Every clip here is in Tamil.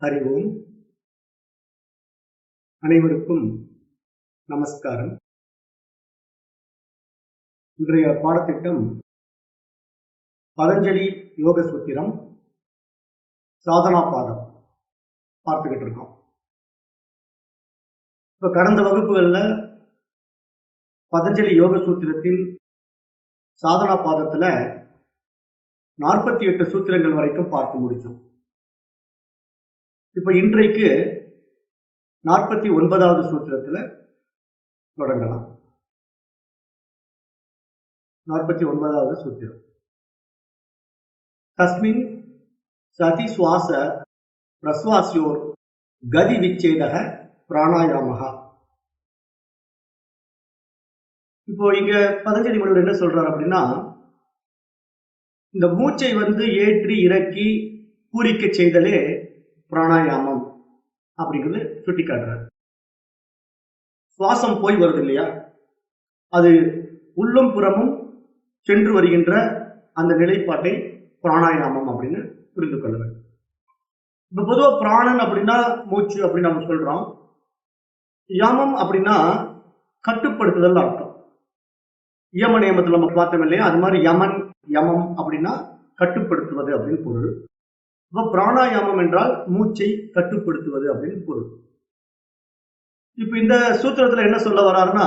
ஹரி ஓம். அனைவருக்கும் நமஸ்காரம். இன்றைய பாடத்திட்டம் பதஞ்சலி யோக சூத்திரம் சாதனா பாதம் பார்த்துக்கிட்டு இருக்கோம். இப்ப கடந்த வகுப்புகள்ல பதஞ்சலி யோக சூத்திரத்தின் சாதனா பாதத்துல 48 சூத்திரங்கள் வரைக்கும் பார்த்து முடிச்சோம். இப்ப இன்றைக்கு 49வது சூத்திரத்துல தொடங்கலாம். 49வது சூத்திரம். தஸ்மின் சதி சுவாச பிரஸ்வாசியோர் கதி விச்சேதக பிராணாயாமஹா. இப்போ இங்க பதஞ்சலி முனிவர் என்ன சொல்றாரு அப்படின்னா, இந்த மூச்சை ஏற்றி இறக்கி பூரிக்க செய்தலே பிராணாயாமம் அப்படிங்கிறது சுட்டி காட்டுறாரு. சுவாசம் போய் வருது இல்லையா, அது உள்ளும் புறமும் சென்று வருகின்ற அந்த நிலைப்பாட்டை பிராணாயாமம் அப்படின்னு புரிந்து கொள்ள வேண்டும். இப்ப பொதுவா பிராணன் அப்படின்னா மூச்சு அப்படின்னு நம்ம சொல்றோம். யாமம் அப்படின்னா கட்டுப்படுத்துதல் அர்த்தம். யம நியமத்தில் நம்ம பார்த்தோம் இல்லையா, அது மாதிரி யமன் யமம் அப்படின்னா கட்டுப்படுத்துவது அப்படின்னு பொருள். இப்ப பிராணாயாமம் என்றால் மூச்சை கட்டுப்படுத்துவது அப்படின்னு பொருள். இப்ப இந்த சூத்திரத்துல என்ன சொல்ல வர்றாருன்னா,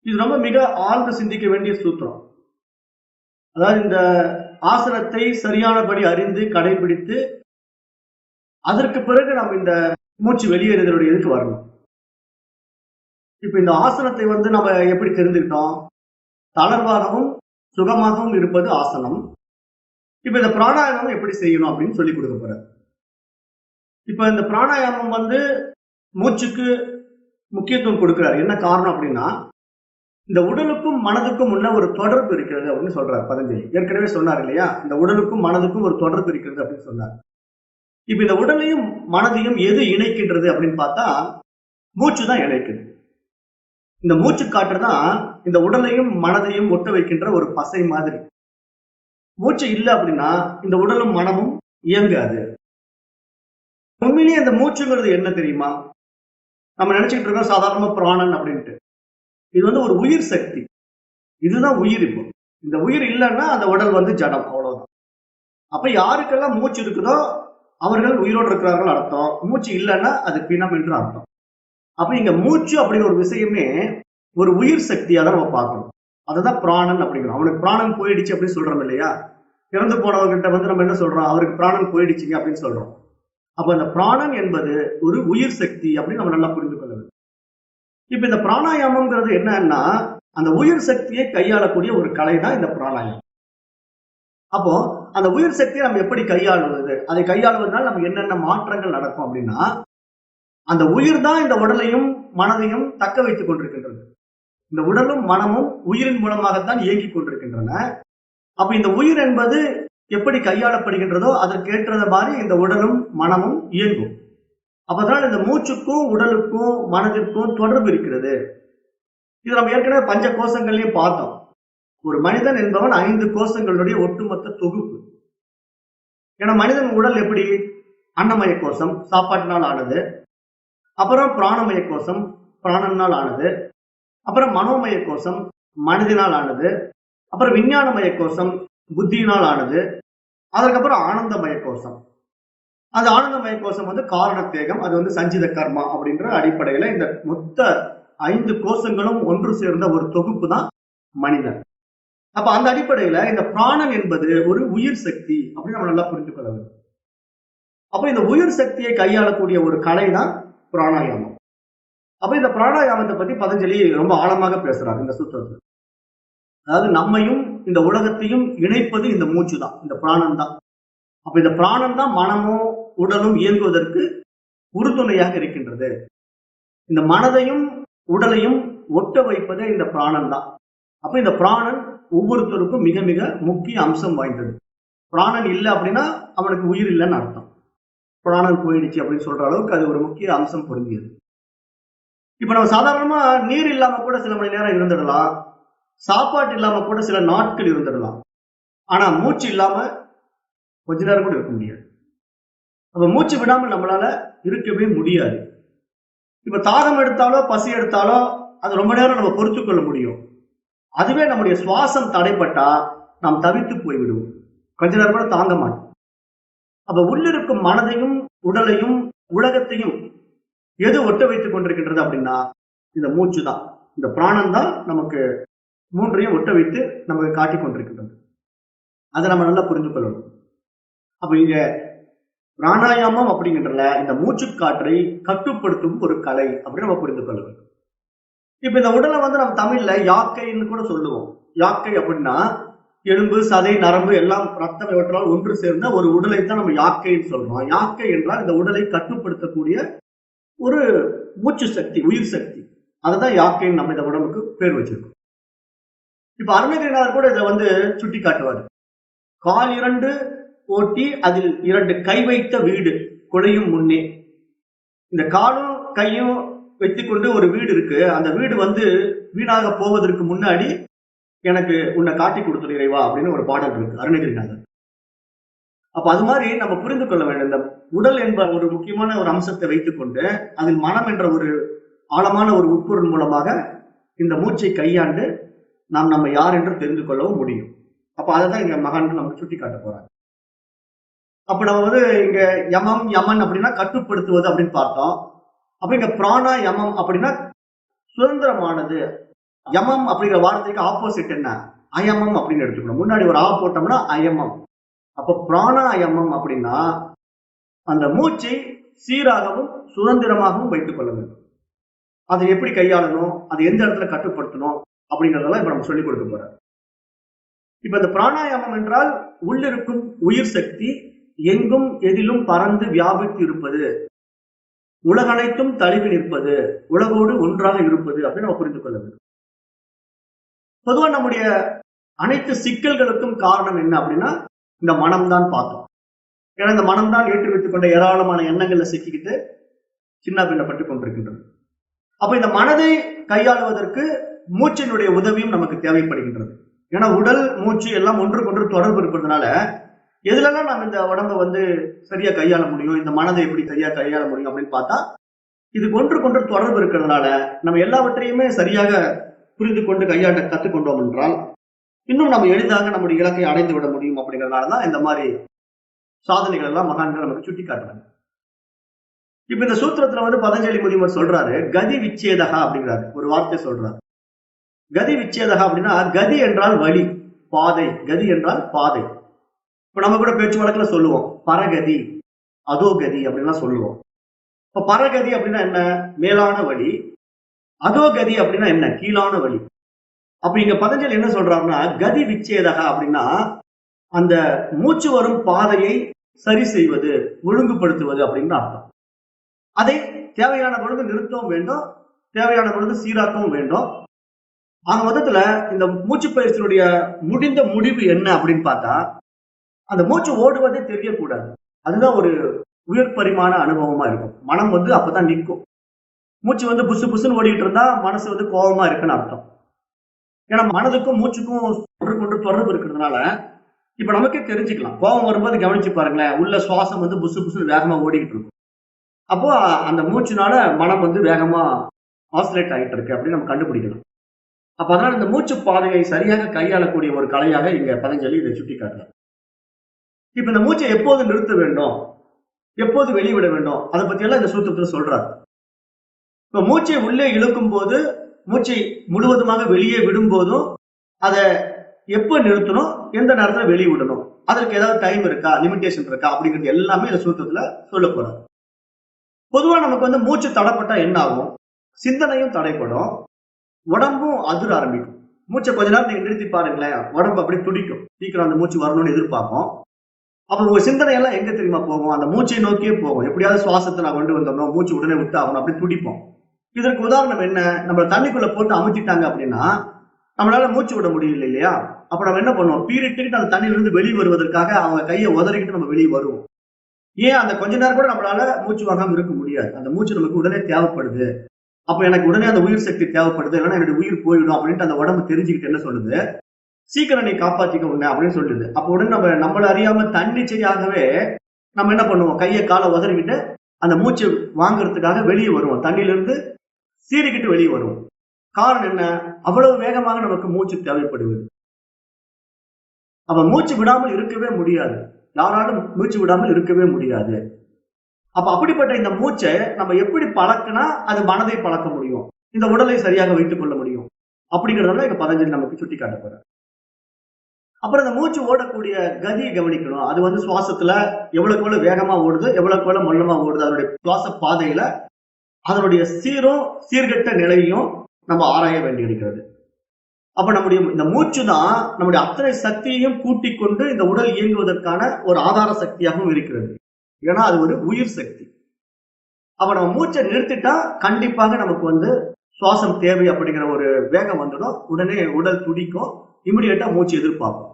இது ரொம்ப மிக ஆழ்ந்து சிந்திக்க வேண்டிய சூத்திரம். அதாவது இந்த ஆசனத்தை சரியானபடி அறிந்து கடைபிடித்து அதற்கு பிறகு நம்ம இந்த மூச்சு வெளியேறுதலுடைய இதுக்கு வரணும். இப்ப இந்த ஆசனத்தை நம்ம எப்படி தெரிஞ்சுக்கிட்டோம்? தளர்வாகவும் சுகமாகவும் இருப்பது ஆசனம். இப்ப இந்த பிராணாயாமம் எப்படி செய்யணும் அப்படின்னு சொல்லி கொடுக்க போற. இப்ப இந்த பிராணாயாமம் மூச்சுக்கு முக்கியத்துவம் கொடுக்கிறார். என்ன காரணம் அப்படின்னா, இந்த உடலுக்கும் மனதுக்கும் உள்ள ஒரு தொடர்பு இருக்கிறது அப்படின்னு சொல்றாரு பதஞ்சலி. ஏற்கனவே சொன்னார் இல்லையா, இந்த உடலுக்கும் மனதுக்கும் ஒரு தொடர்பு இருக்கிறது அப்படின்னு சொன்னார். இப்ப இந்த உடலையும் மனதையும் எது இணைக்கின்றது அப்படின்னு பார்த்தா, மூச்சு தான் இணைக்குது. இந்த மூச்சு காற்று தான் இந்த உடலையும் மனதையும் ஒட்ட வைக்கின்ற ஒரு பசை மாதிரி. மூச்சு இல்லை அப்படின்னா இந்த உடலும் மனமும் இயங்காது. உண்மையிலேயே இந்த மூச்சுங்கிறது என்ன தெரியுமா? நம்ம நினைச்சுக்கிட்டு இருக்கோம் சாதாரண பிராணன் அப்படின்ட்டு. இது ஒரு உயிர் சக்தி. இதுதான் உயிர். இப்போ இந்த உயிர் இல்லைன்னா அந்த உடல் ஜடம், அவ்வளவுதான். அப்ப யாருக்கெல்லாம் மூச்சு இருக்குதோ அவர்கள் உயிரோடு இருக்கிறார்கள் அர்த்தம். மூச்சு இல்லைன்னா அது பிணம் என்று அர்த்தம். அப்ப இங்க மூச்சு அப்படிங்கிற ஒரு விஷயமே ஒரு உயிர் சக்தியா தான் நம்ம பார்க்கணும். அதுதான் பிராணன் அப்படிங்கிறோம். அவனுக்கு பிராணன் போயிடுச்சு அப்படின்னு சொல்றோம் இல்லையா, இறந்து போனவர்கிட்ட நம்ம என்ன சொல்றோம்? அவருக்கு பிராணன் போயிடுச்சுங்க அப்படின்னு சொல்றோம். அப்ப அந்த பிராணன் என்பது ஒரு உயிர் சக்தி அப்படின்னு நம்ம நல்லா புரிந்து கொள்ள வேண்டும். இப்ப இந்த பிராணாயாமம்ங்கிறது என்னன்னா, அந்த உயிர் சக்தியை கையாளக்கூடிய ஒரு கலை தான் இந்த பிராணாயாமம். அப்போ அந்த உயிர் சக்தியை நம்ம எப்படி கையாளுவது? அதை கையாளுவதனால் நமக்கு என்னென்ன மாற்றங்கள் நடக்கும் அப்படின்னா, அந்த உயிர் தான் இந்த உடலையும் மனதையும் தக்க வைத்துக் கொண்டிருக்கின்றது. இந்த உடலும் மனமும் உயிரின் மூலமாகத்தான் இயங்கிக் கொண்டிருக்கின்றன. அப்ப இந்த உயிர் என்பது எப்படி கையாளப்படுகின்றதோ அதற்கேற்றது மாதிரி இந்த உடலும் மனமும் இயங்கும். அப்பதான் இந்த மூச்சுக்கும் உடலுக்கும் மனதிற்கும் தொடர்பு இருக்கிறது. இது நம்ம ஏற்கனவே பஞ்ச கோஷங்களையும் பார்த்தோம். ஒரு மனிதன் என்பவன் 5 கோஷங்களுடைய ஒட்டுமொத்த தொகுப்பு. ஏன்னா மனிதன் உடல் எப்படி? அன்னமய கோஷம் சாப்பாட்டினால் ஆனது, அப்புறம் பிராணமய கோஷம் பிராணனால் ஆனது, அப்புறம் மனோமய கோஷம் மனதினால் ஆனது, அப்புறம் விஞ்ஞானமய கோஷம் புத்தியினால் ஆனது, அதற்கப்புறம் ஆனந்தமய கோஷம். அது ஆனந்தமய கோஷம் காரணத்தேகம், அது சஞ்சித கர்மா அப்படின்ற அடிப்படையில இந்த மொத்த 5 கோஷங்களும் ஒன்று சேர்ந்த ஒரு தொகுப்பு தான் மனிதன். அப்ப அந்த அடிப்படையில இந்த பிராணன் என்பது ஒரு உயிர் சக்தி அப்படின்னு நம்ம நல்லா புரிந்து கொள்ள வேண்டும். அப்ப இந்த உயிர் சக்தியை கையாளக்கூடிய ஒரு கலை தான் பிராணாயாமம். அப்ப இந்த பிராணாயாமத்தை பத்தி பதஞ்சலி ரொம்ப ஆழமாக பேசுறாரு இந்த சூத்திரத்துல. அதாவது நம்மையும் இந்த உலகத்தையும் இணைப்பது இந்த மூச்சு தான், இந்த பிராணன் தான். அப்ப இந்த பிராணன் தான் மனமும் உடலும் இயங்குவதற்கு உறுதுணையாக இருக்கின்றது. இந்த மனதையும் உடலையும் ஒட்ட வைப்பதே இந்த பிராணன் தான். அப்ப இந்த பிராணன் ஒவ்வொருத்தருக்கும் மிக மிக முக்கிய அம்சம் வாய்ந்தது. பிராணன் இல்லை அப்படின்னா அவனுக்கு உயிர் இல்லைன்னு அர்த்தம். பிராணன் போயிடுச்சு அப்படின்னு சொல்ற அளவுக்கு அது ஒரு முக்கிய அம்சம் பொருந்தியது. இப்ப நம்ம சாதாரணமா நீர் இல்லாம கூட சில மணி நேரம் இருந்துடலாம், சாப்பாட்டு இல்லாம கூட சில நாட்கள் இருந்துடலாம். ஆனா மூச்சு இல்லாம கொஞ்ச நேரம் கூட இருக்க முடியாது. அப்ப மூச்சு விடாமல் நம்மளால இருக்கவே முடியாது. இப்ப தாகம் எடுத்தாலோ பசி எடுத்தாலோ அது ரொம்ப நேரம் நம்ம பொறுத்துக் கொள்ள முடியும். அதுவே நம்முடைய சுவாசம் தடைப்பட்டா நாம் தவித்து போய்விடுவோம். கொஞ்ச நேரம் கூட தாங்க மாட்டோம். அப்ப உள்ளிருக்கும் மனதையும் உடலையும் உலகத்தையும் எது ஒட்ட வைத்துக் கொண்டிருக்கின்றது அப்படின்னா இந்த மூச்சு தான். இந்த பிராணம் தான் நமக்கு மூன்றையும் ஒட்ட வைத்து நமக்கு காட்டிக் கொண்டிருக்கின்றது. அதை நம்ம நல்லா புரிந்து கொள்ளணும். அப்ப இங்க பிராணாயாமம் அப்படிங்கின்றல இந்த மூச்சு காற்றை கட்டுப்படுத்தும் ஒரு கலை அப்படின்னு நம்ம புரிந்து கொள்ள வேண்டும். இப்ப இந்த உடலை நம்ம தமிழ்ல யாக்கைன்னு கூட சொல்லுவோம். யாக்கை அப்படின்னா எலும்பு சதை நரம்பு எல்லாம் ரத்தம் இவற்றால் ஒன்று சேர்ந்த ஒரு உடலை தான் நம்ம யாக்கைன்னு சொல்றோம். யாக்கை என்றால் இந்த உடலை கட்டுப்படுத்தக்கூடிய ஒரு மூச்சு சக்தி, உயிர் சக்தி. அதுதான் யாக்கைன்னு நம்ம இந்த உடம்புக்கு பேர் வச்சிருக்கோம். இப்ப அருணகிரிநாதர் கூட இதை சுட்டி காட்டுவார். கால் 2 ஓட்டி அதில் 2 கை வைத்த வீடு கொடையும் முன்னே. இந்த காலும் கையும் வைத்துக்கொண்டு ஒரு வீடு இருக்கு. அந்த வீடு வீணாக போவதற்கு முன்னாடி எனக்கு உன்னை காட்டி கொடுத்துரு இறைவா அப்படின்னு ஒரு பாடல் இருக்கு அருணகிரிநாதர். அப்ப அது மாதிரி நம்ம புரிந்து கொள்ள வேண்டும். இந்த உடல் என்ப ஒரு முக்கியமான ஒரு அம்சத்தை வைத்துக்கொண்டு அதில் மனம் என்ற ஒரு ஆழமான ஒரு உட்பொருள் மூலமாக இந்த மூச்சை கையாண்டு நாம் நம்ம யார் என்று தெரிந்து கொள்ளவும் முடியும். அப்ப அதைதான் இங்க மகான்கள் நம்ம சுட்டி காட்ட போறாங்க. அப்ப நம்ம இங்க யமம் யமன் அப்படின்னா கட்டுப்படுத்துவது அப்படின்னு பார்த்தோம். அப்ப இங்க பிராணா யமம் அப்படின்னா சுதந்திரமானது. யமம் அப்படிங்கிற வார்த்தைக்கு ஆப்போசிட் என்ன? அயமம் அப்படின்னு எடுத்துக்கணும். முன்னாடி ஒரு ஆ போட்டோம்னா அயமம். அப்ப பிராணாயமம் அப்படின்னா அந்த மூச்சை சீராகவும் சுதந்திரமாகவும் வைத்துக் கொள்ள வேண்டும். அதை எப்படி கையாளணும், அதை எந்த இடத்துல கட்டுப்படுத்தணும் அப்படிங்கறதெல்லாம் இப்ப நம்ம சொல்லிக் கொடுக்க போறோம். இப்ப இந்த பிராணாயாமம் என்றால் உள்ளிருக்கும் உயிர் சக்தி எங்கும் எதிலும் பறந்து வியாபித்து இருப்பது, உலகனைத்தும் தழுவி நிற்பது, உலகோடு ஒன்றாக இருப்பது அப்படின்னு நம்ம புரிந்து கொள்ள வேண்டும். பொதுவா நம்முடைய அனைத்து சிக்கல்களுக்கும் காரணம் என்ன அப்படின்னா இந்த மனம்தான் பார்த்தோம். ஏன்னா இந்த மனம்தான் ஏற்றி வைத்துக் கொண்ட ஏராளமான எண்ணங்கள்ல சிக்கிக்கிட்டு சின்ன பின்னப்பட்டுக் கொண்டிருக்கின்றது. அப்ப இந்த மனதை கையாளுவதற்கு மூச்சினுடைய உதவியும் நமக்கு தேவைப்படுகின்றது. ஏன்னா உடல் மூச்சு எல்லாம் ஒன்றுக்கொன்று தொடர்பு இருப்பதனால எதுலெல்லாம் நம்ம இந்த உடம்பை சரியா கையாள முடியும், இந்த மனதை எப்படி சரியா கையாள முடியும் அப்படின்னு பார்த்தா இதுக்கு ஒன்றுக்கொன்று தொடர்பு இருக்கிறதுனால நம்ம எல்லாவற்றையுமே சரியாக புரிந்து கொண்டு கையாட்ட கற்றுக்கொண்டோம் என்றால் இன்னும் நம்ம எளிதாக நம்முடைய இலக்கை அடைந்து விட முடியும். அப்படிங்கிறதுனாலதான் இந்த மாதிரி சாதனைகள் எல்லாம் மகான்கள் நமக்கு சுட்டி காட்டுறாங்க. இப்ப இந்த சூத்திரத்துல பதஞ்சலி முனிவர் சொல்றாரு கதி விச்சேதகா அப்படிங்கிறாரு, ஒரு வார்த்தை சொல்றாரு. கதி விச்சேதகா அப்படின்னா கதி என்றால் வழி, பாதை. கதி என்றால் பாதை. இப்ப நம்ம கூட பேச்சு வழக்குல சொல்லுவோம் பரகதி, அதோ கதி அப்படின்லாம் சொல்லுவோம். இப்ப பரகதி அப்படின்னா என்ன? மேலான வழி. அதோ கதி அப்படின்னா என்ன? கீழான வழி. அப்ப இங்க பதஞ்சலி என்ன சொல்றாருன்னா கதி விச்சேதகா அப்படின்னா அந்த மூச்சு வரும் பாதையை சரி செய்வது, ஒழுங்குபடுத்துவது அப்படின்னு அர்த்தம். அதை தேவையான பொழுது நிறுத்தவும் வேண்டும், தேவையான பொழுது சீராக்கவும் வேண்டும். ஆக மொத்தத்துல இந்த மூச்சு பயிற்சியினுடைய முடிந்த முடிவு என்ன அப்படின்னு பார்த்தா அந்த மூச்சு ஓடுவதே தெரியக்கூடாது. அதுதான் ஒரு உயர் பரிமாண அனுபவமா இருக்கும். மனம் அப்பதான் நிற்கும். மூச்சு புசு புசுன்னு ஓடிக்கிட்டு இருந்தா மனசு கோபமா இருக்குன்னு அர்த்தம். ஏன்னா மனதுக்கும் மூச்சுக்கும் ஒன்று தொடர்பு இருக்கிறதுனால இப்ப நமக்கே தெரிஞ்சுக்கலாம். கோபம் வரும்போது கவனிச்சு பாருங்களேன், உள்ள சுவாசம் புசு புசுன்னு வேகமா ஓடிக்கிட்டு இருக்கும். அப்போ அந்த மூச்சுனால மனம் வேகமா ஆசிலேட் ஆகிட்டு இருக்கு அப்படின்னு நம்ம கண்டுபிடிக்கலாம். அப்ப அதனால இந்த மூச்சு பாதையை சரியாக கையாளக்கூடிய ஒரு கலையாக இங்க பதஞ்சலி இதை சுட்டி காட்டுறார். இப்ப இந்த மூச்சை எப்போது நிறுத்த வேண்டும், எப்போது வெளிவிட வேண்டும், அதை பத்தி எல்லாம் இந்த சூத்திரத்துல சொல்றாரு. இப்ப மூச்சை உள்ளே இழுக்கும் போது, மூச்சை முழுவதுமாக வெளியே விடும் போதும் அதை எப்ப நிறுத்தணும், எந்த நேரத்துல வெளிவிடணும், அதற்கு ஏதாவது டைம் இருக்கா, லிமிடேஷன் இருக்கா அப்படிங்கிறது எல்லாமே இந்த சூத்திரத்துல சொல்ல போறாரு. பொதுவா நமக்கு மூச்சு தடைப்பட்டா என்ன ஆகும்? சிந்தனையும் தடைப்படும், உடம்பும் அதிர ஆரம்பிக்கும். மூச்சை கொஞ்ச நேரம் நீங்க நிறுத்தி பாருங்களேன், உடம்பு அப்படி துடிக்கும், சீக்கிரம் அந்த மூச்சு வரணும்னு எதிர்பார்ப்போம். அப்ப உங்க சிந்தனை எல்லாம் எங்க தெரியுமா போகும்? அந்த மூச்சை நோக்கியே போகும். எப்படியாவது சுவாசத்தை நான் கொண்டு வந்தோம், மூச்சு உடனே விட்டு ஆகணும், அப்படி துடிப்போம். இதற்கு உதாரணம் என்ன? நம்மள தண்ணிக்குள்ள போட்டு அமுத்திட்டாங்க அப்படின்னா நம்மளால மூச்சு விட முடியல இல்லையா? அப்ப நம்ம என்ன பண்ணுவோம்? பீரிட்டுக்கிட்டு அந்த தண்ணியில இருந்து வெளியே வருவதற்காக அவங்க கையை உதறிக்கிட்டு நம்ம வெளியே வருவோம். ஏன்? அந்த கொஞ்ச நேரம் கூட நம்மளால மூச்சு வாங்காம இருக்க முடியாது. அந்த மூச்சு நமக்கு உடனே தேவைப்படுது. அப்ப எனக்கு உடனே அந்த உயிர் சக்தி தேவைப்படுது, இல்லைன்னா என்னுடைய உயிர் போயிடும் அப்படின்ட்டு அந்த உடம்பு தெரிஞ்சுக்கிட்டு என்ன சொல்லுது? சீக்கிரம் நீ காப்பாத்திக்க உடனே அப்படின்னு சொல்லுது. அப்ப உடனே நம்மள அறியாம தன்னிச்சையாகவே நம்ம என்ன பண்ணுவோம், கையை காலை உதறிக்கிட்டு அந்த மூச்சு வாங்குறதுக்காக வெளியே வருவோம், தண்ணியிலிருந்து சீறிக்கிட்டு வெளியே வருவோம். காரணம் என்ன, அவ்வளவு வேகமாக நமக்கு மூச்சு தேவைப்படுவது. அப்ப மூச்சு விடாமல் இருக்கவே முடியாது, யாராலும் மூச்சு விடாமல் இருக்கவே முடியாது. அப்ப அப்படிப்பட்ட இந்த மூச்சை நம்ம எப்படி பழக்கினா அது மனதை பழக்க முடியும், இந்த உடலை சரியாக வைத்துக் கொள்ள முடியும் அப்படிங்கறதால இங்க பதஞ்சலி நமக்கு சுட்டி காட்ட போற. அப்புறம் இந்த மூச்சு ஓடக்கூடிய கதியை கவனிக்கணும். அது வந்து சுவாசத்துல எவ்வளவுக்கு எவ்வளவு வேகமா ஓடுது, எவ்வளவுக்கு எவ்வளவு மல்லமா ஓடுது, அதனுடைய சுவாச பாதையில அதனுடைய சீர்கெட்ட நிலையும் நம்ம ஆராய வேண்டியிருக்கிறது. அப்ப நம்முடைய இந்த மூச்சு தான் நம்முடைய அத்தனை சக்தியையும் கூட்டிக் கொண்டு இந்த உடல் இயங்குவதற்கான ஒரு ஆதார சக்தியாகவும் இருக்கிறது. ஏன்னா அது ஒரு உயிர் சக்தி. அப்ப நம்ம மூச்சை நிறுத்திட்டா கண்டிப்பாக நமக்கு வந்து சுவாசம் தேவை அப்படிங்கிற ஒரு வேகம் வந்துடும். உடனே உடல் துடிக்கும், இமிடியேட்டா மூச்சு எதிர்பார்க்கும்,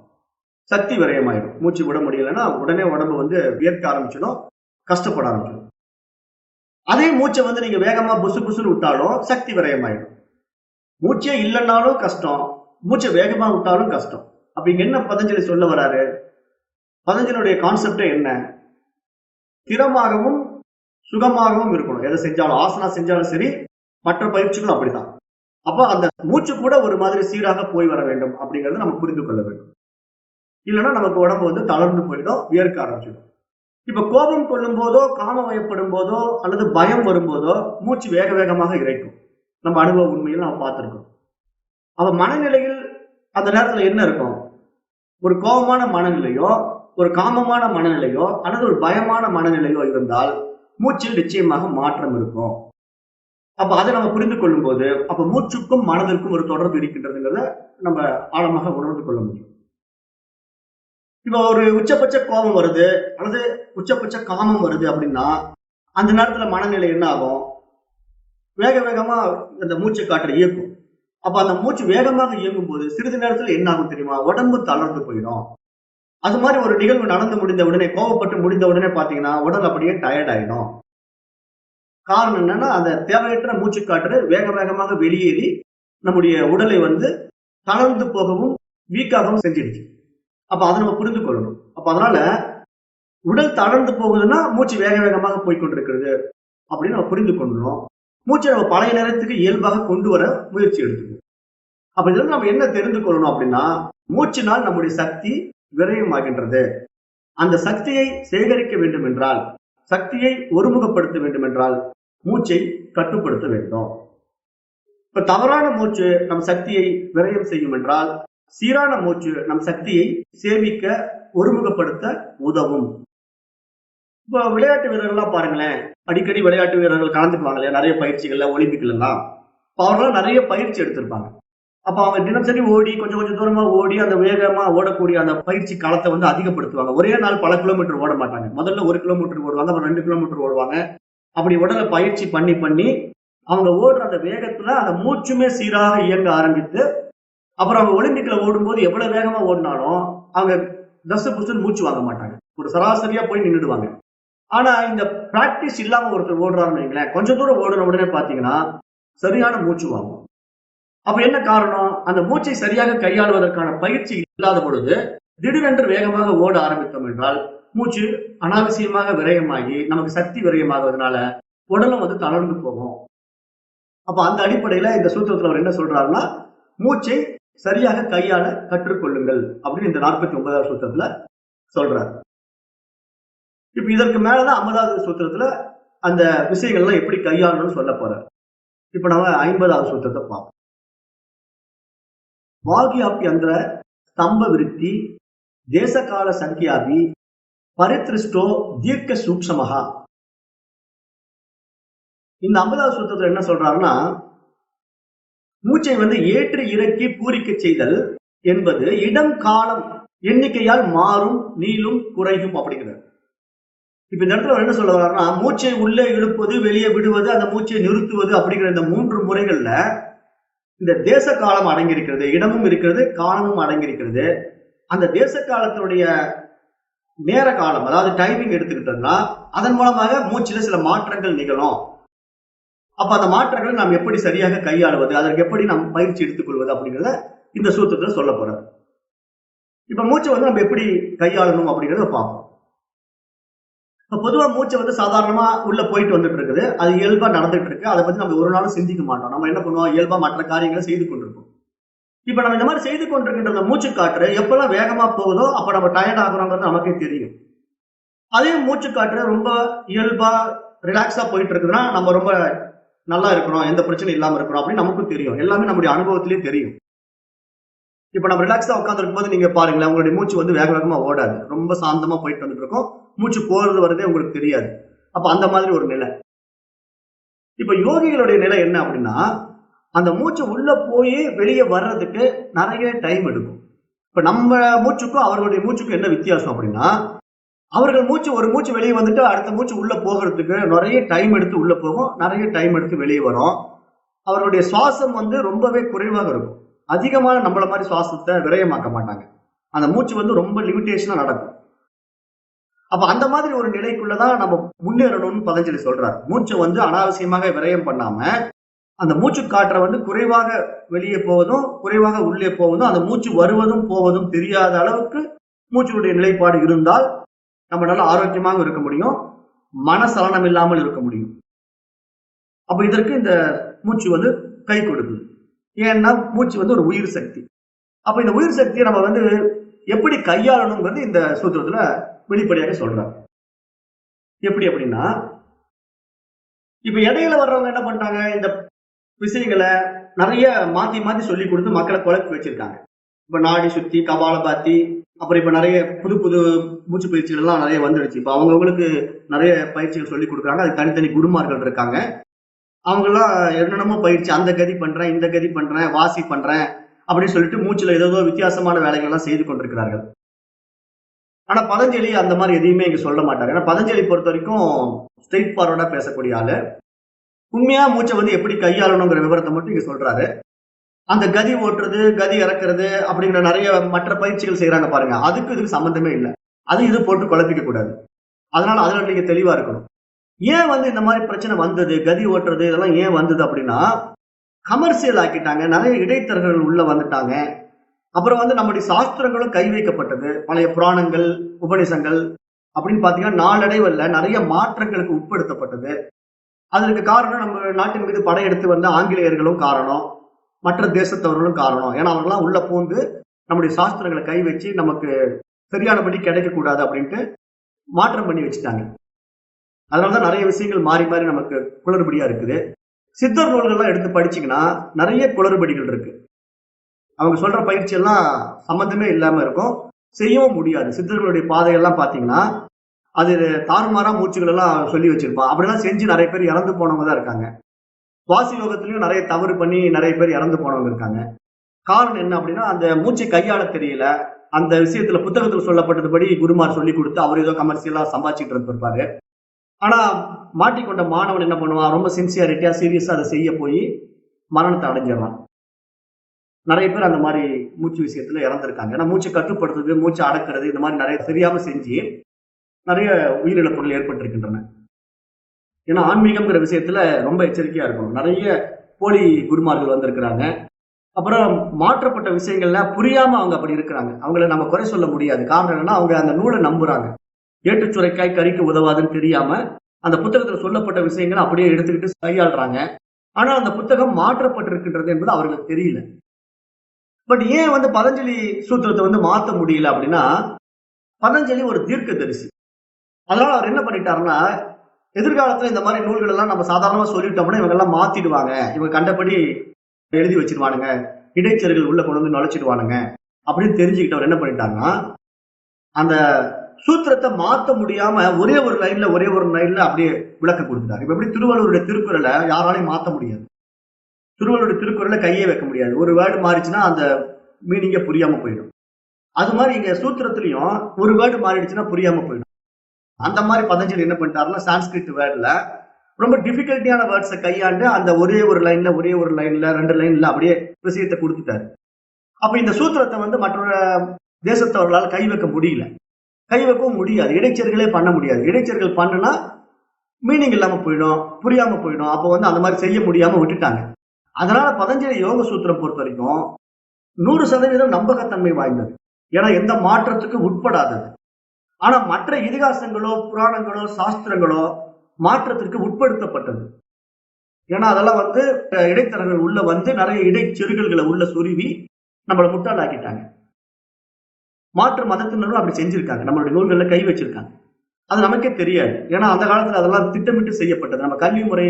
சக்தி விரயமாயிடும். மூச்சு விட முடியலன்னா உடனே உடம்பு வந்து வியர்க்க ஆரம்பிச்சிடும், கஷ்டப்பட ஆரம்பிச்சிடும். அதே மூச்சை வந்து நீங்க வேகமா புசு புசுன்னு விட்டாலும் சக்தி விரயமாயிடும். மூச்சே இல்லைன்னாலும் கஷ்டம், மூச்சை வேகமா விட்டாலும் கஷ்டம். அப்ப இங்க என்ன பதஞ்சலி சொல்ல வராரு, பதஞ்சலியுடைய கான்செப்டே என்ன, ஸ்திரமாகவும் சுகமாகவும் இருக்கணும். எதை செஞ்சாலும், ஆசனா செஞ்சாலும் சரி, மற்ற பயிற்சிகளும் அப்படித்தான். அப்ப அந்த மூச்சு கூட ஒரு மாதிரி சீராக போய் வர வேண்டும் அப்படிங்கறத நம்ம புரிந்து கொள்ள வேண்டும். இல்லைன்னா நமக்கு உடம்பு வந்து தளர்ந்து போயிடும், வியர்க்க ஆரம்பிச்சிடும். இப்ப கோபம் கொள்ளும் போதோ, காம வயப்படும் போதோ, அல்லது பயம் வரும்போதோ மூச்சு வேக வேகமாக இறைக்கும். நம்ம அனுபவ உண்மையில் நம்ம பார்த்திருக்கோம். அவ மனநிலையில் அந்த நேரத்துல என்ன இருக்கும், ஒரு கோபமான மனநிலையோ, ஒரு காமமான மனநிலையோ, அல்லது ஒரு பயமான மனநிலையோ இருந்தால் மூச்சில் நிச்சயமாக மாற்றம் இருக்கும். அப்ப அதை நம்ம புரிந்து கொள்ளும் போது அப்ப மூச்சுக்கும் மனதிற்கும் ஒரு தொடர்பு இருக்கின்றதுங்கிறத நம்ம ஆழமாக உணர்ந்து கொள்ள முடியும். இப்ப ஒரு உச்சபட்ச கோபம் வருது அல்லது உச்சபட்ச காமம் வருது அப்படின்னா அந்த நேரத்துல மனநிலை என்ன ஆகும், வேக வேகமா அந்த மூச்சு காற்றை இயக்கும். அப்ப அந்த மூச்சு வேகமாக இயங்கும் போது சிறிது நேரத்துல என்ன ஆகும் தெரியுமா, உடம்பு தளர்ந்து போயிடும். அது மாதிரி ஒரு நிகழ்வு நடந்து முடிந்த உடனே, கோபப்பட்டு முடிந்த உடனே பாத்தீங்கன்னா உடல் அப்படியே டயர்ட் ஆயிடும். காரணம் என்னன்னா அந்த தேவையற்ற மூச்சு காற்று வேக வேகமாக வெளியேறி நம்முடைய உடலை வந்து தளர்ந்து போகவும் வீக்காகவும் செஞ்சிடுச்சு. அப்ப அதை நம்ம புரிந்து கொள்ளணும். அப்ப அதனால உடல் தளர்ந்து போகுதுன்னா மூச்சு வேக வேகமாக போய்கொண்டிருக்கிறது அப்படின்னு நம்ம புரிந்து கொள்ளணும். மூச்சை நம்ம பழைய நேரத்துக்கு இயல்பாக கொண்டு வர முயற்சி எடுத்துக்கணும். அப்ப இதுல நம்ம என்ன தெரிந்து கொள்ளணும் அப்படின்னா, மூச்சினால் நம்முடைய சக்தி விரயமாகின்றது. அந்த சக்தியை சேகரிக்க வேண்டும் என்றால், சக்தியை ஒருமுகப்படுத்த வேண்டும் என்றால் மூச்சை கட்டுப்படுத்த வேண்டும். இப்ப தவறான மூச்சு நம் சக்தியை விரயம் செய்யும் என்றால், சீரான மூச்சு நம் சக்தியை சேமிக்க ஒருமுகப்படுத்த உதவும். இப்போ விளையாட்டு வீரர்கள்லாம் பாருங்களேன், அடிக்கடி விளையாட்டு வீரர்கள் கலந்துக்குவாங்க இல்லையா, நிறைய பயிற்சிகள்ல, ஒலிம்பிக்ல எல்லாம். அவர்களாம் நிறைய பயிற்சி எடுத்திருப்பாங்க. அப்ப அவங்க தினசரி ஓடி கொஞ்சம் கொஞ்சம் தூரமா ஓடி அந்த வேகமா ஓடக்கூடிய அந்த பயிற்சி காலத்தை வந்து அதிகப்படுத்துவாங்க. ஒரே நாள் பல கிலோமீட்டர் ஓட மாட்டாங்க. முதல்ல 1 கிலோமீட்டர் ஓடுவாங்க, அப்புறம் 2 கிலோமீட்டர் ஓடுவாங்க. அப்படி உடலை பயிற்சி பண்ணி பண்ணி அவங்க ஓடுற அந்த வேகத்துல அந்த மூச்சுமே சீராக இயங்க ஆரம்பித்து, அப்புறம் அவங்க ஒலிம்பிக்ல ஓடும்போது எவ்வளவு வேகமா ஓடினாலும் அவங்க தசு புசுன்னு மூச்சு வாங்க மாட்டாங்க, ஒரு சராசரியா போய் நின்றுடுவாங்க. ஆனா இந்த பிராக்டிஸ் இல்லாம ஒருத்தர் ஓடுறாருன்னு வைங்களேன், கொஞ்சம் தூரம் ஓடுன உடனே பாத்தீங்கன்னா சரியான மூச்சு வாங்கும். அப்ப என்ன காரணம், அந்த மூச்சை சரியாக கையாளுவதற்கான பயிற்சி இல்லாத பொழுது திடீரென்று வேகமாக ஓட ஆரம்பித்தோம் என்றால் மூச்சு அனாவசியமாக விரயமாகி நமக்கு சக்தி விரயமாகுவதனால உடலும் வந்து தளர்ந்து போகும். அப்ப அந்த அடிப்படையில இந்த சூத்திரத்துல அவர் என்ன சொல்றாருன்னா, மூச்சை சரியாக கையாள கற்றுக்கொள்ளுங்கள் அப்படின்னு இந்த 49வது சூத்திரத்துல சொல்றாரு. இப்ப இதற்கு மேலதான் 50வது சூத்திரத்துல அந்த விஷயங்கள்லாம் எப்படி கையாளணும்னு சொல்ல போறார். இப்ப நம்ம 50வது சூத்திரத்தை பார்ப்போம். வாகியாப்யந்திர ஸ்தம்ப விருத்தி தேசகால சங்கியாபி பரித்ருஷ்டோ தீர்க்க சூக்ஷமஹா. இந்த 50வது சூத்திரத்துல என்ன சொல்றாருன்னா, மூச்சை வந்து ஏற்றி இறக்கி பூரிக்க செய்தல் என்பது இடம் காலம் எண்ணிக்கையால் மாறும், நீளும், குறையும் அப்படிங்கிறார். இப்ப இந்த இடத்துல என்ன சொல்ல வர்றாருன்னா, மூச்சை உள்ளே இழுப்பது, வெளியே விடுவது, அந்த மூச்சை நிறுத்துவது அப்படிங்கிற இந்த 3 முறைகள்ல இந்த தேச காலம் அடங்கியிருக்கிறது, இடமும் இருக்கிறது, காலமும் அடங்கியிருக்கிறது. அந்த தேச காலத்தினுடைய நேர காலம், அதாவது டைமிங் எடுத்துக்கிட்டோம்னா அதன் மூலமாக மூச்சில சில மாற்றங்கள் நிகழும். அப்ப அந்த மாற்றங்களை நாம் எப்படி சரியாக கையாளுவது, அதற்கு எப்படி நாம் பயிற்சி எடுத்துக்கொள்வது அப்படிங்கிறத இந்த சூத்திரத்துல சொல்ல போறாரு. இப்ப மூச்சை வந்து நம்ம எப்படி கையாளணும் அப்படிங்கிறத பார்ப்போம். இப்ப பொதுவா மூச்சை வந்து சாதாரணமா உள்ள போயிட்டு வந்துட்டு இருக்குது, அது இயல்பா நடந்துட்டு இருக்கு. அதை பத்தி நம்ம ஒரு நாளும் சிந்திக்க மாட்டோம். நம்ம என்ன பண்ணுவோம், இயல்பா மற்ற காரியங்களை செய்து கொண்டிருப்போம். இப்ப நம்ம இந்த மாதிரி செய்து கொண்டிருக்கின்ற அந்த மூச்சு காற்று எப்பெல்லாம் வேகமா போகுதோ அப்ப நம்ம டயர்ட் ஆகுறோங்கிறது நமக்கே தெரியும். அதே மூச்சு காற்று ரொம்ப இயல்பா ரிலாக்ஸா போயிட்டு இருக்குதுன்னா நம்ம ரொம்ப நல்லா இருக்கிறோம், எந்த பிரச்சனையும் இல்லாம இருக்கிறோம் அப்படின்னு நமக்கும் தெரியும். எல்லாமே நம்முடைய அனுபவத்திலேயே தெரியும். இப்ப நம்ம ரிலாக்ஸா உட்காந்துருக்கும் போது நீங்க பாருங்களேன், உங்களுடைய மூச்சு வந்து வேக வேகமா ஓடாது, ரொம்ப சாந்தமா போயிட்டு வந்துட்டு இருக்கும். மூச்சு போறது வரதே உங்களுக்கு தெரியாது. அப்ப அந்த மாதிரி ஒரு நிலை. இப்ப யோகிகளுடைய நிலை என்ன அப்படின்னா, அந்த மூச்சு உள்ள போய் வெளியே வர்றதுக்கு நிறைய டைம் எடுக்கும். இப்ப நம்ம மூச்சுக்கும் அவர்களுடைய மூச்சுக்கும் என்ன வித்தியாசம் அப்படின்னா, அவர்கள் மூச்சு ஒரு மூச்சு வெளியே வந்துட்டு அடுத்த மூச்சு உள்ள போகிறதுக்கு நிறைய டைம் எடுத்து உள்ள போகும், நிறைய டைம் எடுத்து வெளியே வரும். அவர்களுடைய சுவாசம் வந்து ரொம்பவே குறைவாக இருக்கும். அதிகமான நம்மள மாதிரி சுவாசத்தை விரயமாக்க மாட்டாங்க. அந்த மூச்சு வந்து ரொம்ப லிமிட்டேஷனா நடக்கும். அப்ப அந்த மாதிரி ஒரு நிலைக்குள்ளதான் நம்ம முன்னேறணும்னு பதஞ்சலி சொல்றாரு. மூச்சை வந்து அனாவசியமாக விரயம் பண்ணாம அந்த மூச்சு காற்றை வந்து குறைவாக வெளியே போவதும் குறைவாக உள்ளே போவதும் அந்த மூச்சு வருவதும் போவதும் தெரியாத அளவுக்கு மூச்சுடைய நிலைப்பாடு இருந்தால் நம்ம நல்லா ஆரோக்கியமாக இருக்க முடியும், மனசலனம் இல்லாமல் இருக்க முடியும். அப்ப இதற்கு இந்த மூச்சு வந்து கை கொடுக்குது. ஏன்னா மூச்சு வந்து ஒரு உயிர் சக்தி. அப்ப இந்த உயிர் சக்தியை நம்ம வந்து எப்படி கையாளணுங்கிறது இந்த சூத்திரத்துல வெளிப்படையாக சொல்றாங்க. எப்படி அப்படின்னா, இப்ப இடையில வர்றவங்க என்ன பண்றாங்க, இந்த விஷயங்களை நிறைய மாத்தி மாத்தி சொல்லி கொடுத்து மக்களை குழப்பி வச்சிருக்காங்க. இப்ப நாடி சுத்தி, கபாலபாத்தி, அப்புறம் இப்ப நிறைய புது புது மூச்சு பயிற்சிகள் எல்லாம் நிறைய வந்துடுச்சு. இப்ப அவங்களுக்கு நிறைய பயிற்சிகள் சொல்லி கொடுக்குறாங்க. அது தனித்தனி குருமார்கள் இருக்காங்க. அவங்க எல்லாம் என்னென்னமோ பயிற்சி, அந்த கதி பண்றேன், இந்த கதி பண்றேன், வாசி பண்றேன் அப்படின்னு சொல்லிட்டு மூச்சுல ஏதோ வித்தியாசமான வேலைகள் எல்லாம் செய்து கொண்டிருக்கிறார்கள். ஆனா பதஞ்சலி அந்த மாதிரி எதையுமே இங்க சொல்ல மாட்டாரு. ஏன்னா பதஞ்சலி பொறுத்த வரைக்கும் ஸ்ட்ரெயிட் ஃபார்வர்டா பேசக்கூடிய ஆளு. உண்மையா மூச்சை வந்து எப்படி கையாளணுங்கிற விவரத்தை மட்டும் இங்க சொல்றாரு. அந்த கதி ஓட்டுறது, கதி இறக்குறது அப்படிங்கிற நிறைய மற்ற பயிற்சிகள் செய்யறாங்க பாருங்க, அதுக்கு இதுக்கு சம்பந்தமே இல்லை. அது இது போட்டு குழப்பிக்க கூடாது. அதனால அதுல நீங்க தெளிவா இருக்கணும். ஏன் வந்து இந்த மாதிரி பிரச்சனை வந்தது, கதி ஓட்டுறது இதெல்லாம் ஏன் வந்தது அப்படின்னா, கமர்சியல் ஆக்கிட்டாங்க, நிறைய இடைத்தரகர்கள் உள்ள வந்துட்டாங்க. அப்புறம் வந்து நம்முடைய சாஸ்திரங்களும் கை வைக்கப்பட்டது. பழைய புராணங்கள், உபநிஷங்கள் அப்படின்னு பாத்தீங்கன்னா நாளடைவுல நிறைய மாற்றங்களுக்கு உட்படுத்தப்பட்டது. அதற்கு காரணம் நம்ம நாட்டின் மீது படையெடுத்து வந்த ஆங்கிலேயர்களும் காரணம், மற்ற தேசத்தவர்களும் காரணம். ஏன்னா அவங்கெல்லாம் உள்ள பூந்து நம்முடைய சாஸ்திரங்களை கை வச்சு நமக்கு சரியானபடி கிடைக்க கூடாது அப்படின்ட்டு மாற்றம் பண்ணி வச்சுட்டாங்க. அதனாலதான் நிறைய விஷயங்கள் மாறி மாறி நமக்கு குளறுபடியா இருக்குது. சித்தர் நூல்கள்லாம் எடுத்து படிச்சீங்கன்னா நிறைய குளறுபடிகள் இருக்கு. அவங்க சொல்ற பயிற்சி எல்லாம் சம்பந்தமே இல்லாம இருக்கும், செய்யவும் முடியாது. சித்தர்களுடைய பாதையெல்லாம் பாத்தீங்கன்னா அது தாறுமாறா மூச்சுகள் எல்லாம் சொல்லி வச்சிருப்பான். அப்படிலாம் செஞ்சு நிறைய பேர் இறந்து போனவங்க தான் இருக்காங்க. சுவாசி யோகத்திலையும் நிறைய தவறு பண்ணி நிறைய பேர் இறந்து போனவங்க இருக்காங்க. காரணம் என்ன அப்படின்னா, அந்த மூச்சை கையாள தெரியல. அந்த விஷயத்துல புத்தகத்துல சொல்லப்பட்டதுபடி குருமார் சொல்லி கொடுத்து அவர் ஏதோ கமர்சியலா சம்பாதிச்சுட்டு இருந்திருப்பாரு. ஆனா மாட்டிக்கொண்ட மாணவன் என்ன பண்ணுவான், ரொம்ப சின்சியாரிட்டியா சீரியஸா அதை செய்ய போய் மரணத்தை அடைஞ்சிடறான். நிறைய பேர் அந்த மாதிரி மூச்சு விஷயத்துல இறந்திருக்காங்க. ஏன்னா மூச்சு கட்டுப்படுத்துறது, மூச்சு அடக்கிறது, இந்த மாதிரி நிறைய தெரியாம செஞ்சு நிறைய உயிரிழப்புகள் ஏற்பட்டிருக்கின்றன. ஏன்னா ஆன்மீகம்ங்கிற விஷயத்துல ரொம்ப எச்சரிக்கையா இருக்கணும். நிறைய போலி குருமார்கள் வந்திருக்கிறாங்க. அப்புறம் மாற்றப்பட்ட விஷயங்கள்ல புரியாம அவங்க அப்படி இருக்கிறாங்க. அவங்கள நம்ம குறை சொல்ல முடியாது. காரணம் என்னன்னா, அவங்க அந்த நூலை நம்புறாங்க. ஏட்டுச்சுரைக்காய் கறிக்கு உதவாதுன்னு தெரியாம அந்த புத்தகத்துல சொல்லப்பட்ட விஷயங்களை அப்படியே எடுத்துக்கிட்டு கையாளுறாங்க. ஆனா அந்த புத்தகம் மாற்றப்பட்டிருக்கின்றது என்பது அவர்களுக்கு தெரியல. பட் ஏன் வந்து பதஞ்சலி சூத்திரத்தை வந்து மாற்ற முடியல அப்படின்னா, பதஞ்சலி ஒரு தீர்க்கதரிசி. அதனால அவர் என்ன பண்ணிட்டாருன்னா, எதிர்காலத்துல இந்த மாதிரி நூல்கள் எல்லாம் நம்ம சாதாரணமா சொல்லிட்டோம்னா இவங்க எல்லாம் மாத்திடுவாங்க, இவங்க கண்டபடி எழுதி வச்சிருவானுங்க, இடைச்சர்கள் உள்ள கொண்டு வந்து நுழைச்சிடுவானுங்க அப்படின்னு தெரிஞ்சுக்கிட்டவர் என்ன பண்ணிட்டாருன்னா, அந்த சூத்திரத்தை மாத்த முடியாம ஒரே ஒரு லைன்ல அப்படியே விளக்க கொடுத்துட்டாரு. இப்ப எப்படி திருவள்ளுவருடைய திருக்குறளை யாராலையும் மாத்த முடியாது. திருவள்ளுவருடைய திருக்குறளை கையே வைக்க முடியாது. ஒரு வேர்டு மாறிச்சுன்னா அந்த மீனிங்கே புரியாம போயிடும். அது மாதிரி இங்க சூத்திரத்திலையும் ஒரு வேர்டு மாறிடுச்சுன்னா புரியாம போயிடும். அந்த மாதிரி பதஞ்சலி என்ன பண்ணிட்டாருன்னா, சான்ஸ்கிரிட் வேர்ட்ல ரொம்ப டிஃபிகல்ட்டியான வேர்ட்ஸை கையாண்டு அந்த ஒரே ஒரு லைன்ல 2 லைன்ல அப்படியே விஷயத்தை கொடுத்துட்டாரு. அப்ப இந்த சூத்திரத்தை வந்து மற்ற தேசத்தவர்களால் கை வைக்க முடியல, கை வைக்கவும் முடியாது. இடைச்சர்களே பண்ண முடியாது. இடைச்சர்கள் பண்ணுனா மீனிங் இல்லாம போயிடும், புரியாம போயிடும். அப்ப வந்து அந்த மாதிரி செய்ய முடியாம விட்டுட்டாங்க. அதனால பதஞ்சலி யோக சூத்திரம் பொறுத்த வரைக்கும் 100% நம்பகத்தன்மை வாய்ந்தது. ஏன்னா எந்த மாற்றத்துக்கு உட்படாதது. ஆனா மற்ற இதிகாசங்களோ புராணங்களோ சாஸ்திரங்களோ மாற்றத்திற்கு உட்படுத்தப்பட்டது. ஏன்னா அதெல்லாம் இடைத்தரகர்கள் உள்ள நிறைய இடைச்செருகல்களை உள்ள சொருவி நம்மளை முட்டாளாக்கிட்டாங்க. மாற்று மதத்தினரும் அப்படி செஞ்சிருக்காங்க, நம்மளுடைய நூல்கள்ல கை வச்சிருக்காங்க. அது நமக்கே தெரியாது. ஏன்னா அந்த காலத்துல அதெல்லாம் திட்டமிட்டு செய்யப்பட்டது. நம்ம கல்வி முறை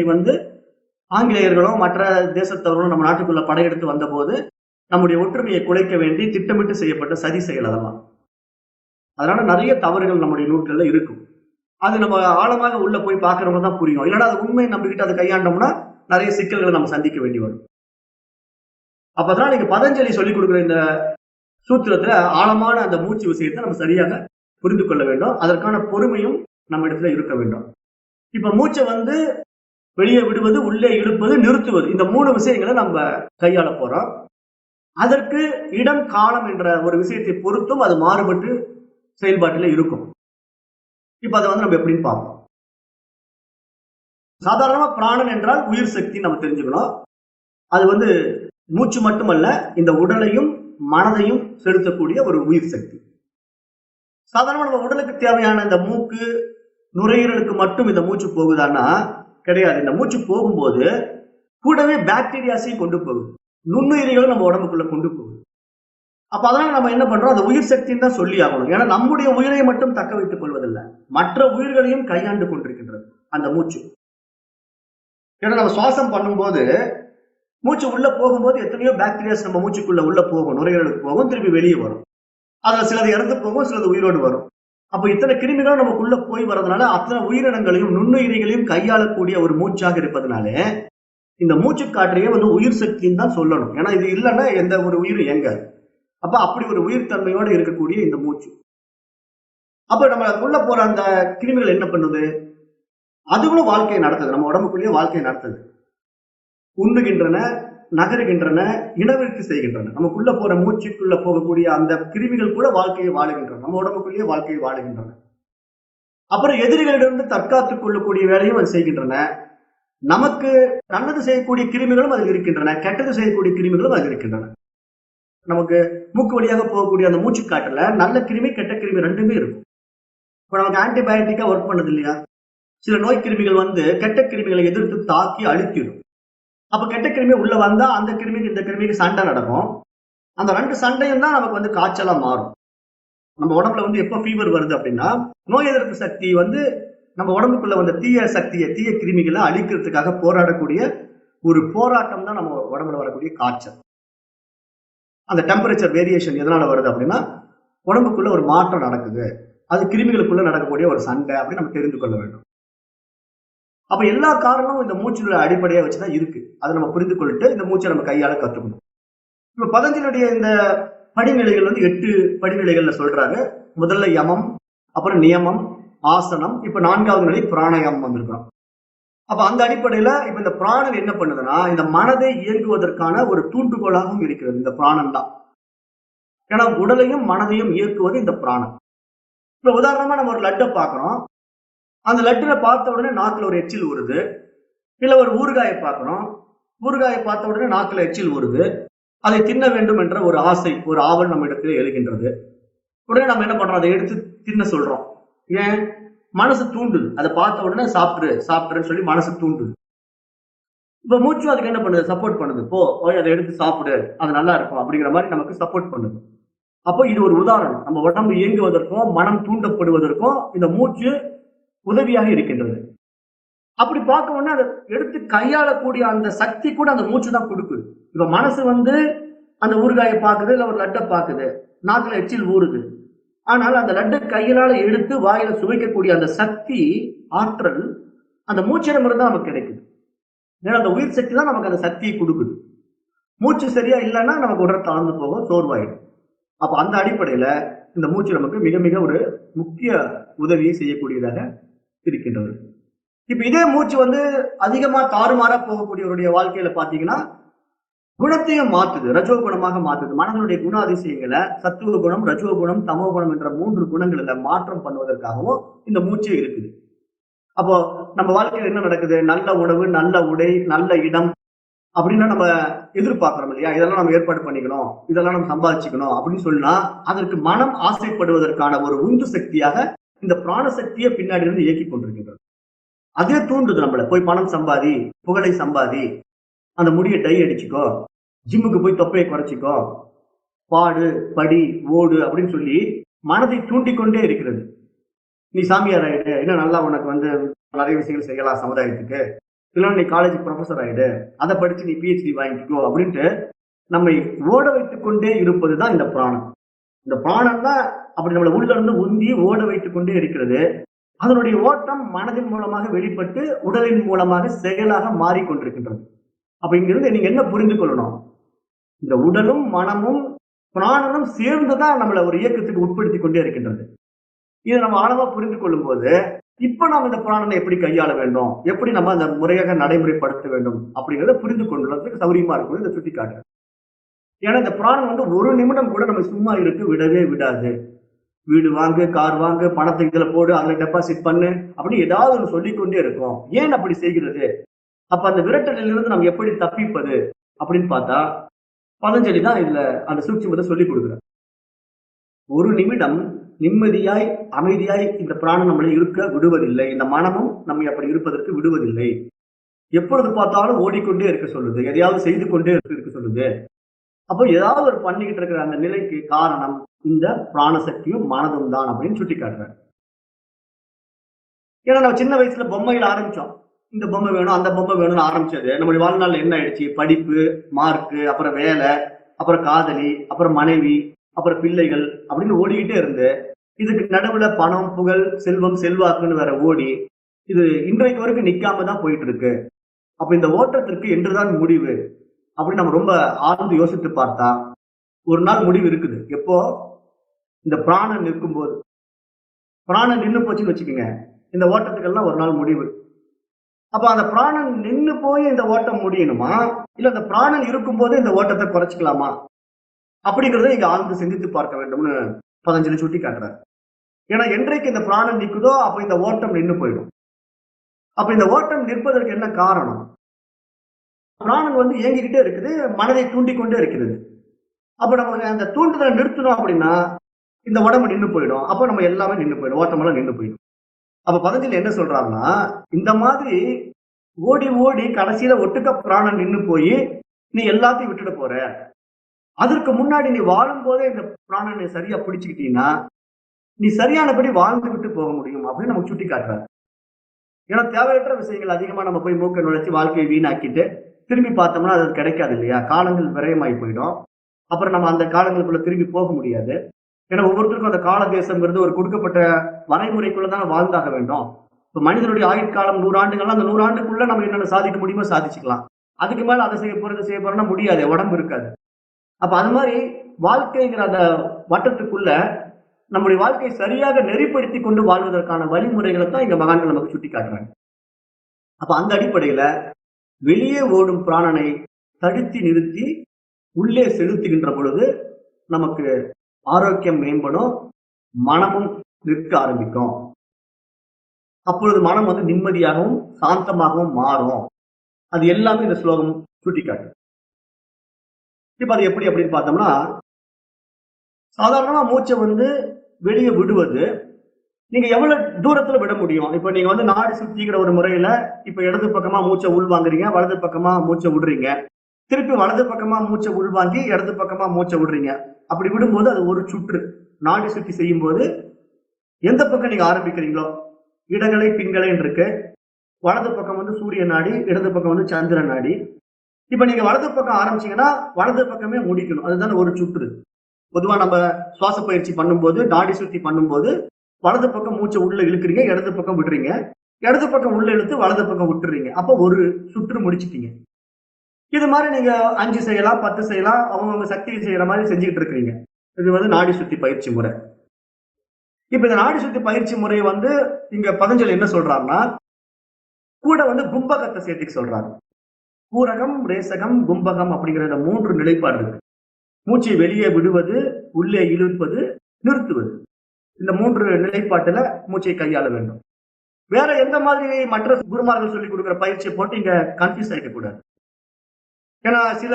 ஆங்கிலேயர்களும் மற்ற தேசத்தவர்களும் நம்ம நாட்டுக்குள்ள படையெடுத்து வந்த போது நம்முடைய ஒற்றுமையை குலைக்க வேண்டி திட்டமிட்டு செய்யப்பட்ட சதி செயல் அதெல்லாம். அதனால நிறைய தவறுகள் நம்முடைய நூல்கள்ல இருக்கும். அது நம்ம ஆழமாக உள்ள போய் பார்க்கறவங்க தான் புரியும். இல்லைன்னா அது உண்மையை நம்பிக்கிட்டு அதை கையாண்டோம்னா நிறைய சிக்கல்களை நம்ம சந்திக்க வேண்டி வரும். அப்பதான் நீங்க பதஞ்சலி சொல்லிக் கொடுக்குற இந்த சூத்திரத்துல ஆழமான அந்த மூச்சு விஷயத்தை நம்ம சரியாக புரிந்து கொள்ள வேண்டும். அதற்கான பொறுமையும் நம்ம இடத்துல இருக்க வேண்டும். இப்ப மூச்சை வெளியே விடுவது, உள்ளே இழுப்பது, நிறுத்துவது, இந்த 3 விஷயங்களை நம்ம கையாள போறோம். அதற்கு இடம் காலம் என்ற ஒரு விஷயத்தை பொறுத்தும் அது மாறுபட்டு செயல்பாட்டில் இருக்கும். இப்ப அதை நம்ம எப்படின்னு பார்ப்போம். சாதாரணமா பிராணன் என்றால் உயிர் சக்தி நம்ம தெரிஞ்சுக்கணும். அது மூச்சு மட்டுமல்ல, இந்த உடலையும் மனதையும் செலுத்தக்கூடிய ஒரு உயிர் சக்தி. சாதாரணமா நம்ம உடலுக்கு தேவையான இந்த மூக்கு, நுரையீரலுக்கு மட்டும் இந்த மூச்சு போகுதான்னா கிடையாது. இந்த மூச்சு போகும்போது கூடவே பாக்டீரியாஸையும் கொண்டு போகுது, நுண்ணுயிரிகளும் நம்ம உடம்புக்குள்ள கொண்டு போகுது. அப்ப அதனால நம்ம என்ன பண்றோம், அந்த உயிர் சக்தின்னு தான் சொல்லி ஆகணும். ஏன்னா நம்முடைய உயிரை மட்டும் தக்க வைத்துக் கொள்வதில்லை, மற்ற உயிர்களையும் கையாண்டு கொண்டிருக்கின்றது அந்த மூச்சு. ஏன்னா நம்ம சுவாசம் பண்ணும்போது மூச்சு உள்ள போகும்போது எத்தனையோ பாக்டீரியாஸ் நம்ம மூச்சுக்குள்ள உள்ள போகும், நுரையீரலுக்கு போகும், திருப்பி வெளியே வரும். அதுல சிலது இறந்து போகும், சிலது உயிரோடு வரும். அப்ப இத்தனை கிருமிகளும் நமக்குள்ள போய் வர்றதுனால அத்தனை உயிரினங்களையும் நுண்ணுயிரிகளையும் கையாளக்கூடிய ஒரு மூச்சாக இருப்பதனாலே இந்த மூச்சு காற்றையே உயிர் சக்தின்னு தான் சொல்லணும். ஏன்னா இது இல்லைன்னா எந்த ஒரு உயிரும் இயங்காது. அப்ப அப்படி ஒரு உயிர் தன்மையோடு இருக்கக்கூடிய இந்த மூச்சு. அப்ப நம்ம உள்ள போற அந்த கிருமிகள் என்ன பண்ணுது, அதுவும் வாழ்க்கையை நடத்துது, நம்ம உடம்புக்குள்ளேயே வாழ்க்கையை நடத்துது. உண்ணுகின்றன, நகருகின்றன, இனவிருத்தி செய்கின்றன. நமக்குள்ள போற மூச்சுக்குள்ள போகக்கூடிய அந்த கிருமிகள் கூட வாழ்க்கையை வாழுகின்றன, நம்ம உடம்புக்குள்ளேயே வாழ்க்கையை வாழுகின்றன. அப்புறம் எதிரிகளிடமிருந்து தற்காத்துக் கொள்ளக்கூடிய வேலையும் அது செய்கின்றன. நமக்கு நல்லது செய்யக்கூடிய கிருமிகளும் அதில் இருக்கின்றன, கெட்டது செய்யக்கூடிய கிருமிகளும் அதில் இருக்கின்றன. நமக்கு மூக்கு வழியாக போகக்கூடிய அந்த மூச்சு காட்டுல நல்ல கிருமி கெட்ட கிருமி ரெண்டுமே இருக்கும். இப்ப நமக்கு ஆன்டிபயோட்டிக்கா ஒர்க் பண்ணது இல்லையா, சில நோய் கிருமிகள் கெட்ட கிருமிகளை எதிர்த்து தாக்கி அழித்திடும். அப்ப கெட்ட கிருமி உள்ள வந்தா அந்த கிருமிக்கு இந்த கிருமிக்கு சண்டை நடக்கும். அந்த 2 சண்டையும் தான் நமக்கு காய்ச்சலா மாறும். நம்ம உடம்புல எப்ப ஃபீவர் வருது அப்படின்னா, நோய் எதிர்ப்பு சக்தி நம்ம உடம்புக்குள்ள தீய சக்தியை, தீய கிருமிகளை அழிக்கிறதுக்காக போராடக்கூடிய ஒரு போராட்டம் தான் நம்ம உடம்புல வரக்கூடிய காய்ச்சல். அந்த டெம்பரேச்சர் வேரியேஷன் எதனால வருது அப்படின்னா, உடம்புக்குள்ள ஒரு மாற்றம் நடக்குது, அது கிருமிகளுக்குள்ள நடக்கக்கூடிய ஒரு சண்டை அப்படின்னு நம்ம தெரிந்து கொள்ள வேண்டும். அப்ப எல்லா காரணமும் இந்த மூச்சினுடைய அடிப்படையை வச்சுதான் இருக்கு. அதை நம்ம புரிந்து கொள்ளிட்டு இந்த மூச்சை நம்ம கையால கத்துக்கணும். இப்ப பதஞ்சலியுடைய இந்த படிநிலைகள் 8 படிநிலைகள்ல சொல்றாங்க. முதல்ல யமம், அப்புறம் நியமம், ஆசனம், இப்ப 4வது நிலை பிராணாயாமம் வந்திருக்கிறோம். அப்ப அந்த அடிப்படையில இப்ப இந்த பிராணன் என்ன பண்ணுதுன்னா, இந்த மனதை இயங்குவதற்கான ஒரு தூண்டுகோலாகவும் இருக்கிறது இந்த பிராணன் தான். ஏன்னா உடலையும் மனதையும் இயக்குவது இந்த பிராணன். இப்ப உதாரணமா நம்ம ஒரு லட்டை பார்க்கிறோம், அந்த லட்டுல பார்த்த உடனே நாக்குல ஒரு எச்சில் ஊறுது. இல்ல ஒரு ஊறுகாயை பார்க்கணும், ஊறுகாயை பார்த்த உடனே நாக்குல எச்சில் ஊறுது. அதை தின்ன வேண்டும் என்ற ஒரு ஆசை, ஒரு ஆவல் நம்ம இடத்துல எழுகின்றது. உடனே நம்ம என்ன பண்றோம், அதை எடுத்து தின்ன சொல்றோம். ஏன், மனசு தூண்டுது. அதை பார்த்த உடனே சாப்பிடுன்னு சொல்லி மனசு தூண்டுது. இப்ப மூச்சு அதுக்கு என்ன பண்ணுது, சப்போர்ட் பண்ணுது. போய் அதை எடுத்து சாப்பிடு, அது நல்லா இருக்கும் அப்படிங்கிற மாதிரி நமக்கு சப்போர்ட் பண்ணுது. அப்போ இது ஒரு உதாரணம். நம்ம உடம்பு இயங்குவதற்கும் மனம் தூண்டப்படுவதற்கும் இந்த மூச்சு உதவியாக இருக்கின்றது. அப்படி பார்க்க உடனே அதை எடுத்து கையாளக்கூடிய அந்த சக்தி கூட அந்த மூச்சு தான் கொடுக்குது. இப்ப மனசு அந்த ஊறுகாயை பார்க்குது, இல்ல ஒரு லட்டை பார்க்குது, நாக்குல எச்சில் ஊறுது. ஆனால் அந்த லட்டை கையிலால எடுத்து வாயில சுவைக்கக்கூடிய அந்த சக்தி, ஆற்றல் அந்த மூச்சிடமிருந்து நமக்கு கிடைக்குது. ஏன்னா அந்த உயிர் சக்தி தான் நமக்கு அந்த சக்தியை கொடுக்குது. மூச்சு சரியா இல்லைன்னா நமக்கு உடல் தாழ்ந்து போகும், சோர்வாயிடும். அப்ப அந்த அடிப்படையில இந்த மூச்சு நமக்கு மிக மிக ஒரு முக்கிய உதவியை செய்யக்கூடியதாக இருக்கின்றது. இப்ப இதே மூச்சு அதிகமா தாறுமாறா போகக்கூடியவருடைய வாழ்க்கையில பாத்தீங்கன்னா குணத்தையும் மாத்துது, ரஜோ குணமாக மாத்துது. மனதனுடைய குண அதிசயங்களை சத்துவ குணம், ரஜோ குணம், தமோ குணம் என்ற 3 குணங்களில மாற்றம் பண்ணுவதற்காகவும் இந்த மூச்சே இருக்குது. அப்போ நம்ம வாழ்க்கையில் என்ன நடக்குது, நல்ல உணவு, நல்ல உடை, நல்ல இடம், அப்படின்னா நம்ம எதிர்பார்க்கிறோம் இல்லையா, இதெல்லாம் நம்ம ஏற்பாடு பண்ணிக்கணும், இதெல்லாம் நம்ம சம்பாதிச்சுக்கணும் அப்படின்னு சொன்னா அதற்கு மனம் ஆசைப்படுவதற்கான ஒரு உந்து சக்தியாக இந்த பிராண சக்தியை பின்னாடி இருந்து இயக்கி கொண்டிருக்கின்றது. அதே தூண்டுது நம்மள, போய் பணம் சம்பாதி, புகழை சம்பாதி, அந்த முடியை டை அடிச்சுக்கோ, ஜிம்முக்கு போய் தொப்பையை குறைச்சிக்கோ, பாடு, படி, ஓடு அப்படின்னு சொல்லி மனதை தூண்டிக்கொண்டே இருக்கிறது. நீ சாமியார் ஆயிடு, இன்னும் நல்லா உனக்கு நிறைய விஷயங்கள் செய்யலாம் சமுதாயத்துக்கு, இல்லைன்னா நீ காலேஜ் ப்ரொஃபஸர் ஆயிடு, அதை படிச்சு நீ பிஹெச்டி வாங்கிக்கோ அப்படின்ட்டு நம்மை ஓட வைத்துக் கொண்டே இருப்பதுதான் இந்த பிராணம். இந்த பிராணம் தான் அப்படி நம்மளை உள்ள இருந்து உந்தி ஓட வைத்துக் கொண்டே இருக்கிறது. அதனுடைய ஓட்டம் மனதின் மூலமாக வெளிப்பட்டு உடலின் மூலமாக செயலாக மாறிக்கொண்டிருக்கின்றது. அப்ப இங்கிருந்து நீங்க என்ன புரிந்து கொள்ளணும், இந்த உடலும் மனமும் பிராணனும் சேர்ந்துதான் நம்மளை ஒரு இயக்கத்துக்கு உட்படுத்திக் கொண்டே இருக்கின்றது. இதை நம்ம ஆழமா புரிந்து கொள்ளும் போது இப்ப நம்ம இந்த பிராணனை எப்படி கையாள வேண்டும், எப்படி நம்ம அந்த முறையாக நடைமுறைப்படுத்த வேண்டும் அப்படிங்கிறத புரிந்து கொள்றதுக்கு சௌரியமா இருக்கும் இதை சுட்டி காட்டுறேன். ஏன்னா இந்த பிராணம் ஒரு நிமிடம் கூட நம்ம சும்மா இருக்கு விடவே விடாது. வீடு வாங்கு, கார் வாங்கு, பணத்தை இதுல போடு, அதுல டெபாசிட் பண்ணு அப்படின்னு ஏதாவது ஒன்று சொல்லிக்கொண்டே இருக்கும். ஏன் அப்படி செய்கிறது? அப்ப அந்த விரட்டலில் இருந்து நம்ம எப்படி தப்பிப்பது அப்படின்னு பார்த்தா பதஞ்சலி தான் இதுல அந்த சூட்சுமத்தை சொல்லிக் கொடுக்குறார். ஒரு நிமிடம் நிம்மதியாய் அமைதியாய் இந்த பிராணம் நம்மளை இருக்க விடுவதில்லை, இந்த மனமும் நம்மை அப்படி இருப்பதற்கு விடுவதில்லை. எப்பொழுது பார்த்தாலும் ஓடிக்கொண்டே இருக்க சொல்லுது, எதையாவது செய்து கொண்டே இருக்க சொல்லுது. அப்போ ஏதாவது ஒரு பண்ணிக்கிட்டு இருக்கிற அந்த நிலைக்கு காரணம் இந்த பிராணசக்தியும் மனதும் தான் அப்படின்னு சுட்டி காட்டுறாரு. ஏன்னா நம்ம சின்ன வயசுல பொம்மையில ஆரம்பிச்சோம், இந்த பொம்மை வேணும் அந்த பொம்மை வேணும்னு ஆரம்பிச்சது நம்மளுடைய வாழ்நாள் என்ன ஆயிடுச்சு, படிப்பு, மார்க்கு, அப்புறம் வேலை, அப்புறம் காதலி, அப்புறம் மனைவி, அப்புறம் பிள்ளைகள் அப்படின்னு ஓடிக்கிட்டே இருந்து இதுக்கு நடுவுல பணம், புகழ், செல்வம், செல்வாக்குன்னு வேற ஓடி இது இன்றைக்கு வரைக்கும் நிக்காம தான் போயிட்டு இருக்கு. அப்ப இந்த ஓட்டத்திற்கு என்றுதான் முடிவு அப்படின்னு நம்ம ரொம்ப ஆழ்ந்து யோசித்து பார்த்தா ஒரு நாள் முடிவு இருக்குது. எப்போ? இந்த பிராணன் நிற்கும் போது. பிராணன் நின்று போச்சுன்னு வச்சுக்கோங்க, இந்த ஓட்டத்துக்கெல்லாம் ஒரு நாள் முடிவு. அப்ப அந்த பிராணன் நின்று போய் இந்த ஓட்டம் முடியணுமா, இல்ல அந்த பிராணன் இருக்கும் போது இந்த ஓட்டத்தை குறைச்சிக்கலாமா அப்படிங்கறத இங்க ஆழ்ந்து சிந்தித்து பார்க்க வேண்டும்னு பதஞ்சலி சுட்டி காட்டுறாரு. ஏன்னா என்றைக்கு இந்த பிராணன் நிற்குதோ அப்ப இந்த ஓட்டம் நின்று போயிடும். அப்ப இந்த ஓட்டம் நிற்பதற்கு என்ன காரணம்? பிராணன் இயங்கிக்கிட்டே இருக்குது, மனதை தூண்டிக்கொண்டே இருக்கிறது. அப்ப நம்ம அந்த தூண்டுதலை நிறுத்தணும் அப்படின்னா இந்த உடம்பு நின்று போயிடும். அப்ப நம்ம எல்லாமே நின்று போயிடும், ஓட்டமெல்லாம் நின்று போயிடும். அப்ப பதஞ்சலி என்ன சொல்றாருன்னா, இந்த மாதிரி ஓடி ஓடி கடைசியில ஒட்டுக்க பிராணன் நின்று போய் நீ எல்லாத்தையும் விட்டுட போற. அதற்கு முன்னாடி நீ வாழும் போதே இந்த பிராணனை சரியா பிடிச்சுக்கிட்டீங்கன்னா நீ சரியானபடி வாழ்ந்து விட்டு போக முடியும் அப்படின்னு நமக்கு சுட்டி காட்டுறாரு. ஏன்னா தேவையற்ற விஷயங்கள் அதிகமா நம்ம போய் மூக்க நுழைச்சி வாழ்க்கையை வீணாக்கிட்டு திரும்பி பார்த்தோம்னா அது கிடைக்காது இல்லையா, காலங்கள் விரயமாயி போயிடும். அப்புறம் நம்ம அந்த காலங்களுக்குள்ள திரும்பி போக முடியாது. ஏன்னா ஒவ்வொருத்தருக்கும் அந்த கால தேசம்ங்கிறது ஒரு கொடுக்கப்பட்ட வரைமுறைக்குள்ளதான் வாழ்ந்தாக வேண்டும். இப்ப மனிதனுடைய ஆயுட்காலம் 100 ஆண்டுகள்லாம், அந்த 100 ஆண்டுக்குள்ள நம்ம என்னென்ன சாதிக்க முடியுமோ சாதிச்சுக்கலாம். அதுக்கு மேல அதை செய்ய போறோம்னா முடியாது, உடம்பு இருக்காது. அப்ப அது மாதிரி வாழ்க்கைங்கிற அந்த வட்டத்துக்குள்ள நம்முடைய வாழ்க்கையை சரியாக நெறிப்படுத்தி கொண்டு வாழ்வதற்கான வழிமுறைகளை தான் இங்க மகான்கள் நமக்கு சுட்டி காட்டுறாங்க. அப்ப அந்த அடிப்படையில வெளியே ஓடும் பிராணனை தடுத்தி நிறுத்தி உள்ளே செலுத்துகின்ற பொழுது நமக்கு ஆரோக்கியம் மேம்படும், மனமும் நிற்க ஆரம்பிக்கும். அப்பொழுது மனம் நிம்மதியாகவும் சாந்தமாகவும் மாறும். அது எல்லாமே இந்த ஸ்லோகம் சுட்டிக்காட்டு. இப்ப அது எப்படி அப்படின்னு பார்த்தோம்னா, சாதாரணமா மூச்சை வெளியே விடுவது நீங்க எவ்வளவு தூரத்துல விட முடியும். இப்ப நீங்க நாடி சுத்திக்கிற ஒரு முறையில இப்ப இடது பக்கமா மூச்சை உள்வாங்குறீங்க, வலது பக்கமா மூச்சை விடுறீங்க, திருப்பி வலது பக்கமா மூச்சை உள்வாங்கி இடது பக்கமா மூச்சை விடுறீங்க. அப்படி விடும்போது அது ஒரு சுற்று. நாடி சுத்தி செய்யும் போது எந்த பக்கம் நீங்க ஆரம்பிக்கிறீங்களோ, இடங்களை பிங்களை இருக்கு, வலது பக்கம் சூரிய நாடி, இடது பக்கம் சந்திர நாடி. இப்ப நீங்க வலது பக்கம் ஆரம்பிச்சீங்கன்னா வலது பக்கமே முடிக்கணும், அதுதானே ஒரு சுற்று. பொதுவா நம்ம சுவாச பயிற்சி பண்ணும்போது, நாடி சுத்தி பண்ணும்போது வலது பக்கம் மூச்சை உள்ள இழுக்கிறீங்க, இடது பக்கம் விடுறீங்க, இடது பக்கம் உள்ள இழுத்து வலது பக்கம் விட்டுறீங்க. அப்ப ஒரு சுற்று முடிச்சிட்டீங்க. இது மாதிரி நீங்க 5 செய்யலாம், 10 செய்யலாம், அவங்க சக்தியை செய்யற மாதிரி செஞ்சுக்கிட்டு இருக்கிறீங்க. இது நாடி சுத்தி பயிற்சி முறை. இப்ப இந்த நாடி சுத்தி பயிற்சி முறை இங்க பதஞ்சலி என்ன சொல்றாருன்னா, கூட கும்பகத்தை சேர்த்துக்க சொல்றாரு. பூரகம், ரேசகம், கும்பகம் அப்படிங்கிற 3 நிலைப்பாடு இருக்கு. மூச்சை வெளியே விடுவது, உள்ளே இழுப்பது, நிறுத்துவது. இந்த 3 நிலைப்பாட்டுல மூச்சை கையாள வேண்டும். வேற எந்த மாதிரி மற்ற குருமார்கள் சொல்லி கொடுக்கிற பயிற்சியை போட்டு இங்க கன்ஃபியூஸ் ஆகிக்க கூடாது. ஏன்னா சில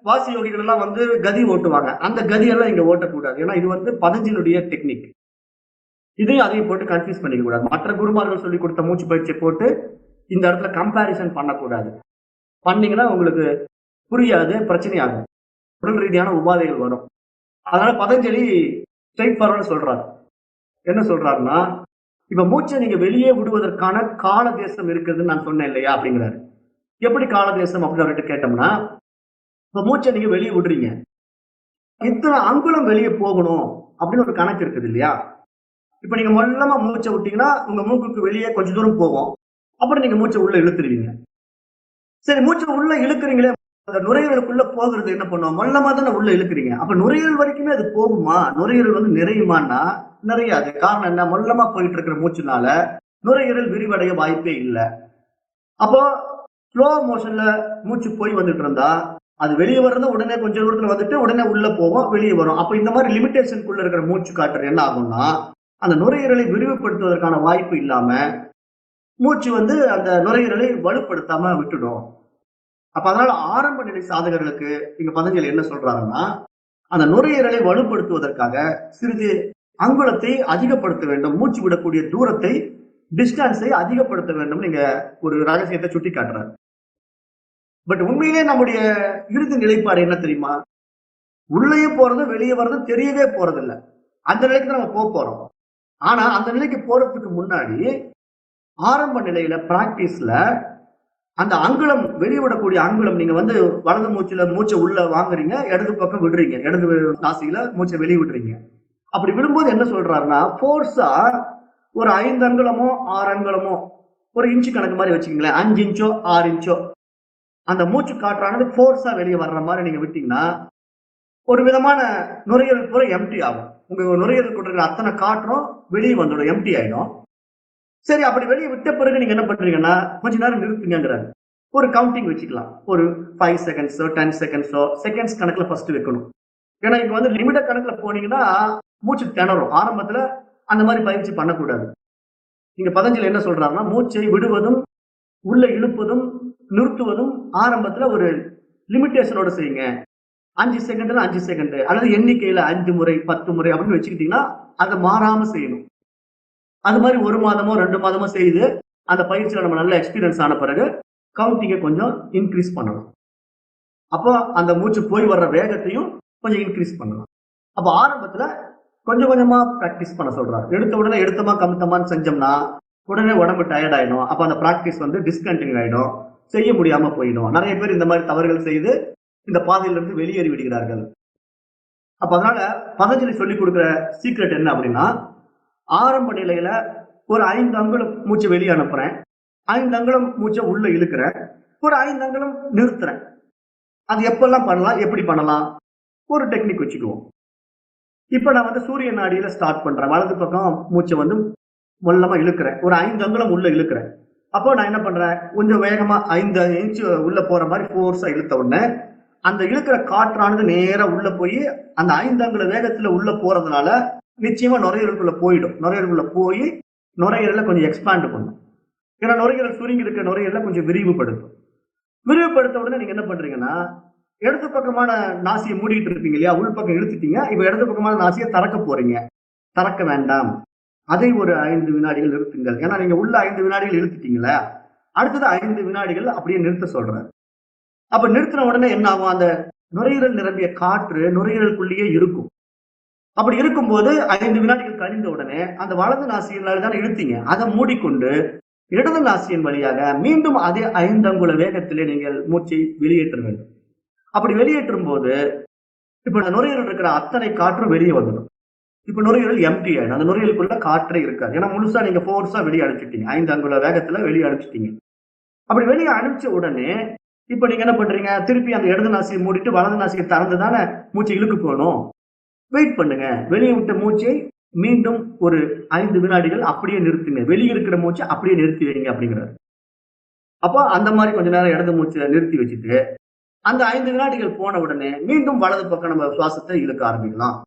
வாசி யோகிகள் எல்லாம் வந்து கதி ஓட்டுவாங்க. அந்த கதியெல்லாம் இங்க ஓட்டக்கூடாது. ஏன்னா இது வந்து பதஞ்சலியுடைய டெக்னிக். இதையும் அதையும் போட்டு கன்ஃபியூஸ் பண்ணிக்க கூடாது. மற்ற குருமார்கள் சொல்லி கொடுத்த மூச்சு பயிற்சியை போட்டு இந்த இடத்துல கம்பாரிசன் பண்ணக்கூடாது. பண்ணீங்கன்னா உங்களுக்கு புரியாது, பிரச்சனையாகும். உடல் ரீதியான உபாதைகள் வரும். அதனால பதஞ்சலி ஸ்ட்ரைட் ஃபார்வர்டா சொல்றாரு. என்ன சொல்றாருன்னா, இப்ப மூச்சை நீங்க வெளியே விடுவதற்கான கால தேசம் இருக்குதுன்னு நான் சொன்னேன் இல்லையா அப்படிங்கிறாரு. எப்படி கால தேசம் அப்படின்னு அவர்கிட்ட கேட்டோம்னா, இப்ப மூச்சை நீங்க வெளியே விடுறீங்க. இத்தனை அங்குலம் வெளியே போகணும் அப்படின்னு ஒரு கணக்கு இருக்குது இல்லையா? இப்ப நீங்க மொல்லமா மூச்சை விட்டீங்கன்னா, உங்க மூக்குக்கு வெளியே கொஞ்ச தூரம் போகும். அப்புறம் நீங்க மூச்சை உள்ள இழுத்துருவீங்க. சரி, மூச்சை உள்ள இழுக்குறீங்களே, அந்த நுரையீரலுக்குள்ள போகிறது என்ன பண்ணுவோம்? மொல்லமா தானே உள்ள இழுக்குறீங்க. அப்ப நுரையீரல் வரைக்குமே அது போகுமா? நுரையீரல் வந்து நிறையுமான்னா நிறையாது. காரணம் என்ன? மொல்லமா போயிட்டு இருக்கிற மூச்சுனால நுரையீரல் விரிவடைய வாய்ப்பே இல்லை. அப்போ ஸ்லோ மோஷன்ல மூச்சு போய் வந்துட்டு இருந்தா அது வெளியே வர்றது உடனே கொஞ்ச தூரத்துல வந்துட்டு உடனே உள்ள போகும், வெளியே வரும். அப்ப இந்த மாதிரி லிமிடேஷனுக்குள்ள இருக்கிற மூச்சு காற்று என்ன ஆகும்னா, அந்த நுரையீரலை விரிவுபடுத்துவதற்கான வாய்ப்பு இல்லாம மூச்சு வந்து அந்த நுரையீரலை வலுப்படுத்தாம விட்டுடும். அப்ப அதனால ஆரம்ப நிலை சாதகர்களுக்கு இங்க பதஞ்சலி என்ன சொல்றாங்கன்னா, அந்த நுரையீரலை வலுப்படுத்துவதற்காக சிறிது அங்குலத்தை அதிகப்படுத்த வேண்டும். மூச்சு விடக்கூடிய தூரத்தை, டிஸ்டன்ஸை அதிகப்படுத்த வேண்டும். நீங்க ஒரு ரகசியத்தை சுட்டி காட்டுறாரு. பட் உண்மையிலே நம்முடைய இறுதி நிலைப்பாடு என்ன தெரியுமா? உள்ளேயே போறது வெளியே வர்றது தெரியவே போறது இல்ல. அந்த நிலைக்கு தான் நம்ம போறோம். ஆனா அந்த நிலைக்கு போறதுக்கு முன்னாடி ஆரம்ப நிலையில பிராக்டிஸ்ல அந்த அங்குலம் வெளிவிடக்கூடிய அங்குலம், நீங்க வந்து வலது மூச்சுல மூச்சை உள்ள வாங்குறீங்க, இடது பக்கம் விடுறீங்க, இடது நாசியில மூச்சை வெளியே விடுறீங்க. அப்படி விடும்போது என்ன சொல்றாருன்னா, போர்ஸா ஒரு 5 அங்குலமோ 6 அங்குலமோ ஒரு இன்ச்சு கணக்கு மாதிரி வச்சுக்கீங்களேன், 5 இன்ச்சோ 6 இன்ச்சோ அந்த மூச்சு காற்றானது போர்ஸா வெளியே வர்ற மாதிரி நீங்க விட்டீங்கன்னா ஒரு விதமான நுரையீரல் பூரா எம்டி ஆகும். உங்க நுரையீரல் கொடுக்குற அத்தனை காற்றும் வெளியே வந்துடும், எம்டி ஆயிடும். சரி, அப்படி வெளியே விட்ட பிறகு நீங்க என்ன பண்றீங்கன்னா கொஞ்ச நேரம் நிறுத்துங்கிறாரு. ஒரு கவுண்டிங் வச்சுக்கலாம். ஒரு 5 செகண்ட்ஸோ 10 செகண்ட்ஸோ செகண்ட்ஸ் கணக்குல ஃபர்ஸ்ட் வைக்கணும். ஏன்னா இங்க வந்து லிமிட் கணக்குல போனீங்கன்னா மூச்சு திணறும். ஆரம்பத்துல அந்த மாதிரி பயிற்சி பண்ணக்கூடாது. நீங்க பதஞ்சலி என்ன சொல்றாருன்னா, மூச்சை விடுவதும் உள்ள இழுப்பதும் நிறுத்துவதும் ஆரம்பத்துல ஒரு லிமிட்டேஷனோட செய்யுங்க. 5 செகண்ட்ல 5 செகண்ட் அல்லது எண்ணிக்கையில 5 முறை 10 முறை அப்படின்னு வச்சுக்கிட்டீங்கன்னா அதை மாறாம செய்யணும். அது மாதிரி 1 மாதமோ 2 மாதமோ செய்து அந்த பயிற்சியில நம்ம நல்ல எக்ஸ்பீரியன்ஸ் ஆன பிறகு கவுண்டிங்கை கொஞ்சம் இன்க்ரீஸ் பண்ணணும். அப்போ அந்த மூச்சு போய் வர்ற வேகத்தையும் கொஞ்சம் இன்க்ரீஸ் பண்ணலாம். அப்போ ஆரம்பத்துல கொஞ்சம் கொஞ்சமா பிராக்டிஸ் பண்ண சொல்றாரு. எடுத்த உடனே எடுத்தமா கமுத்தமான்னு செஞ்சோம்னா உடனே உடம்பு டயர்ட் ஆயிடும். அப்ப அந்த பிராக்டிஸ் வந்து டிஸ்கண்டினியூ ஆயிடும், செய்ய முடியாம போயிடும். நிறைய பேர் இந்த மாதிரி தவறுகள் செய்து இந்த பாதையிலிருந்து வெளியேறி விடுகிறார்கள். அப்ப அதனால பதஞ்சலி சொல்லி கொடுக்குற சீக்ரெட் என்ன அப்படின்னா, ஆரம்ப நிலையில ஒரு 5 அங்குலம் மூச்சை வெளியே அனுப்புறேன், 5 அங்குலம் மூச்சை உள்ள இழுக்கிறேன், ஒரு 5 அங்குலம் நிறுத்துறேன். அது எப்பெல்லாம் பண்ணலாம், எப்படி பண்ணலாம்? ஒரு டெக்னிக் வச்சுக்குவோம். இப்ப நான் வந்து சூரிய நாடியில ஸ்டார்ட் பண்றேன். வலது பக்கம் மூச்சை வந்து மொல்லமா இழுக்கிறேன், ஒரு 5 அங்குலம் உள்ள இழுக்கிறேன். அப்போ நான் என்ன பண்றேன், கொஞ்சம் வேகமா 5 இன்ச்சு உள்ள போற மாதிரி போர்ஸா இழுத்த உடனே அந்த இழுக்கிற காற்றானது நேரா உள்ள போய் அந்த 5 அங்குல வேகத்துல உள்ள போறதுனால நிச்சயமா நுரையீரலுக்குள்ள போயிடும். நுரையீரலுக்குள்ள போய் நுரையீரலை கொஞ்சம் எக்ஸ்பேண்ட் பண்ணும். ஏன்னா நுரையீரல் சுருங்கி இருக்க நுரையீரலை கொஞ்சம் விரிவுபடுத்தும். விரிவுபடுத்த உடனே நீங்க என்ன பண்றீங்கன்னா, இடது பக்கமான நாசியை மூடிட்டு இருப்பீங்க இல்லையா, உள் பக்கம் இழுத்துட்டீங்க. இப்ப இடது பக்கமான நாசியை திறக்க போறீங்க. திறக்க வேண்டாம், அதை ஒரு 5 வினாடிகள் நிறுத்துங்கள். ஏன்னா நீங்க உள்ள 5 வினாடிகள் இழுத்துட்டீங்களா, அடுத்தது 5 வினாடிகள் அப்படியே நிறுத்த சொல்றேன். அப்ப நிறுத்தின உடனே என்ன ஆகும், அந்த நுரையீரல் நிரம்பிய காற்று நுரையீரலுக்குள்ளேயே இருக்கும். அப்படி இருக்கும்போது 5 வினாடிகள் கழிந்த உடனே அந்த வலது நாசியினால தான் இழுத்தீங்க, அதை மூடிக்கொண்டு இடது நாசியின் வழியாக மீண்டும் அதே 5 அங்குல வேகத்திலே நீங்கள் மூச்சை வெளியேற்ற வேண்டும். அப்படி வெளியேற்றும் போது இப்ப நுரையீரல் இருக்கிற அத்தனை காற்றும் வெளியே வந்துடும். இப்ப நுரையீரல் எம்டி ஆயிடும். அந்த நுரையீரலுக்குள்ள காற்றே இருக்காது. ஏன்னா முழுசா நீங்க போர்ஸா வெளியே அனுப்பிச்சிட்டீங்க, 5 அங்குல வேகத்துல வெளியே அனுப்பிச்சிட்டீங்க. அப்படி வெளியே அனுப்பிச்ச உடனே இப்ப நீங்க என்ன பண்றீங்க, திருப்பி அந்த இடது நாசியை மூடிட்டு வலது நாசியை திறந்துதானே மூச்சை இழுக்க போகணும். வெயிட் பண்ணுங்க, வெளியே விட்ட மூச்சை மீண்டும் ஒரு 5 வினாடிகள் அப்படியே நிறுத்துங்க, வெளியே இருக்கிற மூச்சை அப்படியே நிறுத்தி வைங்க அப்படிங்கிறாரு. அப்போ அந்த மாதிரி கொஞ்ச நேரம் இடது மூச்சை நிறுத்தி வச்சுட்டு அந்த 5 வினாடிகள் போன உடனே மீண்டும் வலது பக்கம் நம்ம சுவாசத்தை இழுக்க ஆரம்பிக்கலாம்.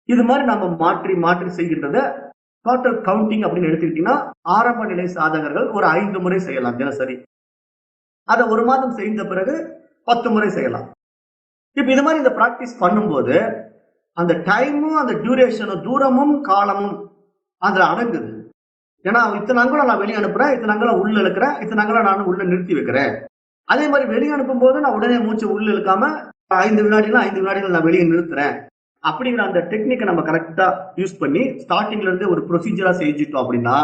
இது மாதிரி நம்ம மாற்றி மாற்றி செய்கின்றத டோட்டல் கவுண்டிங் அப்படின்னு எடுத்துக்கிட்டீங்கன்னா ஆரம்ப நிலை சாதகர்கள் ஒரு 5 முறை செய்யலாம் தினசரி. அதை 1 மாதம் செய்த பிறகு 10 முறை செய்யலாம். இப்ப இது மாதிரி இந்த பிராக்டிஸ் பண்ணும்போது அந்த டைமும் அந்த டியூரேஷனும் தூரமும் காலமும் அதுல அடங்குது. ஏன்னா இத்தனை அங்குலம் நான் வெளியே அனுப்புறேன், இத்தனை அங்குலம் உள்ள இழுக்கிறேன், இத்தனை அங்குலம் நான் உள்ள நிறுத்தி வைக்கிறேன். அதே மாதிரி வெளியே அனுப்பும் போது நான் உடனே மூச்சு உள்ள இழுக்காம 5 வினாடிகள் 5 வினாடிகள் நான் வெளியே நிறுத்துறேன் அப்படிங்கிற அந்த டெக்னிக்கை நம்ம கரெக்டா யூஸ் பண்ணி ஸ்டார்டிங்ல இருந்து ஒரு ப்ரொசீஜரா செஞ்சுட்டோம் அப்படின்னா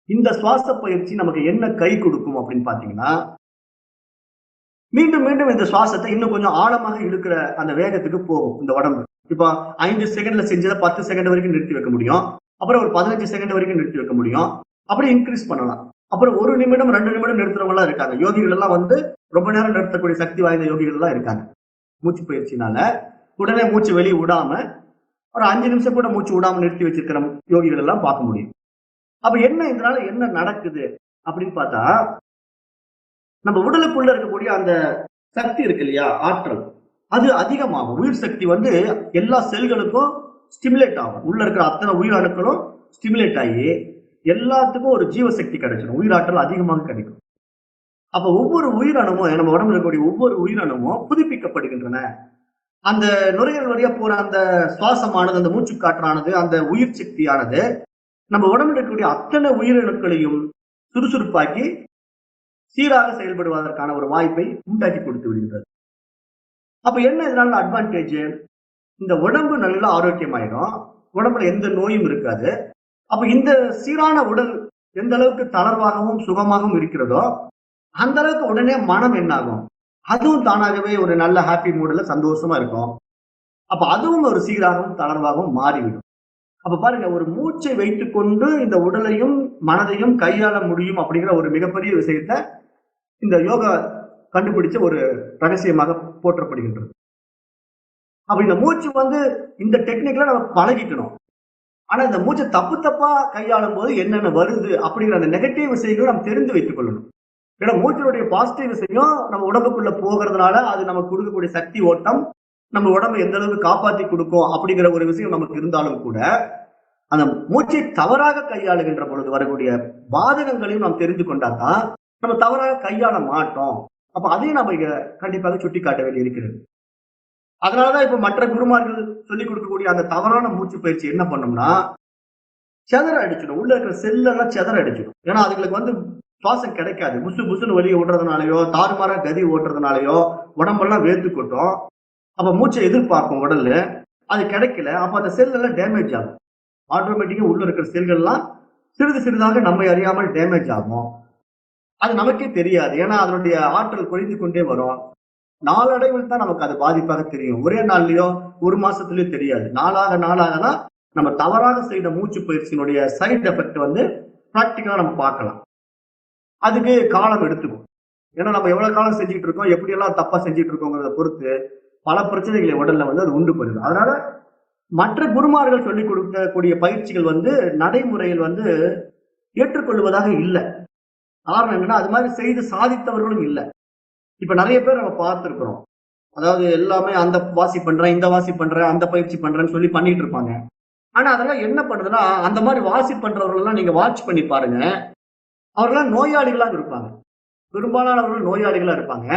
இந்த சுவாச பயிற்சி நமக்கு என்ன கை கொடுக்கும் அப்படின்னு பாத்தீங்கன்னா, மீண்டும் மீண்டும் இந்த சுவாசத்தை இன்னும் கொஞ்சம் ஆழமாக இழுக்கிற அந்த வேகத்துக்கு போகும் இந்த உடம்பு. இப்ப 5 செகண்ட்ல செஞ்சதை 10 செகண்ட் வரைக்கும் நிறுத்தி வைக்க முடியும். அப்புறம் ஒரு 15 செகண்ட் வரைக்கும் நிறுத்தி வைக்க முடியும். அப்படி இன்க்ரீஸ் பண்ணலாம். அப்புறம் 1 நிமிடம் 2 நிமிடம் நிறுத்துறவங்க எல்லாம் இருக்காங்க. யோகிகள் எல்லாம் வந்து ரொம்ப நேரம் நிறுத்தக்கூடிய சக்தி வாய்ந்த யோகிகள் எல்லாம் இருக்காங்க. மூச்சு பயிற்சினால உடனே மூச்சு வெளியே விடாம ஒரு 5 நிமிஷம் கூட மூச்சு விடாம நிறுத்தி வச்சிருக்கிற யோகிகள் எல்லாம் பார்க்க முடியும். அப்ப என்ன இதனால என்ன நடக்குது அப்படின்னு பார்த்தா, நம்ம உடலுக்குள்ள இருக்கக்கூடிய அந்த சக்தி இருக்கு இல்லையா, ஆற்றல், அது அதிகமாகும். உயிர் சக்தி வந்து எல்லா செல்களுக்கும் ஸ்டிமுலேட் ஆகும். உள்ள இருக்கிற அத்தனை உயிர் அணுக்களும் ஸ்டிமுலேட் ஆகி எல்லாத்துக்கும் ஒரு ஜீவசக்தி கிடைச்சிடும். உயிராற்றல் அதிகமாக கிடைக்கும். அப்ப ஒவ்வொரு உயிரணுவும் நம்ம உடம்புல இருக்கக்கூடிய ஒவ்வொரு உயிரணுவும் புதுப்பிக்கப்படுகின்றன. அந்த நுரையீரல் வழியா போற அந்த சுவாசமானது, அந்த மூச்சு காற்றானது, அந்த உயிர் சக்தியானது நம்ம உடம்புல இருக்கக்கூடிய அத்தனை உயிரணுக்களையும் சுறுசுறுப்பாக்கி சீராக செயல்படுவதற்கான ஒரு வாய்ப்பை உண்டாக்கி கொடுத்து விடுகிறது. அப்ப என்ன இதனால அட்வான்டேஜ்? இந்த உடம்பு நல்லா ஆரோக்கியமாயிடும். உடம்புல எந்த நோயும் இருக்காது. அப்ப இந்த சீரான உடல் எந்த அளவுக்கு தளர்வாகவும் சுகமாகவும் இருக்கிறதோ அந்த அளவுக்கு உடனே மனம் என்ன ஆகும், அதுவும் தானாகவே ஒரு நல்ல ஹாப்பி மூடுல சந்தோஷமா இருக்கும். அப்ப அதுவும் ஒரு சீராகவும் தளர்வாகவும் மாறிவிடும். அப்ப பாருங்க, ஒரு மூச்சை வைத்துக் கொண்டு இந்த உடலையும் மனதையும் கையாள முடியும் அப்படிங்கிற ஒரு மிகப்பெரிய விஷயத்த இந்த யோகா கண்டுபிடிச்ச ஒரு ரகசியமாக போற்றப்படுகின்றது. அப்ப இந்த மூச்சு வந்து இந்த டெக்னிக்ல நம்ம பழகிக்கணும். ஆனா இந்த மூச்சை தப்பு தப்பா கையாளும் போது என்னென்ன வருது அப்படிங்கிற அந்த நெகட்டிவ் விஷயங்களும் நம்ம தெரிந்து வைத்துக் கொள்ளணும். ஏன்னா மூச்சினுடைய பாசிட்டிவ் விஷயம் நம்ம உடம்புக்குள்ள போகிறதுனால அது நமக்கு கொடுக்கக்கூடிய சக்தி ஓட்டம் நம்ம உடம்பை எந்த அளவுக்கு காப்பாற்றி கொடுக்கும் அப்படிங்கிற ஒரு விஷயம் நமக்கு இருந்தாலும் கூட, அந்த மூச்சை தவறாக கையாளுகின்ற பொழுது வரக்கூடிய பாதகங்களையும் நாம் தெரிந்து கொண்டாதான் நம்ம தவறாக கையாள மாட்டோம். அப்ப அதையும் நம்ம இங்க கண்டிப்பாக சுட்டி காட்ட வேண்டி இருக்கிறது. அதனாலதான் இப்ப மற்ற குருமார்கள் சொல்லிக் கொடுக்கக்கூடிய அந்த தவறான மூச்சு பயிற்சி என்ன பண்ணோம்னா, செதற அடிச்சிடும். உள்ள இருக்கிற செல்லெல்லாம் செதற அடிச்சிடும். ஏன்னா அதுங்களுக்கு வந்து சுவாசம் கிடைக்காது. புசு புசுன்னு வெளியே விடுறதுனாலயோ தாறுமாறா கதி ஓட்டுறதுனாலயோ உடம்பெல்லாம் வேர்த்து கொட்டும். அப்ப மூச்சை எதிர்பார்க்கும் உடல்ல, அது கிடைக்கல. அப்ப அந்த செல் எல்லாம் டேமேஜ் ஆகும். ஆட்டோமேட்டிக்கா உள்ள இருக்கிற செல்கள்லாம் சிறிது சிறிதாக நம்மை அறியாமல் டேமேஜ் ஆகும். அது நமக்கே தெரியாது. ஏன்னா அதனுடைய ஆற்றல் குறைந்து கொண்டே வரும். நாளடைவில் தான் நமக்கு அது பாதிப்பாக தெரியும். ஒரே நாள்லயோ ஒரு மாசத்துலயோ தெரியாது. நாளாக நாளாக தான் நம்ம தவறாக செய்த மூச்சு பயிற்சியினுடைய சைடு எஃபெக்ட் வந்து பிராக்டிக்கலா நம்ம பார்க்கலாம். அதுக்கு காலம் எடுத்துக்கும். ஏன்னா நம்ம எவ்வளவு காலம் செஞ்சுட்டு இருக்கோம், எப்படி எல்லாம் தப்பா செஞ்சுட்டு இருக்கோங்கிறத பொறுத்து பல பிரச்சனைகளை உடல்ல வந்து அது உண்டு பண்ணுது. அதனால மற்ற குருமார்கள் சொல்லிக் கொடுக்கக்கூடிய பயிற்சிகள் வந்து நடைமுறையில் வந்து ஏற்றுக்கொள்வதாக இல்லை. காரணம் என்னன்னா, அது மாதிரி செய்து சாதித்தவர்களும் இல்லை. இப்ப நிறைய பேர் நம்ம பார்த்திருக்கிறோம். அதாவது எல்லாமே அந்த வாசி பண்றேன், இந்த வாசி பண்றேன், அந்த பயிற்சி பண்றேன்னு சொல்லி பண்ணிட்டு இருப்பாங்க. ஆனா அதெல்லாம் என்ன பண்ணுதுன்னா, அந்த மாதிரி வாசி பண்றவர்கள் எல்லாம் நீங்க வாட்ச் பண்ணி பாருங்க, அவர்கள்லாம் நோயாளிகளாக இருப்பாங்க. பெரும்பாலானவர்கள் நோயாளிகளா இருப்பாங்க.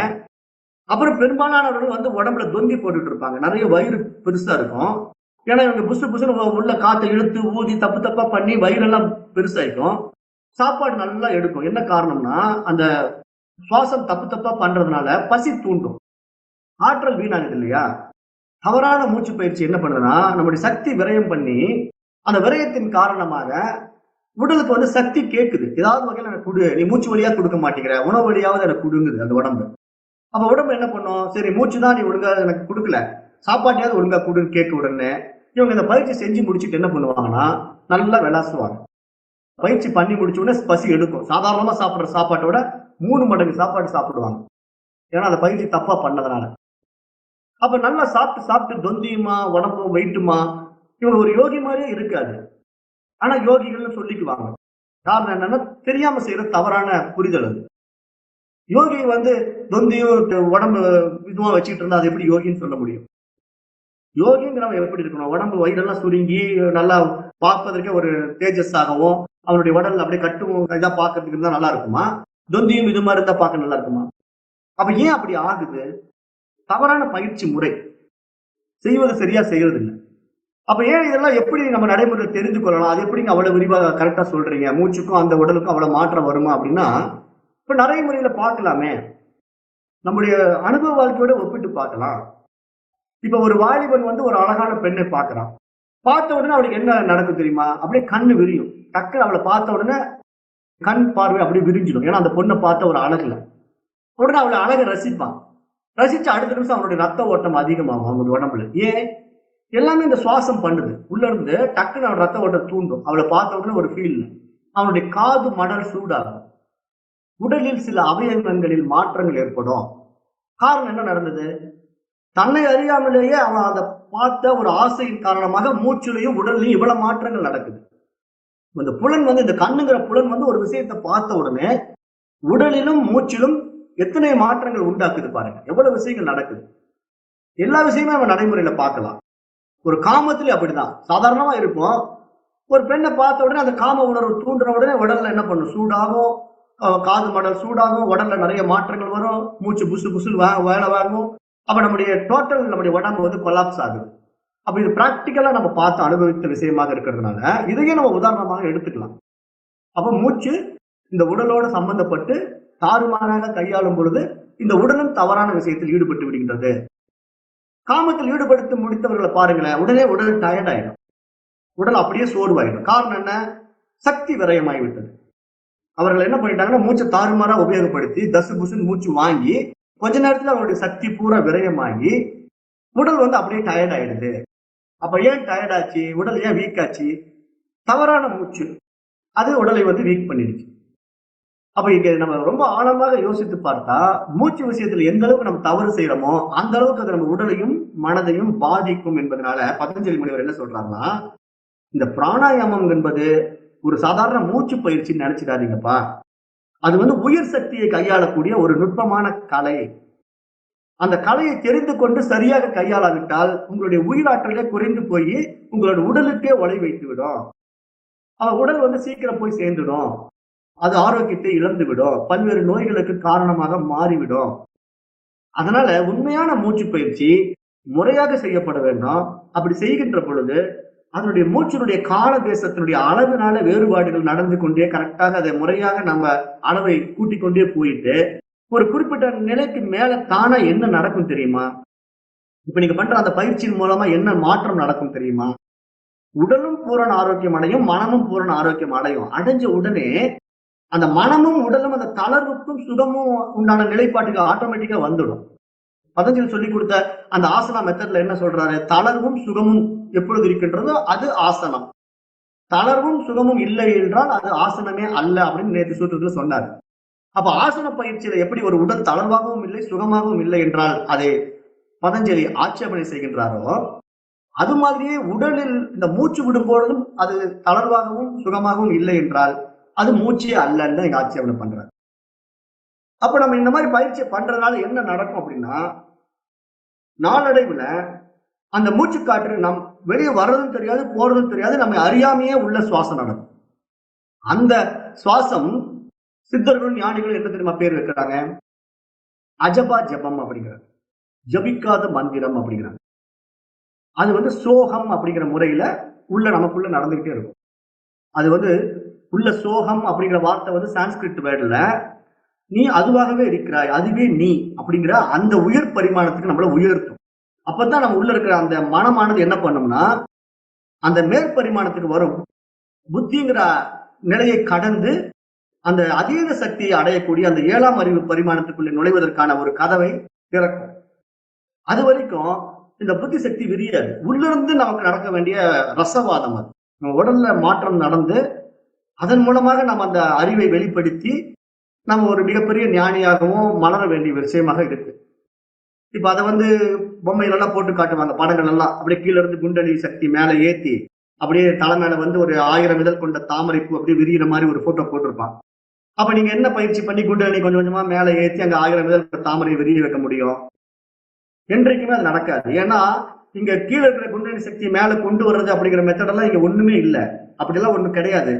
அப்புறம் பெரும்பாலானவர்கள் வந்து உடம்புல தொங்கி போட்டுட்டு இருப்பாங்க. நிறைய வயிறு பெருசா இருக்கும். ஏன்னா இவங்க புசு புசுன்னு உள்ள காத்தை இழுத்து ஊதி தப்பு தப்பா பண்ணி வயிறெல்லாம் பெருசாயிக்கும். சாப்பாடு நல்லா எடுக்கும். என்ன காரணம்னா, அந்த சுவாசம் தப்பு தப்பா பண்றதுனால பசி தூண்டும். ஆற்றல் வீணாகுது இல்லையா? தவறான மூச்சு பயிற்சி என்ன பண்ணுதுன்னா, நம்முடைய சக்தி விரயம் பண்ணி அந்த விரயத்தின் காரணமாக உடலுக்கு வந்து சக்தி கேட்குது. ஏதாவது வகையில் எனக்கு கொடு, நீ மூச்சு வழியா கொடுக்க மாட்டேங்கிற, உணவு வழியாவது எனக்கு கொடுங்குது அந்த உடம்பு. அப்ப உடம்பு என்ன பண்ணும், சரி மூச்சு தான் நீ ஒழுங்கா எனக்கு கொடுக்கல, சாப்பாட்டையாவது ஒழுங்கா கொடுன்னு கேட்க உடனே இவங்க இந்த பயிற்சி செஞ்சு முடிச்சுட்டு என்ன பண்ணுவாங்கன்னா, நல்லா விளாசுவாங்க. பயிற்சி பண்ணி முடிச்ச உடனே பசி எடுக்கும். சாதாரணமா சாப்பிடுற சாப்பாட்டோட 3 மடங்கு சாப்பாடு சாப்பிடுவாங்க. ஏன்னா அந்த பயிற்சி தப்பா பண்ணதுனால. அப்ப நல்லா சாப்பிட்டு சாப்பிட்டு தொந்தியுமா உடம்பும் வெயிட்டுமா, இவங்க ஒரு யோகி மாதிரியே இருக்காது. ஆனா யோகிகள்னு சொல்லிக்குவாங்க. காரணம் என்னன்னா, தெரியாம செய்யற தவறான புரிதல் அது. யோகி வந்து தொந்தியும் உடம்பு இதுவா வச்சுட்டு இருந்தா அது எப்படி யோகின்னு சொல்ல முடியும்? யோகிங்கிறவன் எப்படி இருக்கணும், உடம்பு வயிறெல்லாம் சுருங்கி நல்லா பார்ப்பதற்கே ஒரு தேஜஸாகவும் அவனுடைய உடல் அப்படியே கட்டும் இதா பார்க்கறதுக்கு இருந்தா நல்லா இருக்குமா? தொந்தியும் இது மாதிரி இருந்தா பார்க்க நல்லா இருக்குமா? அப்ப ஏன் அப்படி ஆகுது? தவறான பயிற்சி முறை. செய்வது சரியா செய்யறது இல்லை. அப்ப ஏன் இதெல்லாம் எப்படி நம்ம நடைமுறையில் தெரிந்து கொள்ளலாம்? அது எப்படிங்க அவ்வளவு விரிவாக கரெக்டா சொல்றீங்க? மூச்சுக்கும் அந்த உடலுக்கும் அவ்வளவு மாற்றம் வருமா அப்படின்னா, இப்ப நடைமுறையில பார்க்கலாமே. நம்முடைய அனுபவ வாழ்க்கையோட ஒப்பிட்டு பார்க்கலாம். இப்ப ஒரு வாலிபன் வந்து ஒரு அழகான பெண்ணை பார்க்கிறான். பார்த்த உடனே அவனுக்கு என்ன நடக்கும் தெரியுமா? அப்படியே கண்ணு விரியும். டக்குன்னு அவளை பார்த்த உடனே கண் பார்வை அப்படியே விரிஞ்சிடும். ஏன்னா அந்த பொண்ணை பார்த்த ஒரு அழகுல. உடனே அவளை அழகை ரசிப்பான். ரசிச்சு அடுத்த நிமிஷம் அவனுடைய ரத்த ஓட்டம் அதிகமாகும் அவனுடைய உடம்புல. ஏன்? எல்லாமே இந்த சுவாசம் பண்ணுது. உள்ள இருந்து டக்குன்னு அவன் ரத்த ஓட்டம் தூண்டும். அவளை பார்த்த உடனே ஒரு ஃபீல். அவனுடைய காது மடல் சூடாகும். உடலில் சில அவயவங்களில் மாற்றங்கள் ஏற்படும். காரணம் என்ன நடந்தது? தன்னை அறியாமலேயே அவன் அதை பார்த்த ஒரு ஆசையின் காரணமாக மூச்சுலையும் உடல்லையும் இவ்வளவு மாற்றங்கள் நடக்குது. இந்த புலன் வந்து, இந்த கண்ணுங்கிற புலன் வந்து ஒரு விஷயத்தை பார்த்த உடனே உடலிலும் மூச்சிலும் எத்தனை மாற்றங்கள் உண்டாக்குது பாருங்க. எவ்வளவு விஷயங்கள் நடக்குது. எல்லா விஷயமே நம்ம நடைமுறையில பார்க்கலாம். ஒரு காமத்திலே அப்படிதான். சாதாரணமா இருக்கும். ஒரு பெண்ணை பார்த்த உடனே அந்த காம உணர்வு தூண்டுற உடனே உடல்ல என்ன பண்ணும்? சூடாகும், காது மடல் சூடாகும், உடல்ல நிறைய மாற்றங்கள் வரும், மூச்சு புசு புசு வேலை வாங்கும். அப்ப நம்முடைய உடம்பு வந்து கொலாப்ஸ் ஆகுது. அப்ப இது பிராக்டிக்கலா நம்ம பார்த்து அனுபவித்த விஷயமாக இருக்கிறதுனால இதையே நம்ம உதாரணமாக எடுத்துக்கலாம். அப்ப மூச்சு இந்த உடலோடு சம்பந்தப்பட்டு தாறுமாறாக கையாளும் பொழுது இந்த உடலும் தவறான விஷயத்தில் ஈடுபட்டு விடுகின்றது. காமத்தில் ஈடுபடுத்தி முடித்தவர்களை பாருங்களேன், உடனே உடல் டயர்ட் ஆயிடும். உடல் அப்படியே சோர்வாயிடும். காரணம் என்ன? சக்தி விரயமாகிவிட்டது. அவர்கள் என்ன பண்ணிட்டாங்கன்னா மூச்சை தாறுமாறா உபயோகப்படுத்தி தசு புசுன்னு மூச்சு வாங்கி கொஞ்ச நேரத்துல அவருடைய சக்தி பூரா விரயமாகி உடல் வந்து அப்படியே டயர்ட் ஆயிடுது. அப்ப ஏன் டயர்ட் ஆச்சு? உடல் ஏன் வீக் ஆச்சு? தவறான மூச்சு அது உடலை வந்து வீக் பண்ணிடுச்சு. அப்ப இங்க நம்ம ரொம்ப ஆழமாக யோசித்து பார்த்தா மூச்சு விஷயத்துல எந்த அளவுக்கு நம்ம தவறு செய்யறோமோ அந்த அளவுக்கு அது நம்ம உடலையும் மனதையும் பாதிக்கும் என்பதனால பதஞ்சலி முனிவர் என்ன சொல்றாங்கன்னா, இந்த பிராணாயாமம் என்பது ஒரு சாதாரண மூச்சு பயிற்சின்னு நினைச்சிடாதீங்கப்பா. அது வந்து உயிர் சக்தியை கையாளக்கூடிய ஒரு நுட்பமான கலை. அந்த கலையை தெரிந்து கொண்டு சரியாக கையாளாவிட்டால் உங்களுடைய உயிராற்றலே குறைந்து போய் உங்களோட உடலுக்கே ஒலை வைத்து விடும். உடல் வந்து சீக்கிரம் போய் சேர்ந்துடும். அது ஆரோக்கியத்தை இழந்து விடும். பல்வேறு நோய்களுக்கு காரணமாக மாறிவிடும். அதனால உண்மையான மூச்சு பயிற்சி முறையாக செய்யப்பட வேண்டும். அப்படி செய்கின்ற பொழுது அதனுடைய மூச்சினுடைய கால தேசத்தினுடைய அளவினால வேறுபாடுகள் நடந்து கொண்டே கரெக்டாக அதை முறையாக நம்ம அளவை கூட்டிக் கொண்டே போயிட்டு ஒரு குறிப்பிட்ட நிலைக்கு மேல தானா என்ன நடக்கும் தெரியுமா? இப்ப நீங்க பண்ற அந்த பயிற்சியின் மூலமா என்ன மாற்றம் நடக்கும் தெரியுமா? உடலும் பூரண ஆரோக்கியம் அடையும், மனமும் பூரண ஆரோக்கியம் அடையும். அடைஞ்ச உடனே அந்த மனமும் உடலும் அந்த தளர்வுக்கும் சுகமும் உண்டான நிலைப்பாட்டுக்கு ஆட்டோமேட்டிக்கா வந்துடும். பதஞ்சலி சொல்லி கொடுத்த அந்த ஆசனா மெத்தட்ல என்ன சொல்றாரு? தளர்வும் சுகமும் எப்பொழுது இருக்கின்றதோ அது ஆசனம். தளர்வும் சுகமும் இல்லை என்றால் அது ஆசனமே அல்ல அப்படின்னு நேற்று சூத்திரத்துல சொன்னார். அப்ப ஆசன பயிற்சியில எப்படி ஒரு உடல் தளர்வாகவும் இல்லை சுகமாகவும் இல்லை என்றால் அதை பதஞ்சலி ஆட்சேபனை செய்கின்றாரோ, அது மாதிரியே உடலில் இந்த மூச்சு விடும் பொழுதும் அது தளர்வாகவும் சுகமாகவும் இல்லை என்றால் அது மூச்சே அல்லன்னு எங்க ஆட்சேபனை பண்றாரு. அப்ப நம்ம இந்த மாதிரி பயிற்சி பண்றதுனால என்ன நடக்கும் அப்படின்னா, நாளடைவுல அந்த மூச்சு காற்று நம் வெளியே வர்றதும் தெரியாது போறதும் தெரியாது, நம்ம அறியாமையே உள்ள சுவாசம் நடக்கும். அந்த சுவாசம் சித்தர்களும் ஞானிகளும் என்ன தெரியுமா பேர் வைக்கிறாங்க? அஜபா ஜபம் அப்படிங்கிறாங்க. ஜபிக்காத மந்திரம் அப்படிங்கிறாங்க. அது வந்து சோகம் அப்படிங்கிற முறையில உள்ள நமக்குள்ள நடந்துகிட்டே இருக்கும். அது வந்து உள்ள சோகம் அப்படிங்கிற வார்த்தை வந்து சான்ஸ்கிரிட் வேர்டுல நீ அதுவாகவே இருக்கிறாய், அதுவே நீ அப்படிங்கிற அந்த உயர் பரிமாணத்துக்கு நம்மள உயர்த்தும். அப்பதான் நம்ம உள்ள இருக்கிற அந்த மனமானது என்ன பண்ணும்னா அந்த மேற்பரிமாணத்துக்கு வரும். புத்திங்கிற நிலையை கடந்து அந்த அதீத சக்தியை அடையக்கூடிய அந்த 7ஆம் அறிவு பரிமாணத்துக்குள்ளே நுழைவதற்கான ஒரு கதவை திறக்கும். அது வரைக்கும் இந்த புத்தி சக்தி விரியாது. உள்ளிருந்து நமக்கு நடக்க வேண்டிய ரசவாதம் அது. நம்ம உடல்ல மாற்றம் நடந்து அதன் மூலமாக நம்ம அந்த அறிவை வெளிப்படுத்தி நம்ம ஒரு மிகப்பெரிய ஞானியாகவும் மலர வேண்டிய விஷயமாக இருக்கு. இப்ப அதை வந்து பொம்மைகள் எல்லாம் போட்டு காட்டுவாங்க, படங்கள் எல்லாம் அப்படியே கீழே இருந்து குண்டலி சக்தி மேல ஏத்தி அப்படியே தலை மேல வந்து ஒரு 1000 இதழ் கொண்ட தாமரை பூ அப்படியே விரிகிற மாதிரி ஒரு போட்டோ போட்டிருப்பான். அப்ப நீங்க என்ன பயிற்சி பண்ணி குண்டலி கொஞ்சம் கொஞ்சமா மேல ஏத்தி அங்க 1000 இதழ் தாமரை விரிய வைக்க முடியும்? என்றைக்குமே அது நடக்காது. ஏன்னா இங்க கீழே இருக்கிற குண்டலி சக்தி மேல கொண்டு வர்றது அப்படிங்கிற மெத்தடெல்லாம் இங்க ஒண்ணுமே இல்லை. அப்படிலாம் ஒண்ணு கிடையாது.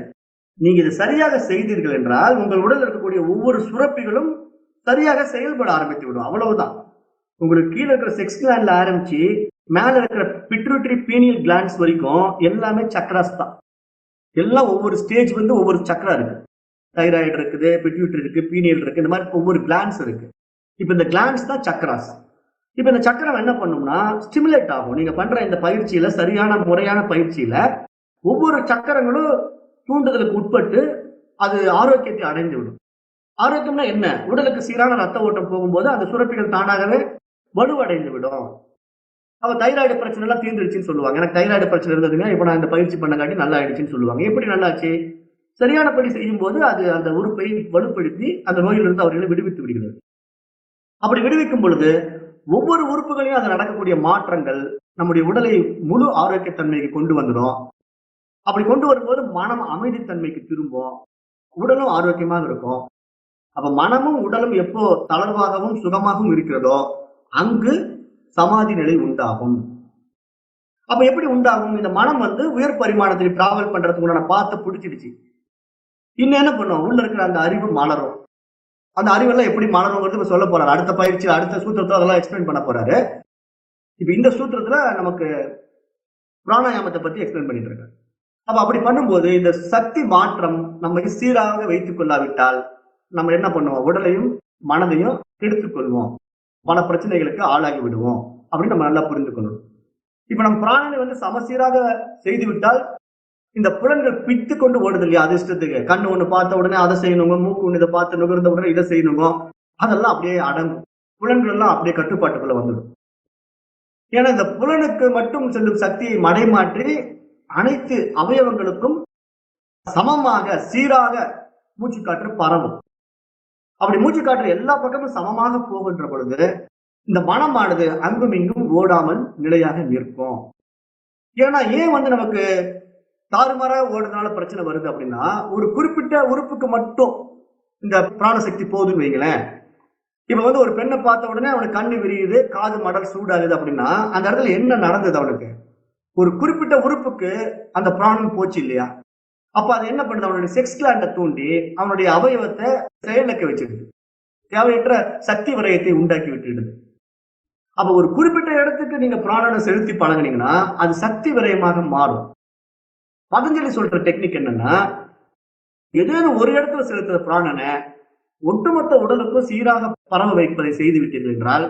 நீங்க இதை சரியாக செய்தீர்கள் என்றால் உங்கள் உடல் இருக்கக்கூடிய ஒவ்வொரு சுரப்பிகளும் சரியாக செயல்பட ஆரம்பித்து விடும். அவ்வளவுதான். உங்களுக்கு கீழே இருக்கிற செக்ஸ் கிளாண்ட்ல ஆரம்பிச்சு மேல இருக்கிற பிட்யூட்டரி பீனியல் கிளாண்ட்ஸ் வரைக்கும் எல்லாமே சக்கராஸ் தான். எல்லாம் ஒவ்வொரு ஸ்டேஜ் வந்து ஒவ்வொரு சக்கரா இருக்கு. தைராய்டு இருக்குது, பிட்யூட்டரி இருக்கு, பீனியல் இருக்கு, இந்த மாதிரி ஒவ்வொரு கிளாண்ட்ஸ் இருக்கு. இப்ப இந்த கிளாண்ட்ஸ் தான் சக்கராஸ். இப்ப இந்த சக்கரம் என்ன பண்ணும்னா ஸ்டிமுலேட் ஆகும். நீங்க பண்ற இந்த பயிற்சியில, சரியான முறையான பயிற்சியில ஒவ்வொரு சக்கரங்களும் தூண்டுதலுக்கு உட்பட்டு அது ஆரோக்கியத்தை அடைந்து விடும். ஆரோக்கியம்னா என்ன? உடலுக்கு சீரான ரத்த ஓட்டம் போகும்போது அந்த சுரப்பிகள் தானாகவே வலுவடைந்து விடும். அப்ப தைராய்டு பிரச்சனை எல்லாம் தீர்ந்துருச்சுன்னு சொல்லுவாங்க. எனக்கு தைராய்டு பிரச்சனை இருந்ததுங்க, இப்ப நான் இந்த பயிற்சி பண்ணங்காட்டி நல்லா ஆயிடுச்சுன்னு சொல்லுவாங்க. எப்படி நல்லாச்சு? சரியானபடி செய்யும் போது அது அந்த உறுப்பை வலுப்படுத்தி அந்த நோயிலிருந்து அவர்களை விடுவித்து விடுகிறது. அப்படி விடுவிக்கும் பொழுது ஒவ்வொரு உறுப்புகளையும் அது நடக்கக்கூடிய மாற்றங்கள் நம்முடைய உடலை முழு ஆரோக்கியத்தன்மைக்கு கொண்டு வந்துடும். அப்படி கொண்டு வரும்போது மனம் அமைதித்தன்மைக்கு திரும்பும், உடலும் ஆரோக்கியமாக இருக்கும். அப்ப மனமும் உடலும் எப்போ தளர்வாகவும் சுகமாகவும் இருக்கிறதோ அங்கு சமாதி நிலை உண்டாகும். அப்ப எப்படி உண்டாகும்? இந்த மனம் வந்து உயர் பரிமாணத்துக்கு டிராவல் பண்றதுக்கு உண்டான பாத்தை பிடிச்சிடுச்சு. இன்னும் என்ன பண்ணும்? உள்ள இருக்கிற அந்த அறிவு மலரும். அந்த அறிவெல்லாம் எப்படி மலருங்கிறது சொல்ல போறாரு அடுத்த பயிற்சியில், அடுத்த சூத்திரத்துல அதெல்லாம் எக்ஸ்பிளைன் பண்ண போறாரு. இப்ப இந்த சூத்திரத்துல நமக்கு பிராணாயாமத்தை பத்தி எக்ஸ்பிளைன் பண்ணிட்டு இருக்காரு. அப்ப அப்படி பண்ணும்போது இந்த சக்தி மாற்றம் நம்ம சீராக வைத்துக் கொள்ளாவிட்டால் நம்ம என்ன பண்ணுவோம்? உடலையும் மனதையும் கெடுத்துக் கொள்வோம், பல பிரச்சனைகளுக்கு ஆளாகி விடுவோம் அப்படின்னு நம்ம நல்லா புரிந்து கொள்ளணும். இப்ப நம்ம பிராணனை வந்து சமசீராக செய்து விட்டால் இந்த புலன்கள் பித்து கொண்டு ஓடுது இல்லையா அதிர்ஷ்டத்துக்கு. கண்ணு ஒண்ணு பார்த்த உடனே அதை செய்யணுங்க, மூக்கு ஒண்ணு இதை பார்த்து நுகர்ந்த உடனே இதை செய்யணுங்க, அதெல்லாம் அப்படியே அடங்கும். புலன்கள் எல்லாம் அப்படியே கட்டுப்பாட்டுக்குள்ள வந்துடும். ஏன்னா இந்த புலனுக்கு மட்டும் செல்லும் சக்தியை மடைமாற்றி அனைத்து அவயவங்களுக்கும் சமமாக சீராக மூச்சுக்காற்று பரவும். அப்படி மூச்சுக்காற்று எல்லா பக்கமும் சமமாக போகின்ற பொழுது இந்த மனமானது அங்கும் இங்கும் ஓடாமல் நிலையாக நிற்கும். ஏன்னா ஏன் வந்து நமக்கு தாறுமாறா ஓடுறதுனால பிரச்சனை வருது அப்படின்னா, ஒரு குறிப்பிட்ட உறுப்புக்கு மட்டும் இந்த பிராணசக்தி போகுதுன்னு வைங்களேன். இப்ப வந்து ஒரு பெண்ணை பார்த்த உடனே அவனுக்கு கண்ணு விரியுது, காது மடல் சூடாகுது அப்படின்னா அந்த இடத்துல என்ன நடந்தது? அவனுக்கு ஒரு குறிப்பிட்ட உறுப்புக்கு அந்த பிராணம் போச்சு இல்லையா? அப்ப அது என்ன பண்ணுது? அவனுடைய செக்ஸ் கிளாண்ட தூண்டி அவனுடைய அவயவத்தை செயலக்க வச்சிருது, தேவையற்ற சக்தி விரயத்தை உண்டாக்கி விட்டுடுது. அப்ப ஒரு குறிப்பிட்ட இடத்துக்கு நீங்க பிராணனை செலுத்தி பழகினீங்கன்னா அது சக்தி விரயமாக மாறும். பதஞ்சலி சொல்ற டெக்னிக் என்னன்னா, ஏதேனும் ஒரு இடத்துல செலுத்துற பிராணனை ஒட்டுமொத்த உடலுக்கும் சீராக பரவ வைப்பதை செய்து விட்டீர்கள் என்றால்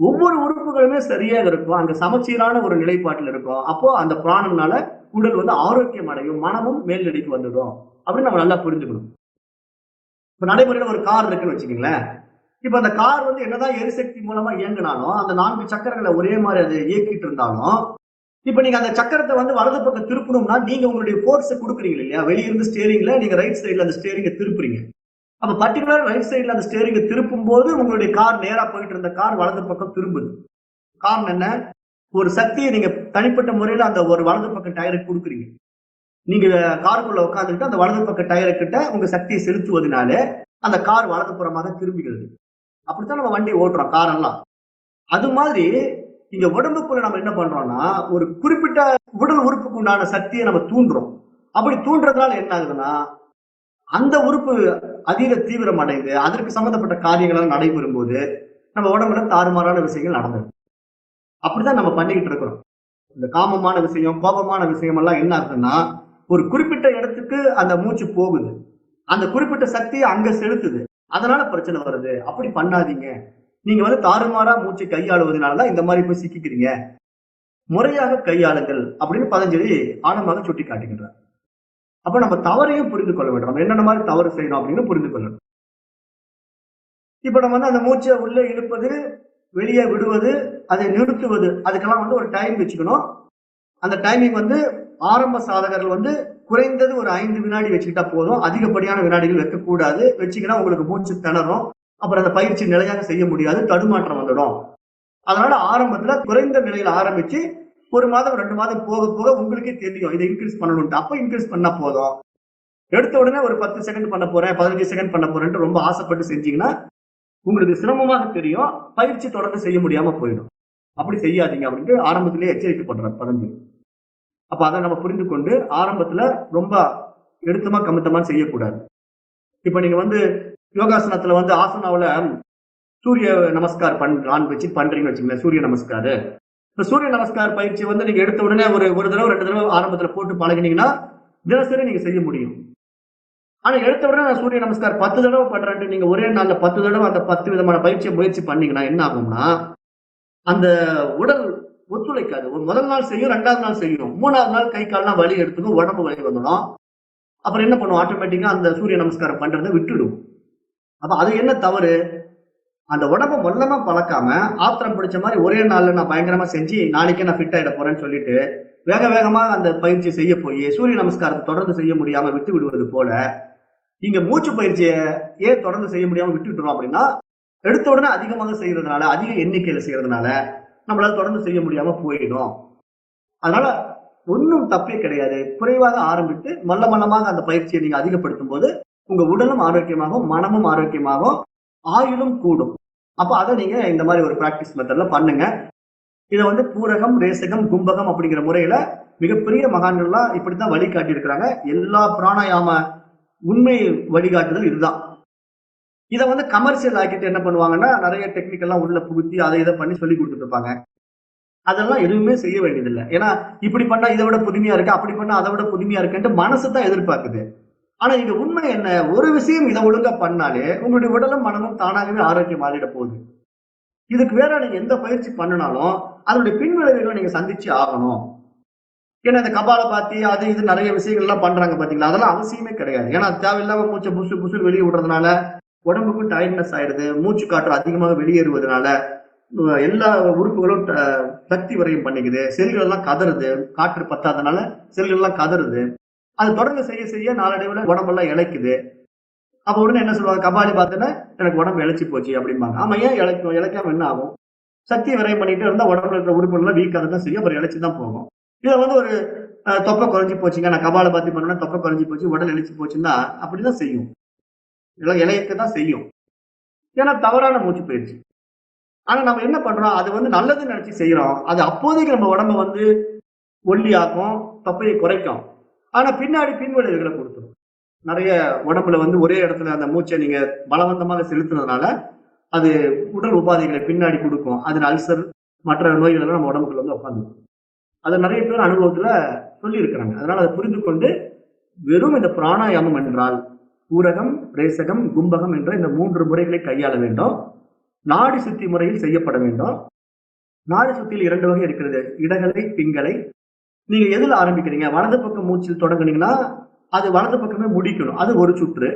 ஒவ்வொரு உறுப்புகளுமே சரியாக இருக்கும், அங்க சமச்சீரான ஒரு நிலைப்பாட்டில் இருக்கும். அப்போ அந்த பிராணனால உடல் வந்து ஆரோக்கியம் அடையும், மனமும் மேல்நிலைக்கு வந்துடும் அப்படின்னு நம்ம நல்லா புரிஞ்சுக்கணும். இப்ப நடைமுறையில ஒரு கார் இருக்குன்னு வச்சுக்கீங்களேன். இப்ப அந்த கார் வந்து என்னதான் எரிசக்தி மூலமா இயங்கினாலும் அந்த 4 சக்கரங்களை ஒரே மாதிரி அது இயக்கிட்டு இருந்தாலும், இப்ப நீங்க அந்த சக்கரத்தை வந்து வலது பக்கம் திருப்பணும்னா நீங்க உங்களுடைய போர்ஸை கொடுக்குறீங்க இல்லையா? வெளியிருந்து ஸ்டேரிங்ல நீங்க ரைட் சைட்ல அந்த ஸ்டேரிங்கை திருப்புறீங்க. அப்ப பர்டிகுலர் ரைட் சைட்ல அந்த ஸ்டேரிங்கை திருப்பும் போது உங்களுடைய கார் நேரா போயிட்டு இருந்த கார் வலது பக்கம் திரும்புது. காரணம் என்ன? ஒரு சக்தியை நீங்க தனிப்பட்ட முறையில அந்த ஒரு வலது பக்கம் டயரை கொடுக்குறீங்க. நீங்க காருக்குள்ள உட்காந்துக்கிட்டு அந்த வலது பக்க டயரை கிட்ட உங்க சக்தியை செலுத்துவதனால அந்த கார் வலது புறமாக திரும்புகிறது. அப்படித்தான் நம்ம வண்டி ஓட்டுறோம், காரெல்லாம். அது மாதிரி இங்க உடம்புக்குள்ள நம்ம என்ன பண்றோம்னா ஒரு குறிப்பிட்ட உடல் உறுப்புக்கு உண்டான சக்தியை நம்ம தூண்டுறோம். அப்படி தூண்டுறதுனால என்ன ஆகுதுன்னா அந்த உறுப்பு அதீத தீவிரம் அடைந்து அதற்கு சம்பந்தப்பட்ட காரியங்கள் நடைபெறும் போது நம்ம உடம்புல தாறுமாறான விஷயங்கள் நடந்தது. அப்படிதான் நம்ம பண்ணிக்கிட்டு இருக்கிறோம். இந்த காமமான விஷயம், கோபமான விஷயம் எல்லாம் என்ன ஆகுதுன்னா ஒரு குறிப்பிட்ட இடத்துக்கு அந்த மூச்சு போகுது, அந்த குறிப்பிட்ட சக்தியை அங்க செலுத்துது, அதனால பிரச்சனை வருது. அப்படி பண்ணாதீங்க. நீங்க வந்து தாறுமாறா மூச்சை கையாளுவதனாலதான் இந்த மாதிரி போய் சிக்கிக்கிறீங்க. முறையாக கையாளுங்கள் அப்படின்னு பதஞ்சலி ஆழமாக சுட்டி காட்டுகின்றார். அப்ப நம்ம தவறையும் புரிந்து கொள்ள வேண்டும். நம்ம என்னென்ன மாதிரி தவறு செய்யணும் அப்படின்னு புரிந்து கொள்ளணும். இப்ப நம்ம வந்து அந்த மூச்சை உள்ளே இழுப்பது, வெளியே விடுவது, அதை நிறுத்துவது, அதுக்கெல்லாம் வந்து ஒரு டைம் வச்சுக்கணும். அந்த டைமிங் வந்து ஆரம்ப சாதகர்கள் வந்து குறைந்தது ஒரு 5 வினாடி வச்சுக்கிட்டா போதும். அதிகப்படியான வினாடிகள் வைக்கக்கூடாது. வச்சுக்கினா உங்களுக்கு மூச்சு திணறும். அப்புறம் அந்த பயிற்சி நிலையாக செய்ய முடியாது, தடுமாற்றம் வந்துடும். அதனால ஆரம்பத்துல குறைந்த நிலையில ஆரம்பிச்சு 1 மாதம் 2 மாதம் போக போக உங்களுக்கே தெரியும் இதை இன்க்ரீஸ் பண்ணணும்ட்டு. அப்ப இன்க்ரீஸ் பண்ணா போதும். எடுத்த உடனே ஒரு 10 செகண்ட் பண்ண போறேன், 15 செகண்ட் பண்ண போறேன்ட்டு ரொம்ப ஆசைப்பட்டு செஞ்சீங்கன்னா உங்களுக்கு சிரமமாக தெரியும், பயிற்சி தொடர்ந்து செய்ய முடியாம போயிடும். அப்படி செய்யாதீங்க அப்படின்ட்டு ஆரம்பத்திலேயே எச்சரிக்கை பண்றார் பதஞ்சலி. அப்ப அதை நம்ம புரிந்து கொண்டு ஆரம்பத்துல ரொம்ப எடுத்தமா கமித்தமா செய்யக்கூடாது. இப்ப நீங்க வந்து யோகாசனத்துல வந்து ஆசனாவில சூரிய நமஸ்கார் பண்ணலான்னு வச்சு பண்றீங்கன்னு வச்சுக்கோங்களேன். சூரிய நமஸ்கார். இப்ப சூரிய நமஸ்கார் பயிற்சி வந்து நீங்க எடுத்த உடனே ஒரு தடவை 2 தடவை ஆரம்பத்துல போட்டு பழகினீங்கன்னா தினசரி நீங்க செய்ய முடியும். ஆனா எடுத்த உடனே நான் சூரிய நமஸ்கார் 10 தடவை பண்றேன்ட்டு நீங்க ஒரே நாள்ல 10 தடவை அந்த 10 விதமான பயிற்சியை முயற்சி பண்ணீங்கன்னா என்ன ஆகும்னா, அந்த உடல் ஒத்துழைக்காது. முதல் நாள் செய்யும், 2வது நாள் செய்யும். 3வது நாள் கை கால்லாம் வலி எடுத்துக்கும், உடம்பு வலி வந்துடும். அப்புறம் என்ன பண்ணும், ஆட்டோமேட்டிக்கா அந்த சூரிய நமஸ்காரம் பண்றதை விட்டுடும். அப்ப அது என்ன தவறு? அந்த உடம்ப மொல்லமா பழக்காம ஆத்திரம் பிடிச்ச மாதிரி ஒரே நாள்ல நான் பயங்கரமா செஞ்சு நாளைக்கே நான் ஃபிட் ஆயிட போறேன்னு சொல்லிட்டு வேக வேகமா அந்த பயிற்சி செய்ய போய் சூரிய நமஸ்காரத்தை தொடர்ந்து செய்ய முடியாம விட்டு விடுவது போல இங்க மூச்சு பயிற்சியை ஏன் தொடர்ந்து செய்ய முடியாம விட்டுட்டுறோம் அப்படின்னா, எடுத்த உடனே அதிகமாக செய்யறதுனால, அதிக எண்ணிக்கையில செய்யறதுனால நம்மளால தொடர்ந்து செய்ய முடியாம போயிடும். அதனால ஒன்றும் தப்பே கிடையாது. குறைவாக ஆரம்பித்து மல்ல மல்லமாக அந்த பயிற்சியை நீங்க அதிகப்படுத்தும் போது உங்க உடலும் ஆரோக்கியமாகும், மனமும் ஆரோக்கியமாகும், ஆயுளும் கூடும். அப்ப அதை நீங்க இந்த மாதிரி ஒரு பிராக்டிஸ் மெத்தட்ல பண்ணுங்க. இதை வந்து பூரகம், ரேசகம், கும்பகம் அப்படிங்கிற முறையில மிகப்பெரிய மகான்கள்லாம் இப்படித்தான் வழிகாட்டி இருக்கிறாங்க. எல்லா பிராணாயாம உண்மை வழிகாட்டுதல் இதுதான். இதை வந்து கமர்ஷியல் ஆக்கிட்டு என்ன பண்ணுவாங்கன்னா, நிறைய டெக்னிக் எல்லாம் உள்ள புகுத்தி அதை இதை பண்ணி சொல்லி கொடுத்துட்டு இருப்பாங்க. அதெல்லாம் எதுவுமே செய்ய வேண்டியதில்லை. ஏன்னா இப்படி பண்ணா இதை விட புதுமையா இருக்கு, அப்படி பண்ணா அதை விட புதுமையா இருக்குன்ட்டு மனசு தான் எதிர்பார்க்குது. ஆனா இங்க உண்மை என்ன, ஒரு விஷயம் இதை ஒழுங்கா பண்ணாலே உங்களுடைய உடலும் மனமும் தானாகவே ஆரோக்கியம் மாறிட போகுது. இதுக்கு வேற நீங்க எந்த பயிற்சி பண்ணினாலும் அதனுடைய பின்விளைவுகளை நீங்க சந்திச்சு ஆகணும். ஏன்னா இந்த கபாலபாத்தி அது இது நிறைய விஷயங்கள் எல்லாம் பண்றாங்க பாத்தீங்களா, அதெல்லாம் அவசியமே கிடையாது. ஏன்னா தேவையில்லாம மூச்சை புசு புசு வெளியே விடுறதுனால உடம்புக்கும் டயர்ட்னஸ் ஆயிடுது. மூச்சு காற்று அதிகமாக வெளியேறுவதனால எல்லா உறுப்புகளும் சக்தி வரையும் பண்ணிக்குது. செல்கள் எல்லாம் கதறுது, காற்று பத்தாதனால செல்கள் எல்லாம் கதறுது. அது தொடர்ந்து செய்ய செய்ய நாளடைவுல உடம்பெல்லாம் இழைக்குது. அப்ப உடனே என்ன சொல்லுவாங்க, கபாலி பார்த்தோன்னா எனக்கு உடம்பு இழைச்சி போச்சு அப்படிம்பாங்க. ஆமா, ஏன் இழைக்கும்? இழைக்காம என்ன ஆகும்? சக்தி விரயம் பண்ணிட்டு இருந்தா உடம்புல இருக்கிற உறுப்புகள் வீக்காக தான் செய்யும், அப்புறம் இழைச்சி தான் போகும். இதை வந்து ஒரு தொப்பை குறைஞ்சி போச்சுங்க, நான் கபால பாத்தி பண்ணோன்னா தொப்பை குறைஞ்சி போச்சு, உடல் இழைச்சி போச்சுன்னா அப்படிதான் செய்யும், இழைக்க தான் செய்யும். ஏன்னா தவறான மூச்சு பயிற்சி. ஆனா நம்ம என்ன பண்றோம், அது வந்து நல்லதுன்னு நினைச்சு செய்யறோம். அது அப்போதைக்கு நம்ம உடம்ப வந்து ஒல்லியாக்கும், தொப்பையை குறைக்கும். ஆனா பின்னாடி பின்விளைவுகளை கொடுத்துரும். நிறைய உடம்புல வந்து ஒரே இடத்துல அந்த மூச்சை நீங்க பலவந்தமாக செலுத்துனதுனால அது உடல் உபாதைகளை பின்னாடி கொடுக்கும். அது அல்சர் மற்ற நோய்கள் எல்லாம் நம்ம உடம்புக்குள்ள வந்து உட்காந்து, அதை நிறைய பேர் அனுபவத்துல சொல்லி இருக்கிறாங்க. அதனால அதை புரிந்து கொண்டு வெறும் இந்த பிராணாயாமம் என்றால் ஊரகம், ரேசகம், கும்பகம் என்ற இந்த 3 முறைகளை கையாள வேண்டும். நாடி சுத்தி முறையில் செய்யப்பட வேண்டும். நாடி சுத்தியில் 2 வகை இருக்கிறது, இடகலை, பிங்களை. நீங்க எதுல ஆரம்பிக்கிறீங்க, வலது பக்கம் மூச்சில் தொடங்குனீங்கன்னா அது வலது பக்கமே முடிக்கணும், அது ஒரு சுற்று.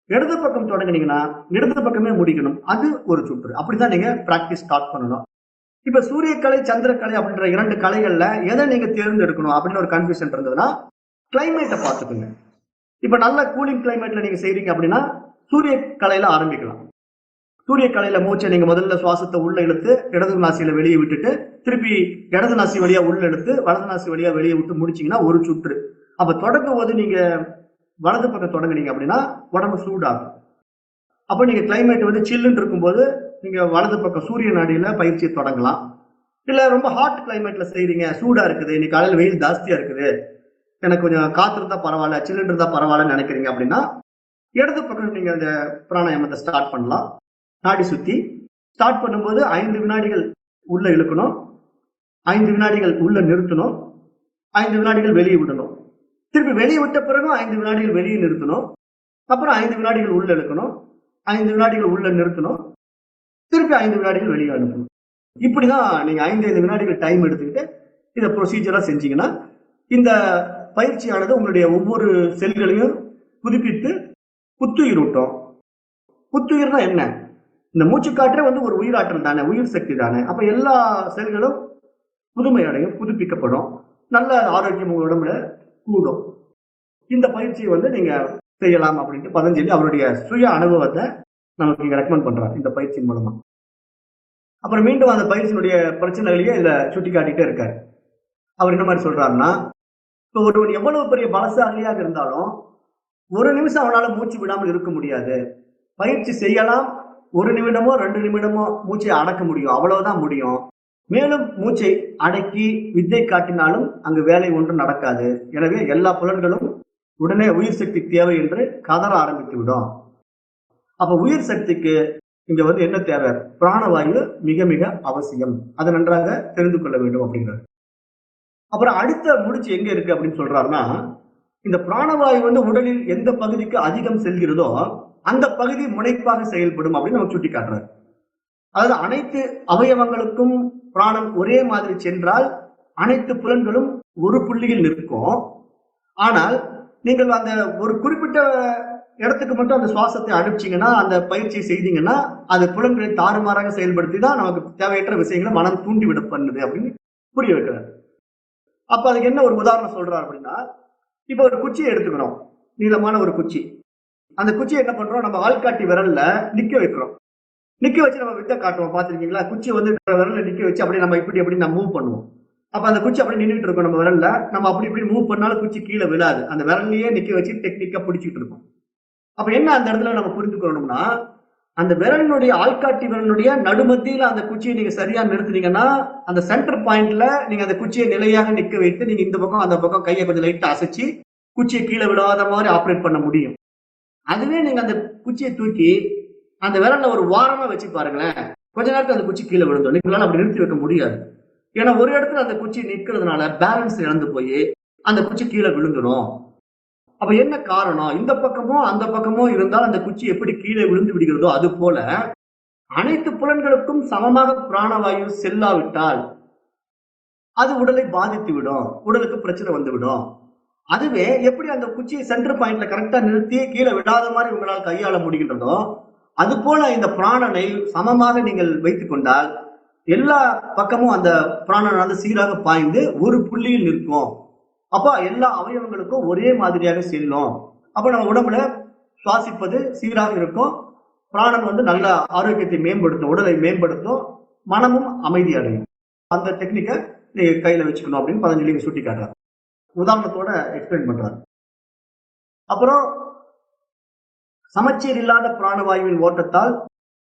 இடது பக்கம் தொடங்குனீங்கன்னா இடது பக்கமே முடிக்கணும், அது ஒரு சுற்று. அப்படிதான் நீங்க பிராக்டிஸ் ஸ்டார்ட் பண்ணணும். இப்ப சூரியக்கலை, சந்திரக்கலை அப்படின்ற 2 கலைகள்ல எதை நீங்க தேர்ந்தெடுக்கணும் அப்படின்னு ஒரு கன்ஃபியூஷன் இருந்ததுன்னா கிளைமேட்டை பார்த்துக்குங்க. இப்ப நல்ல கூலிங் கிளைமேட்ல நீங்க செய்றீங்க அப்படின்னா சூரிய கலையில ஆரம்பிக்கலாம். சூரிய கலையில மூச்சை நீங்க முதல்ல சுவாசத்தை உள்ள இழுத்து இடது நாசியில வெளியே விட்டுட்டு திருப்பி இடது நாசி வழியா உள்ள எடுத்து வலது நாசி வழியா வெளியே விட்டு முடிச்சீங்கன்னா ஒரு சுற்று. அப்ப தொடங்கும் போது நீங்க வலது பக்கம் தொடங்குனீங்க அப்படின்னா உடம்பு சூடாகும். அப்ப நீங்க கிளைமேட் வந்து சில்லுன்னு இருக்கும்போது நீங்க வலது பக்கம் சூரிய நாடியில பயிற்சியை தொடங்கலாம். இல்ல ரொம்ப ஹாட் கிளைமேட்ல செய்றீங்க, சூடா இருக்குது, இன்னைக்கு காலையில வெயில் ஜாஸ்தியா இருக்குது, எனக்கு கொஞ்சம் காத்து இருந்தா பரவாயில்ல, சில்லுன்னு இருந்தா பரவாயில்லன்னு நினைக்கிறீங்க அப்படின்னா இடது பக்கம் நீங்க அந்த பிராணாயாமத்தை ஸ்டார்ட் பண்ணலாம். நாடி சுத்தி ஸ்டார்ட் பண்ணும்போது 5 வினாடிகள் உள்ள இழுக்கணும், 5 வினாடிகள் உள்ள நிறுத்தணும், 5 வினாடிகள் வெளியே விடணும். திருப்பி வெளியே விட்ட பிறகும் 5 வினாடிகள் வெளியே நிறுத்தணும். அப்புறம் 5 வினாடிகள் உள்ள இழுக்கணும், 5 வினாடிகள் உள்ள நிறுத்தணும், திருப்பி 5 வினாடிகள் வெளியே அனுப்பணும். இப்படிதான் நீங்க 5 வினாடிகள் டைம் எடுத்துக்கிட்டு இதை ப்ரொசீஜரா செஞ்சீங்கன்னா இந்த பயிற்சியானது உங்களுடைய ஒவ்வொரு செல்களையும் புதுப்பித்து புத்துயிரூட்டும். புத்துயிர்னா என்ன, இந்த மூச்சுக்காற்றே வந்து ஒரு உயிராற்றல் தானே, உயிர் சக்தி தானே. அப்ப எல்லா செல்களும் புதுமை அடையும், புதுப்பிக்கப்படும், நல்ல ஆரோக்கியம் உங்க உடம்புல கூடும். இந்த பயிற்சியை வந்து நீங்க செய்யலாம் அப்படின்ட்டு பதஞ்சலி அவருடைய சுய அனுபவத்தை நமக்கு இங்க ரெக்கமெண்ட் பண்றாரு இந்த பயிற்சியின் மூலமா. அப்புறம் மீண்டும் அந்த பயிற்சியினுடைய பிரச்சனைகளையே இதுல சுட்டி காட்டிட்டே இருக்காரு. அவர் என்ன மாதிரி சொல்றாருன்னா, இப்போ ஒருவன் எவ்வளவு பெரிய பலசாலியாக இருந்தாலும் ஒரு நிமிஷம் அவனால மூச்சு விடாமல் இருக்க முடியாது. பயிற்சி செய்யலாம், 1 நிமிடமோ 2 நிமிடமோ மூச்சை அடக்க முடியும், அவ்வளவுதான் முடியும். மேலும் மூச்சை அடக்கி வித்தை காட்டினாலும் அங்கு வேலை ஒன்றும் நடக்காது. எனவே எல்லா புலன்களும் உடனே உயிர் சக்தி தேவை என்று கதற ஆரம்பித்து விடும். அப்ப உயிர் சக்திக்கு இங்க என்ன தேவை? பிராணவாயு மிக மிக அவசியம். அதை நன்றாக தெரிந்து கொள்ள வேண்டும் அப்படிங்கிறார். அப்புறம் அடுத்த முடிச்சு எங்க இருக்கு அப்படின்னு சொல்றாருன்னா, இந்த பிராணவாயு உடலில் எந்த பகுதிக்கு அதிகம் செல்கிறதோ அந்த பகுதி முனைப்பாக செயல்படும் அப்படின்னு நம்ம சுட்டி காட்டுறாரு. அதாவது அனைத்து அவயவங்களுக்கும் பிராணம் ஒரே மாதிரி சென்றால் அனைத்து புலன்களும் ஒரு புள்ளியில் நிற்கும். ஆனால் நீங்கள் அந்த ஒரு குறிப்பிட்ட இடத்துக்கு மட்டும் அந்த சுவாசத்தை அனுப்பிச்சீங்கன்னா, அந்த பயிற்சியை செய்தீங்கன்னா, அது புலன்களை தாறுமாறாக செயல்படுத்தி தான் நமக்கு தேவையற்ற விஷயங்களை மனம் தூண்டிவிட பண்ணுது அப்படின்னு புரிய வைக்கிறார். அப்ப அதுக்கு என்ன ஒரு உதாரணம் சொல்றாரு அப்படின்னா, இப்ப ஒரு குச்சியை எடுத்துக்கிறோம், நீளமான ஒரு குச்சி. அந்த குச்சியை என்ன பண்றோம், நம்ம ஆள்காட்டி விரல்ல நிக்க வைக்கிறோம். நிக்க வச்சு நம்ம வித்த காட்டுவோம். பாத்துருக்கீங்களா? குச்சி விரல்ல நிக்க வச்சு அப்படியே நம்ம இப்படி அப்படி நம்ம மூவ் பண்ணுவோம். அப்ப அந்த குச்சி அப்படி நின்றுட்டு இருக்கும் நம்ம விரல்ல. நம்ம அப்படி இப்படி மூவ் பண்ணாலும் குச்சி கீழே விழாது. அந்த விரல்லையே நிக்க வச்சு டெக்னிக்கா பிடிச்சிட்டு இருக்கும். அப்ப என்ன அந்த இடத்துல நம்ம புரிந்துக்கணும்னா, அந்த விரலினுடைய ஆள்காட்டி விரலுடைய நடுமத்தியில அந்த குச்சியை நீங்க சரியா நிறுத்தினீங்கன்னா, அந்த சென்டர் பாயிண்ட்ல நீங்க அந்த குச்சியை நிலையாக நிக்க வைத்து நீங்க இந்த பக்கம் அந்த பக்கம் கையை கொஞ்சம் லைட்டா அசைச்சு குச்சியை கீழே விடாத மாதிரி ஆப்ரேட் பண்ண முடியும். அதுவே நீங்க அந்த குச்சியை தூக்கி அந்த விரல்ல ஒரு வாரமா வச்சு பாருங்களேன், கொஞ்ச நேரத்துல அந்த குச்சி கீழே விழுந்தோம். நீங்களால அப்படி நிறுத்தி வைக்க முடியாது. ஏன்னா ஒரு இடத்துல அந்த குச்சி நிக்கிறதுனால பேலன்ஸ் இழந்து போய் அந்த குச்சி கீழே விழுந்துடும். அப்ப என்ன காரணம்? இந்த பக்கமோ அந்த பக்கமோ இருந்தால் அந்த குச்சி எப்படி கீழே விழுந்து விடுகிறதோ அது போல அனைத்து புலன்களுக்கும் சமமாக பிராணவாயு செல்லாவிட்டால் அது உடலை பாதித்து விடும், உடலுக்கு பிரச்சனை வந்துவிடும். அதுவே எப்படி அந்த குச்சியை சென்டர் பாயிண்ட்ல கரெக்டா நிறுத்தி கீழே விடாத மாதிரி உங்களால் கையாள முடிகின்றதோ அது போல இந்த பிராணனை சமமாக நீங்கள் வைத்துக் கொண்டால் எல்லா பக்கமும் அந்த பிராணன் சீராக பாய்ந்து ஒரு புள்ளியில் நிற்கும். அப்ப எல்லா அவயவங்களுக்கும் ஒரே மாதிரியாக செல்லும். அப்ப நம்ம உடம்புல சுவாசிப்பது சீராக இருக்கும். பிராணன் நல்ல ஆரோக்கியத்தை மேம்படுத்தும், உடலை மேம்படுத்தும், மனமும் அமைதி அடையும். அந்த டெக்னிக்கை நீங்க கையில வச்சுக்கணும் அப்படின்னு பதஞ்சலி சுட்டி காட்டுறாரு. உதாரணத்தோட எக்ஸ்பிளைன் பண்றாரு. அப்புறம் சமச்சீர் இல்லாத பிராணவாயுவின் ஓட்டத்தால்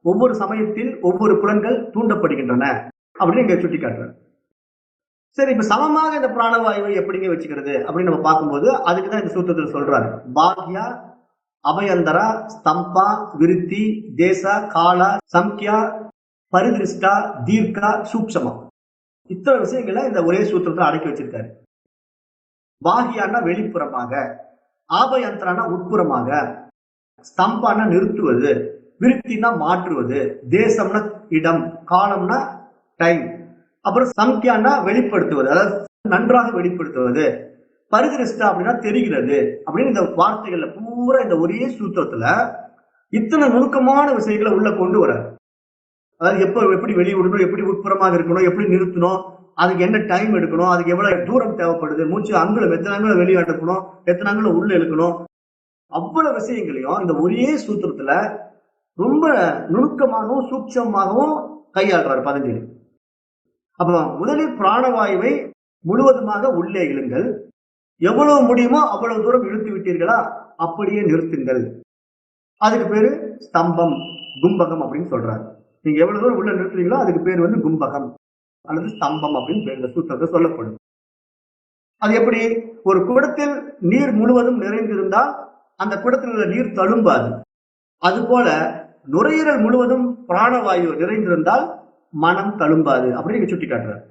ஒவ்வொரு சமயத்தில் ஒவ்வொரு புலன்கள் தூண்டப்படுகின்றன அப்படின்னு இங்க சுட்டி காட்டுறாரு. சரி, இப்ப சமமாக இந்த பிராணவாயுவை எப்படிங்க வச்சுக்கிறது அப்படின்னு நம்ம பார்க்கும்போது அதுக்குதான் இந்த சூத்திரத்தில் சொல்றாரு. பாக்யா, அபயந்தரா, ஸ்தம்பா, விருத்தி, தேச, காலா, சம்கியா, பரிதிருஷ்டா, தீர்க்கா, சூக்ஷமா, இத்தனை விஷயங்களை இந்த ஒரே சூத்திரத்தை அடக்கி வச்சிருக்காரு. பாகியானா வெளிப்புறமாக, ஆபயந்தரானா உட்புறமாக, ஸ்தம்பானா நிறுத்துவது, விருத்தினா மாற்றுவது, தேசம்னா இடம், காலம்னா டைம், அப்புறம் சம்கியானா வெளிப்படுத்துவது, அதாவது நன்றாக வெளிப்படுத்துவது, பரிதிருஷ்டா அப்படின்னா தெரிகிறது அப்படின்னு இந்த வார்த்தைகள்ல பூரா இந்த ஒரே சூத்திரத்துல இத்தனை நுணுக்கமான விஷயங்களை உள்ள கொண்டு வர. அதாவது எப்படி வெளிவிடணும், எப்படி உட்புறமாக இருக்கணும், எப்படி நிறுத்தணும், அதுக்கு என்ன டைம் எடுக்கணும், அதுக்கு எவ்வளவு தூரம் தேவைப்படுது, மூச்சு அங்குலம் எத்தனை அங்குலம் வெளியே அனுப்பணும், எத்தனை அங்குலம் உள்ள இழுக்கணும், அவ்வளவு விஷயங்களையும் இந்த ஒரே சூத்திரத்துல ரொம்ப நுணுக்கமாகவும் சூட்சமாகவும் கையாளுறாரு பதஞ்சலி. அப்ப முதலில் பிராணவாயுவை முழுவதுமாக உள்ளே இழுங்கள், எவ்வளவு முடியுமோ அவ்வளவு தூரம் இழுத்து விட்டீர்களா அப்படியே நிறுத்துங்கள். அதுக்கு பேரு ஸ்தம்பம், கும்பகம் அப்படின்னு சொல்றாரு. நீங்க எவ்வளவு தூரம் உள்ள நிறுத்துறீங்களோ அதுக்கு பேர் கும்பகம் அல்லது ஸ்தம்பம் அப்படின்னு பேர் இந்த சூத்திரத்தை சொல்லப்படும். அது எப்படி? ஒரு குடத்தில் நீர் முழுவதும் நிறைந்திருந்தால் அந்த குடத்தில் உள்ள நீர் தழும்பாது. அது போல நுரையீரல் முழுவதும் பிராணவாயு நிறைந்திருந்தால் மனம் தழும்பாது அப்படின்னு சுட்டி காட்டுறாரு.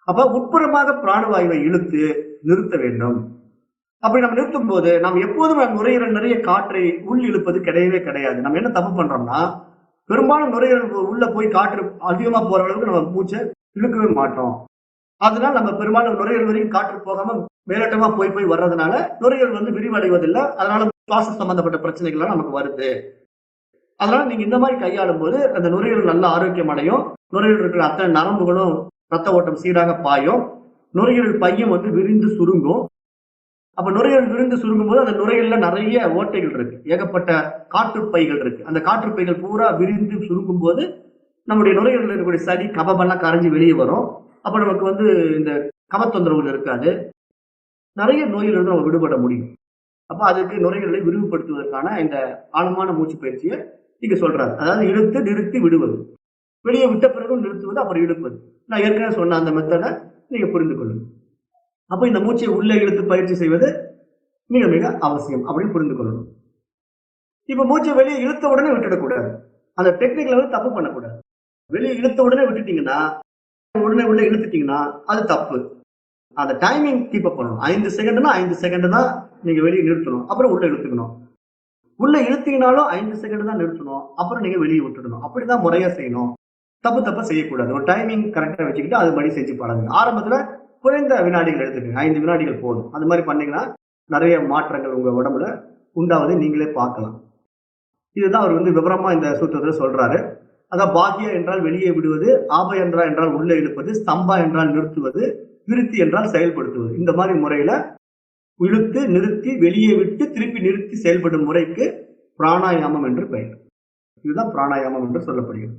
அப்ப உட்புறமாக பிராணவாயுவை இழுத்து நிறுத்த வேண்டும். அப்படி நம்ம நிறுத்தும் போது நம்ம எப்போதும் நுரையீரல் நிறைய காற்றை உள் இழுப்பது கிடையவே கிடையாது. நம்ம என்ன தப்பு பண்றோம்னா, பெரும்பாலும் நுரையீரல் உள்ள போய் காற்று அதிகமா போற அளவுக்கு நம்ம மூச்சை இழுக்கவே மாட்டோம். அதனால நம்ம பெரும்பாலும் நுரையீரல் வரைக்கும் காற்று போகாம மேலோட்டமா போய் வர்றதுனால நுரையீரல் விரிவடைவதில்லை. அதனால சுவாச சம்பந்தப்பட்ட பிரச்சனைகள் நமக்கு வருது. அதனால நீங்க இந்த மாதிரி கையாளும் போது அந்த நுரையீரல் நல்ல ஆரோக்கியம் அடையும். நுரையீரல் இருக்கிற அத்தனை நரம்புகளும் ரத்த ஓட்டம் சீராக பாயும். நுரையீரல் பையும் விரிந்து சுருங்கும். அப்ப நுரையீரல் விரிந்து சுருங்கும் போது அந்த நுரையீரல்ல நிறைய ஓட்டைகள் இருக்கு, ஏகப்பட்ட காற்றுப்பைகள் இருக்கு. அந்த காற்றுப்பைகள் பூரா விரிந்து சுருங்கும் போது நம்முடைய நுரையீரல் இருக்கக்கூடிய சளி கபமெல்லாம் கரைஞ்சி வெளியே வரும். அப்ப நமக்கு இந்த கபத்தொந்தரவுகள் இருக்காது, நிறைய நோயிலிருந்து நம்ம விடுபட முடியும். அப்ப அதுக்கு நுரையீரலை விரிவுபடுத்துவதற்கான இந்த ஆழமான மூச்சு பயிற்சியை இங்க சொல்றாரு. அதாவது இழுத்து நிறுத்தி விடுவது, வெளியே விட்ட பிறகு நிறுத்துவது, அப்புறம் இழுப்பது. நான் ஏற்கனவே சொன்ன அந்த மெத்தடை நீங்க புரிந்து கொள்ளுங்க. அப்ப இந்த மூச்சை உள்ளே இழுத்து பயிற்சி செய்வது மிக மிக அவசியம் அப்படின்னு புரிந்து கொள்ளணும். இப்ப மூச்சை வெளியே இழுத்த உடனே விட்டுடக்கூடாது. அந்த டெக்னிக்ல வந்து தப்பு பண்ணக்கூடாது. வெளியே இழுத்த உடனே விட்டுட்டீங்கன்னா, உடனே உள்ள இழுத்துட்டீங்கன்னா அது தப்பு. அந்த டைமிங் கீப் அப் பண்ணணும். 5 செகண்ட்னா 5 செகண்ட் தான் நீங்க வெளியே நிறுத்தணும். அப்புறம் உள்ள இழுத்துக்கணும். உள்ள இழுத்தீங்கனாலும் 5 செகண்ட் தான் நிறுத்தணும். அப்புறம் நீங்க வெளியே விட்டுடணும். அப்படிதான் முறையா செய்யணும். தப்பா செய்யக்கூடாது. ஒரு டைமிங் கரெக்டா வச்சுக்கிட்டு அது படி செஞ்சு பழகுங்க. ஆரம்பத்துல குறைந்த வினாடிகள் எடுத்துக்கங்க. 5 வினாடிகள் போதும். அது மாதிரி பண்ணீங்கன்னா நிறைய மாற்றங்கள் உங்க உடம்புல உண்டாவதை நீங்களே பார்க்கலாம். இதுதான் அவர் வந்து விவரமா இந்த சூத்திரத்துல சொல்றாரு. அதான் பாக்கியா என்றால் வெளியே விடுவது, ஆப என்றால் உள்ளே இழுப்பது, ஸ்தம்பா என்றால் நிறுத்துவது, விருத்தி என்றால் செயல்படுத்துவது. இந்த மாதிரி முறையில இழுத்து நிறுத்தி வெளியே விட்டு திருப்பி நிறுத்தி செயல்படும் முறைக்கு பிராணாயாமம் என்று பெயர். இதுதான் பிராணாயாமம் என்று சொல்லப்படுகிறது.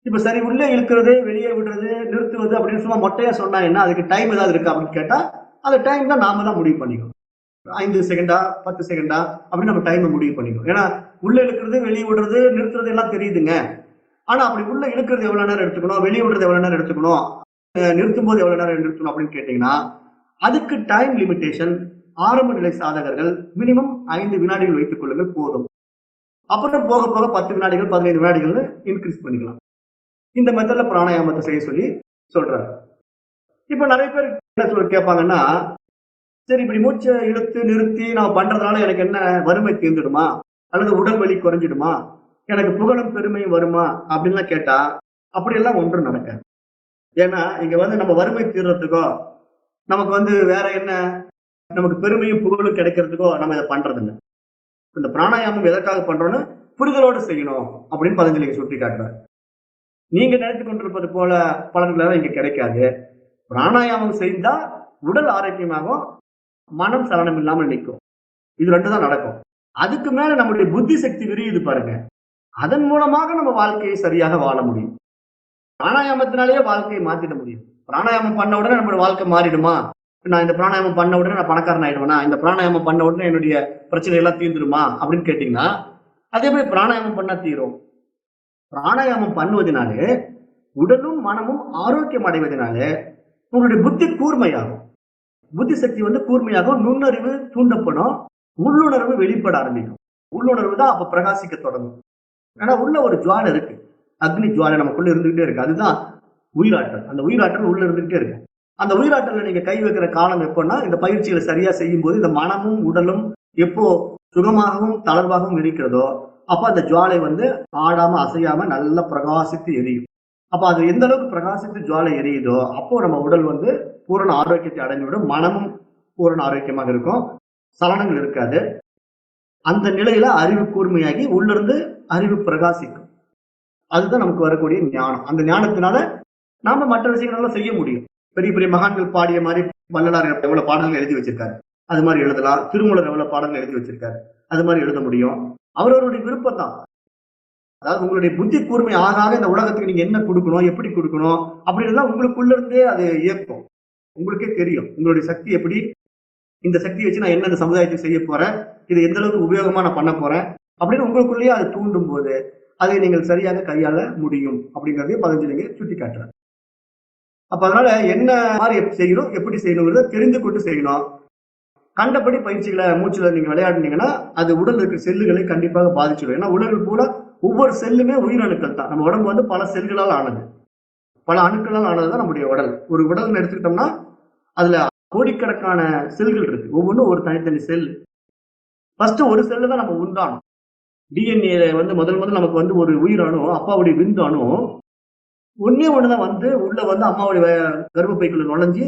இப்ப சரி, உள்ளே இழுக்கிறது, வெளியே விடுறது, நிறுத்துவது அப்படின்னு சும்மா மொட்டையா சொன்னா என்ன, அதுக்கு டைம் ஏதாவது இருக்கா அப்படின்னு கேட்டா அந்த டைம் தான் நாம தான் முடிவு பண்ணிக்கணும். 5 செகண்டா 10 செகண்டா அப்படின்னு நம்ம டைம் முடிவு பண்ணிக்கணும். ஏன்னா உள்ள இழுக்கிறது, வெளியே விடுறது, நிறுத்துறது எல்லாம் தெரியுதுங்க. ஆனா அப்படி உள்ள இழுக்கிறது எவ்வளவு நேரம் எடுத்துக்கணும், வெளியே விடுறது எவ்வளவு நேரம் எடுத்துக்கணும், நிறுத்தும் போது எவ்வளவு நேரம் நிறுத்தணும் அப்படின்னு கேட்டீங்கன்னா அதுக்கு டைம் லிமிடேஷன். ஆரம்ப நிலை சாதகர்கள் மினிமம் 5 வினாடிகள் வைத்துக் கொள்ளுங்கள் போதும். அப்புறம் போக போக 10 வினாடிகள் 15 வினாடிகள் இன்க்ரீஸ் பண்ணிக்கலாம். இந்த மெத்தட்ல பிராணாயாமத்தை செய்ய சொல்லி சொல்றாரு. இப்ப நிறைய பேர் என்ன சொல்ல கேட்பாங்கன்னா, சரி இப்படி மூச்சை இழுத்து நிறுத்தி நான் பண்றதுனால எனக்கு என்ன வறுமை தீர்ந்துடுமா, அல்லது உடல் வலி குறைஞ்சிடுமா, எனக்கு புகழும் பெருமையும் வருமா அப்படின்லாம் கேட்டா அப்படியெல்லாம் ஒன்றும் நடக்காது. ஏன்னா இங்க வந்து நம்ம வறுமை தீர்றதுக்கோ நமக்கு வந்து வேற என்ன, நமக்கு பெருமையும் புகழும் கிடைக்கிறதுக்கோ நம்ம இதை பண்றது இல்லை. இந்த பிராணாயாமம் எதற்காக பண்றோம்னு புரிதலோடு செய்யணும் அப்படின்னு பதஞ்சலி சுட்டி காட்டுறாரு. நீங்க நினைத்து கொண்டிருப்பது போல பலன்கள் இங்க கிடைக்காது. பிராணாயாமம் செய்தா உடல் ஆரோக்கியமாகும், மனம் சலனம் இல்லாமல் நிற்கும். இது 2 தான் நடக்கும். அதுக்கு மேல நம்முடைய புத்தி சக்தி விரியுது பாருங்க. அதன் மூலமாக நம்ம வாழ்க்கையை சரியாக வாழ முடியும். பிராணாயாமத்தினாலேயே வாழ்க்கையை மாத்திட முடியும். பிராணாயாமம் பண்ண உடனே நம்மளோட வாழ்க்கை மாறிடுமா, நான் இந்த பிராணாயாமம் பண்ண உடனே நான் பணக்காரன் ஆயிடுவேனா, இந்த பிராணாயாமம் பண்ண உடனே என்னுடைய பிரச்சனை எல்லாம் தீர்ந்துடுமா அப்படின்னு கேட்டீங்கன்னா அதே மாதிரி பிராணாயாமம் பண்ணா தீரும். பிராணாயாமம் பண்ணுவதனாலே உடலும் மனமும் ஆரோக்கியம் அடைவதனாலே உங்களுடைய புத்தி கூர்மையாகும். புத்தி சக்தி வந்து கூர்மையாகும், நுண்ணறிவு தூண்டப்படும், உள்ளுணர்வு வெளிப்பட ஆரம்பிக்கும். உள்ளுணர்வு தான் அப்ப பிரகாசிக்க தொடங்கும். ஏன்னா உள்ள ஒரு ஜுவாலை இருக்கு, அக்னி ஜுவாலை நமக்குள்ள இருந்துகிட்டே இருக்கு. அதுதான் உயிராற்றல். அந்த உயிராற்றல் உள்ள இருந்துகிட்டே இருக்கு. அந்த உயிராற்றல நீங்க கை வைக்கிற காலம் எப்போன்னா இந்த பயிற்சிகளை சரியா செய்யும் போது இந்த மனமும் உடலும் எப்போ சுகமாகவும் தளர்வாகவும் இருக்கிறதோ அப்ப அந்த ஜுவாலை வந்து ஆடாம அசையாம நல்லா பிரகாசித்து எரியும். அப்ப அது எந்த அளவுக்கு பிரகாசித்து ஜுவாலை எரியுதோ அப்போ நம்ம உடல் வந்து பூரண ஆரோக்கியத்தை அடைந்துவிடும், மனமும் பூரண ஆரோக்கியமாக இருக்கும், சலனங்கள் இருக்காது. அந்த நிலையில அறிவு கூர்மையாகி உள்ளிருந்து அறிவு பிரகாசிக்கும். அதுதான் நமக்கு வரக்கூடிய ஞானம். அந்த ஞானத்தினால நாம மற்ற விஷயங்களெல்லாம் செய்ய முடியும். பெரிய பெரிய மகான்கள் பாடிய மாதிரி வள்ளலார் எவ்வளவு பாடல்கள் எழுதி வச்சிருக்காரு, அது மாதிரி எழுதலாம். திருமூலர் எவ்வளவு பாடல்கள் எழுதி வச்சிருக்காரு, அது மாதிரி எழுத முடியும். அவரவருடைய விருப்பம் தான். அதாவது உங்களுடைய புத்தி கூர்மை ஆக இந்த உலகத்துக்கு நீங்க என்ன கொடுக்கணும், எப்படி கொடுக்கணும் அப்படின்றத உங்களுக்குள்ள இருந்தே அது இயக்கும். உங்களுக்கே தெரியும் உங்களுடைய சக்தி எப்படி, இந்த சக்தியை வச்சு நான் என்ன இந்த சமுதாயத்துக்கு செய்ய போறேன், இது எந்த அளவுக்கு உபயோகமா நான் பண்ண போறேன் அப்படின்னு உங்களுக்குள்ளேயே அது தூண்டும் போது அதை நீங்கள் சரியாக கையாள முடியும் அப்படிங்கறதையும் பதஞ்சலிங்க சுட்டி காட்டுறாரு. அப்ப அதனால என்ன மாதிரி செய்யணும், எப்படி செய்யணுங்கிறத தெரிந்து கொண்டு செய்யணும். கண்டபடி பயிற்சிகளை மூச்சுல நீங்க விளையாடுனீங்கன்னா அது உடல் இருக்கிற செல்லுகளை கண்டிப்பாக பாதிச்சிடும். ஏன்னா உடல் கூட ஒவ்வொரு செல்லுமே உயிரணுக்கள் தான். நம்ம உடம்பு வந்து பல செல்களால் ஆனது, பல அணுக்களால் ஆனதுதான் நம்முடைய உடல். ஒரு உடல் எடுத்துக்கிட்டோம்னா அதுல கோடிக்கணக்கான செல்கள் இருக்கு, ஒவ்வொன்றும் ஒரு தனித்தனி செல். ஃபர்ஸ்ட் ஒரு செல்லு தான் நம்ம உண்டானோம். டிஎன்ஏ வந்து முதல் நமக்கு வந்து ஒரு உயிரணு, அப்பாவுடைய விந்து அணு ஒன்னே ஒண்ணுதான் வந்து உள்ள வந்து அம்மாவுடைய கர்ப்பப்பைக்குள்ள நுழைஞ்சு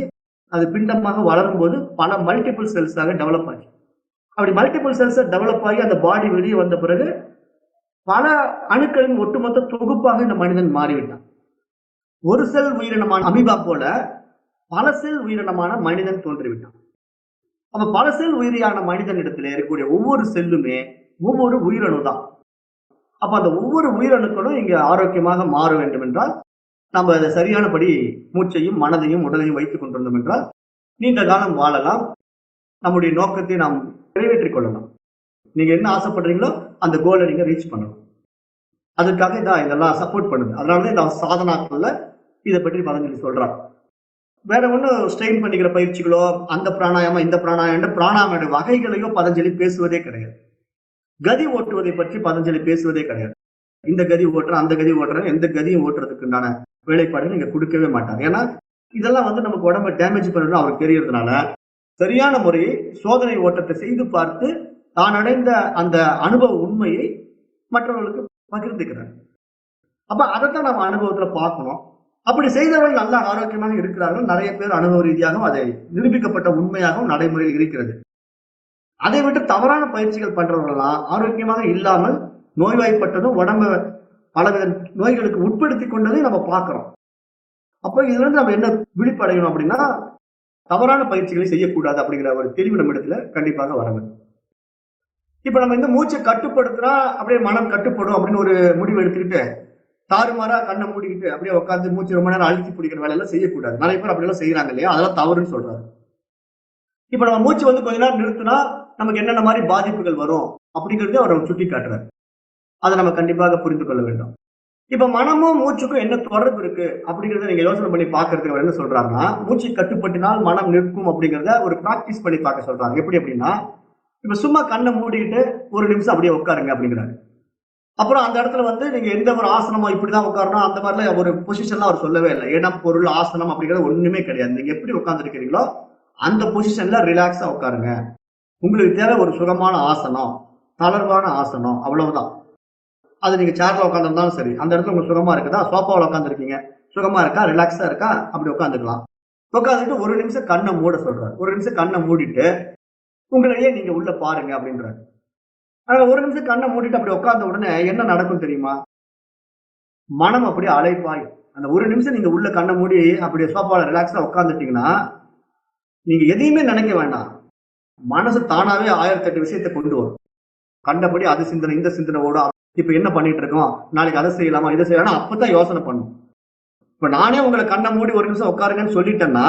அது பிண்டமாக வளரும் போது பல மல்டிபிள் செல்ஸாக டெவலப் ஆச்சு. அப்படி மல்டிபிள் செல்ஸ் டெவலப் ஆகி அந்த பாடி வெளியே வந்த பிறகு பல அணுக்களின் ஒட்டுமொத்த தொகுப்பாக இந்த மனிதன் மாறிவிட்டான். ஒரு செல் உயிரினமான அமீபா போல பல செல் உயிரினமான மனிதன் தோன்றிவிட்டான். அப்ப பல செல் உயிரியான மனிதன் இடத்துல இருக்கக்கூடிய ஒவ்வொரு செல்லுமே ஒவ்வொரு உயிரணு தான். அப்ப அந்த ஒவ்வொரு உயிரணுக்களும் இங்க ஆரோக்கியமாக மாற வேண்டும் என்றால் நம்ம அதை சரியானபடி மூச்சையும் மனதையும் உடலையும் வைத்துக் கொண்டிருந்தோம் என்றால் நீண்ட காலம் வாழலாம், நம்முடைய நோக்கத்தை நாம் நிறைவேற்றிக் கொள்ளலாம். நீங்க என்ன ஆசைப்படுறீங்களோ அந்த கோலை நீங்க ரீச் பண்ணணும். அதுக்காக தான் இதெல்லாம் சப்போர்ட் பண்ணுது. அதனாலதான் இந்த சாதனாக்கள்ல இதை பற்றி பதஞ்சலி சொல்றார். வேற ஒன்றும் ஸ்ட்ரெயின் பண்ணிக்கிற பயிற்சிகளோ அந்த பிராணாயாமம் இந்த பிராணாயாம வகைகளையோ பதஞ்சலி பேசுவதே கிடையாது. கதி ஓட்டுவதை பற்றி பதஞ்சலி பேசுவதே கிடையாது. இந்த கதி ஓட்டுறேன் அந்த கதி ஓட்டுறேன் எந்த கதியும் ஓட்டுறதுக்கு உண்டான வேலைப்பாடுகள் நீங்க கொடுக்கவே மாட்டாங்க. ஏன்னா இதெல்லாம் வந்து நமக்கு உடம்ப டேமேஜ் பண்ணணும் அவருக்கு தெரியறதுனால சரியான முறையை சோதனை ஓட்டத்தை செய்து பார்த்து தான் அடைந்த அந்த அனுபவ உண்மையை மற்றவர்களுக்கு பகிர்ந்துக்கிறார். அப்ப அதைத்தான் நம்ம அனுபவத்துல பார்க்கணும். அப்படி செய்தவர்கள் நல்ல ஆரோக்கியமாக இருக்கிறார்கள். நிறைய பேர் அனுபவ ரீதியாகவும் அதை நிரூபிக்கப்பட்ட உண்மையாகவும் நடைமுறையில் இருக்கிறது. அதை விட்டு தவறான பயிற்சிகள் பண்றவர்கள்லாம் ஆரோக்கியமாக இல்லாமல் நோய்வாய்ப்பட்டதும் உடம்ப பலவித நோய்களுக்கு உட்படுத்தி கொண்டதையும் நம்ம பார்க்கிறோம். அப்போ இதுல இருந்து நம்ம என்ன விழிப்படையணும் அப்படின்னா, தவறான பயிற்சிகளை செய்யக்கூடாது அப்படிங்கிற ஒரு தெளிவு நம்ம இடத்துல கண்டிப்பாக வர வேண்டும். இப்ப நம்ம இந்த மூச்சை கட்டுப்படுத்தினா அப்படியே மனம் கட்டுப்படும் அப்படின்னு ஒரு முடிவு எடுத்துக்கிட்டு தாறுமாறா கண்ணை மூடிக்கிட்டு அப்படியே உட்காந்து மூச்சு ரொம்ப நேரம் அழுத்தி பிடிக்கிற வேலையெல்லாம் செய்யக்கூடாது. நிறைய பேர் அப்படி எல்லாம் செய்யறாங்க இல்லையா, அதெல்லாம் தவறுன்னு சொல்றாரு. இப்ப நம்ம மூச்சு வந்து கொஞ்ச நேரம் நிறுத்தினா நமக்கு என்னென்ன மாதிரி பாதிப்புகள் வரும் அப்படிங்கறதே அவர் சுட்டி காட்டுறாரு. அதை நம்ம கண்டிப்பாக புரிந்து கொள்ள வேண்டும். இப்ப மனமும் மூச்சுக்கும் என்ன தொடர்பு இருக்கு அப்படிங்கறத நீங்க யோசனை பண்ணி பாக்குறதுக்கு அவர் என்ன சொல்றாங்கன்னா, மூச்சு கட்டுப்பட்டினால் மனம் நிற்கும் அப்படிங்கறத ஒரு பிராக்டிஸ் பண்ணி பார்க்க சொல்றாங்க. எப்படி அப்படின்னா, இப்ப சும்மா கண்ணை மூடிட்டு ஒரு நிமிஷம் அப்படியே உட்காருங்க அப்படிங்கிறாரு. அப்புறம் அந்த இடத்துல வந்து நீங்க எந்த ஒரு ஆசனமோ இப்படிதான் உட்காரணும் அந்த மாதிரிலாம் ஒரு பொசிஷன்லாம் அவர் சொல்லவே இல்லை. இடம் பொருள் ஆசனம் அப்படிங்கிறது ஒண்ணுமே கிடையாது. நீங்க எப்படி உட்கார்ந்து இருக்கிறீங்களோ அந்த பொசிஷன்ல ரிலாக்ஸா உட்காருங்க. உங்களுக்கு தேவை ஒரு சுகமான ஆசனம், தளர்வான ஆசனம், அவ்வளவுதான். அது நீங்க சேர்ல உட்காந்துருந்தாலும் சரி, அந்த இடத்துல உங்களுக்கு சுகமா இருக்குதா, சோஃபாவில் உட்காந்துருக்கீங்க, சுகமா இருக்கா, ரிலாக்ஸா இருக்கா, அப்படி உட்காந்துக்கலாம். உட்காந்துட்டு ஒரு நிமிஷம் கண்ணை மூட சொல்றாரு. ஒரு நிமிஷம் கண்ணை மூடிட்டு உங்களையே நீங்க உள்ள பாருங்க அப்படின்றாரு. ஆனா ஒரு நிமிஷம் கண்ணை மூடிட்டு அப்படி உட்கார்ந்த உடனே என்ன நடக்கும் தெரியுமா? மனம் அப்படியே அலைப்பாயும். அந்த ஒரு நிமிஷம் நீங்க உள்ள கண்ணை மூடி அப்படியே சோஃபாவில் ரிலாக்ஸா உட்காந்துட்டீங்கன்னா நீங்க எதையுமே நினைக்க வேண்டாம். மனசு தானாவே 1008 விஷயத்தை கொண்டு வரும். கண்டபடி அது சிந்தனை இந்த சிந்தனை ஓடும். இப்ப என்ன பண்ணிட்டு இருக்கோம், நாளைக்கு அதை செய்யலாமா இதை செய்யலாம், அப்பதான் யோசனை பண்ணும். இப்ப நானே உங்களை கண்ணை மூடி ஒரு நிமிஷம் உட்காருங்கன்னு சொல்லிட்டேன்னா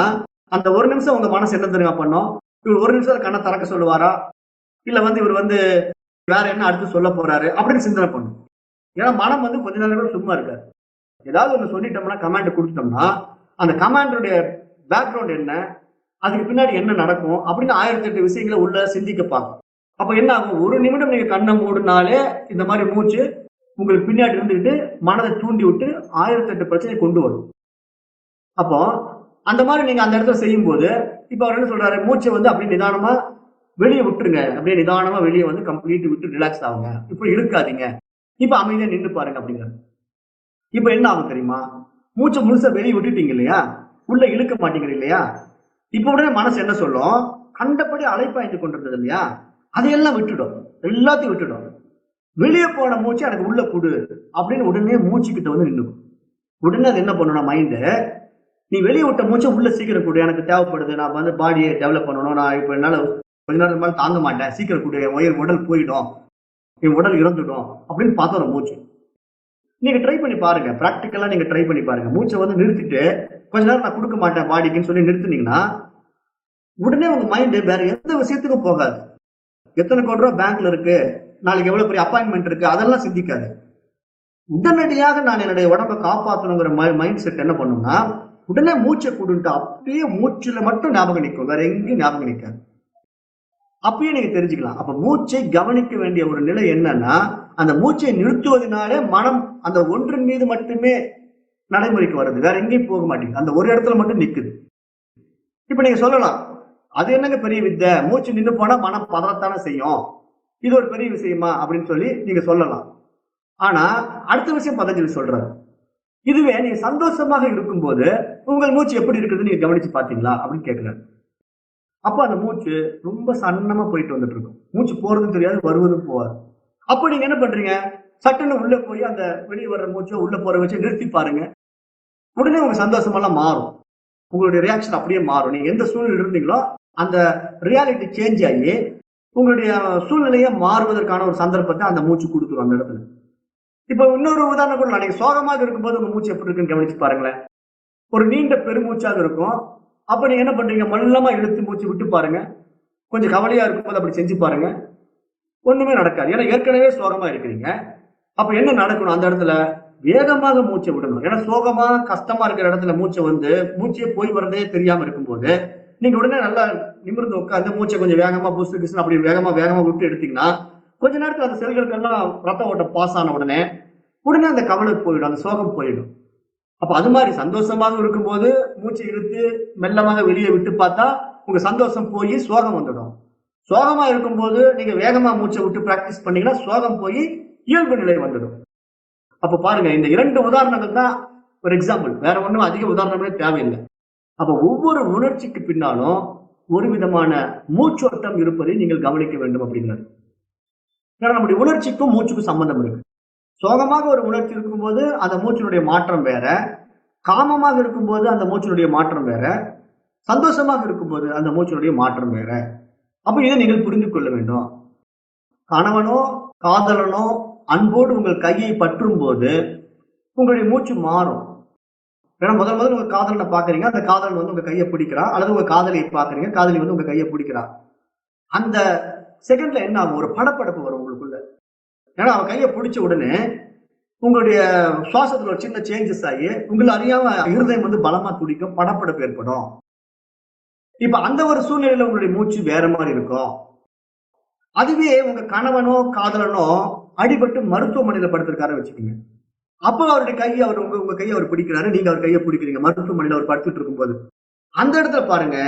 அந்த ஒரு நிமிஷம் உங்க மனசு என்ன தெரியுமா பண்ணும்? இவர் ஒரு நிமிஷம் கண்ணை திறக்க சொல்லுவாரா, இல்ல வந்து இவர் வந்து வேற என்ன அடுத்து சொல்ல போறாரு அப்படின்னு சிந்தனை பண்ணும். ஏன்னா மனம் வந்து கொஞ்ச நேரம் கூட சும்மா இருக்காது. ஏதாவது ஒண்ணு சொல்லிட்டோம்னா கமாண்ட் கொடுத்துட்டோம்னா அந்த கமாண்டோடைய பேக்ரவுண்ட் என்ன, அதுக்கு பின்னாடி என்ன நடக்கும் அப்படின்னு 1008 விஷயங்களை உள்ள சிந்திக்க பார்க்கும். அப்ப என்ன ஆகும்? ஒரு நிமிடம் நீங்க கண்ணை மூடினாலே இந்த மாதிரி மூச்சு உங்களுக்கு பின்னாடி இருந்துட்டு மனதை தூண்டி விட்டு 1008 பிரச்சனை கொண்டு வரும். அப்போ அந்த மாதிரி நீங்க அந்த இடத்துல செய்யும் போது இப்ப அவர் என்ன சொல்றாரு, மூச்சை வந்து அப்படியே நிதானமா வெளியே விட்டுருங்க, அப்படியே நிதானமா வெளியே வந்து கம்ப்ளீட் விட்டு ரிலாக்ஸ் ஆகுங்க, இப்ப இழுக்காதீங்க, இப்ப அமைதியா நின்று பாருங்க அப்படிங்கிறாரு. இப்ப என்ன ஆகும் தெரியுமா? மூச்சை முழுசா வெளியே விட்டுட்டீங்க இல்லையா, உள்ள இழுக்க மாட்டீங்க இல்லையா, இப்ப உடனே மனசு என்ன சொல்லும், கண்டபடி அலைப்பாய்ந்து கொண்டிருந்தது இல்லையா, அதையெல்லாம் விட்டுடும், எல்லாத்தையும் விட்டுடும். வெளியே போன மூச்சு எனக்கு உள்ள கூடு அப்படின்னு உடனே மூச்சு கிட்ட வந்து நின்னுக்கும். உடனே அது என்ன பண்ணணும், மைண்டு நீ வெளியே விட்ட மூச்சை உள்ள சீக்கிரம் கூடு, எனக்கு தேவைப்படுது, நான் வந்து பாடியை டெவலப் பண்ணணும், நான் இப்ப என்னால கொஞ்ச நேரம் மேலே தாங்க மாட்டேன், சீக்கிரம் கூடு, என் உடல் போயிடும், என் உடல் இறந்துடும் அப்படின்னு பார்த்தோம் மூச்சு. நீங்க ட்ரை பண்ணி பாருங்க, பிராக்டிக்கலா நீங்க ட்ரை பண்ணி பாருங்க. மூச்சை வந்து நிறுத்திட்டு கொஞ்ச நேரம் நான் கொடுக்க மாட்டேன் பாடிக்குன்னு சொல்லி நிறுத்தினீங்கன்னா உடனே உங்க மைண்டு வேற எந்த விஷயத்துக்கும் போகாது. எத்தனை கோடி ரூபாய் பேங்க்ல இருக்கு, நாளைக்கு எவ்வளவு பெரிய அப்பாயின்மெண்ட் இருக்கு, அதெல்லாம் சிந்திக்காது. உடனடியாக நான் என்னுடைய உடம்பை காப்பாற்றணுங்கிற மைண்ட் செட் என்ன பண்ணும்னா உடனே மூச்சை கொடுன்ட்டு அப்படியே மூச்சுல மட்டும் ஞாபகம் நிற்கும், வேற எங்கேயும் ஞாபகம் நிற்காது. அப்பயே நீங்க தெரிஞ்சுக்கலாம். அப்ப மூச்சை கவனிக்க வேண்டிய ஒரு நிலை என்னன்னா, அந்த மூச்சை நிறுத்துவதனாலே மனம் அந்த ஒன்றின் மீது மட்டுமே நடைமுறைக்கு வருது, வேற எங்கேயும் போக மாட்டேங்குது, அந்த ஒரு இடத்துல மட்டும் நிக்குது. இப்ப நீங்க சொல்லலாம், அது என்னங்க பெரிய வித்தை, மூச்சு நின்று போனா மனம் பதறத்தானே செய்யும், இது ஒரு பெரிய விஷயமா அப்படின்னு சொல்லி நீங்க சொல்லலாம். ஆனா அடுத்த விஷயம் பதஞ்சலி சொல்றாரு, இதுவே நீங்க சந்தோஷமாக இருக்கும்போது உங்கள் மூச்சு எப்படி இருக்குதுன்னு நீங்க கவனிச்சு பாத்தீங்களா அப்படின்னு கேட்கிறாரு. அப்ப அந்த மூச்சு ரொம்ப சன்னமா போயிட்டு வந்துட்டு இருக்கும், மூச்சு போறதும் தெரியாது வருவதும் போவாது. அப்ப நீங்க என்ன பண்றீங்க, சட்டுன்னு உள்ள போய் அந்த வெளியே வர்ற மூச்சை உள்ள போற வச்சு நிறுத்தி பாருங்க. உடனே உங்க சந்தோஷமெல்லாம் மாறும், உங்களுடைய ரியாக்ஷன் அப்படியே மாறும். நீங்க எந்த சூழ்நிலை இருந்தீங்களோ அந்த ரியாலிட்டி சேஞ்ச் ஆகி உங்களுடைய சூழ்நிலையை மாறுவதற்கான ஒரு சந்தர்ப்பத்தை அந்த மூச்சு கொடுத்துரும் அந்த இடத்துல. இப்ப இன்னொரு உதாரணம் கூட, நீங்க சோகமாக இருக்கும்போது உங்க மூச்சு எப்படி இருக்குன்னு கவனிச்சு பாருங்களேன். ஒரு நீண்ட பெருமூச்சாக இருக்கும். அப்ப நீங்க என்ன பண்றீங்க, மெல்லமா இழுத்து மூச்சு விட்டு பாருங்க. கொஞ்சம் கவலையா இருக்கும்போது அப்படி செஞ்சு பாருங்க, ஒண்ணுமே நடக்காது. ஏன்னா ஏற்கனவே சோகமா இருக்கிறீங்க. அப்ப என்ன நடக்கணும், அந்த இடத்துல வேகமாக மூச்சை விடணும். ஏன்னா சோகமா கஷ்டமா இருக்கிற இடத்துல மூச்சை வந்து மூச்சையே போய் வரதே தெரியாம இருக்கும்போது நீங்க உடனே நல்லா நிமிர்ந்து உட்காந்து மூச்சை கொஞ்சம் வேகமா புசு கிசு அப்படி வேகமா விட்டு எடுத்தீங்கன்னா கொஞ்ச நேரத்துல அந்த செல்களுக்கெல்லாம் ரத்த ஓட்டம் பாஸ் ஆன உடனே உடனே அந்த கவலை போயிடும், அந்த சோகம் போயிடும். அப்ப அது மாதிரி சந்தோஷமாக இருக்கும்போது மூச்சை இழுத்து மெல்லமாக வெளியே விட்டு பார்த்தா உங்க சந்தோஷம் போய் சோகம் வந்துடும். சோகமா இருக்கும்போது நீங்க வேகமா மூச்சை விட்டு பிராக்டிஸ் பண்ணீங்கன்னா சோகம் போய் இயல்பு நிலை வந்துடும். அப்ப பாருங்க, இந்த 2 உதாரணங்கள் தான் ஒரு எக்ஸாம்பிள். வேற ஒண்ணும் அதிக உதாரணமே தேவையில்லை. அப்ப ஒவ்வொரு உணர்ச்சிக்கு பின்னாலும் ஒரு விதமான மூச்சோட்டம் இருப்பதை நீங்கள் கவனிக்க வேண்டும் அப்படிங்கிறது. ஏன்னா நம்முடைய உணர்ச்சிக்கும் மூச்சுக்கும் சம்பந்தம் இருக்கு. சோகமாக ஒரு உணர்ச்சி இருக்கும்போது அந்த மூச்சினுடைய மாற்றம் வேற, காமமாக இருக்கும்போது அந்த மூச்சினுடைய மாற்றம் வேற, சந்தோஷமாக இருக்கும்போது அந்த மூச்சினுடைய மாற்றம் வேற. அப்ப இதை நீங்கள் புரிந்து கொள்ள வேண்டும். கணவனோ காதலனோ அன்போடு உங்கள் கையை பற்றும் போது உங்களுடைய மூச்சு மாறும். ஏன்னா முதல்ல உங்க காதலனை பாக்குறீங்க, அந்த காதலன் வந்து உங்க கையை பிடிக்கிறா, அல்லது உங்க காதலியை பாக்குறீங்க, காதலி வந்து உங்க கையை பிடிக்கிறா. அந்த செகண்ட்ல என்ன ஆகும்? ஒரு படப்படப்பு வரும் உங்களுக்குள்ள. ஏன்னா அவன் கையை பிடிச்ச உடனே உங்களுடைய சுவாசத்துல ஒரு சின்ன சேஞ்சஸ் ஆகி உங்களை அறியாம இருதயம் வந்து பலமா துடிக்கும், படப்படப்பு ஏற்படும். இப்ப அந்த ஒரு சூழ்நிலையில உங்களுடைய மூச்சு வேற மாதிரி இருக்கும். அதுவே உங்க கணவனோ காதலனோ அடிபட்டு மருத்துவமனையில படுத்திருக்காரு வச்சுக்கோங்க. அப்ப அவருடைய கையை அவர் உங்க கையை அவர் பிடிக்கிறாரு, நீங்க அவர் கையை பிடிக்கிறீங்க மருத்துவமனையில அவர் படுத்துட்டு இருக்கும் போது. அந்த இடத்துல பாருங்க,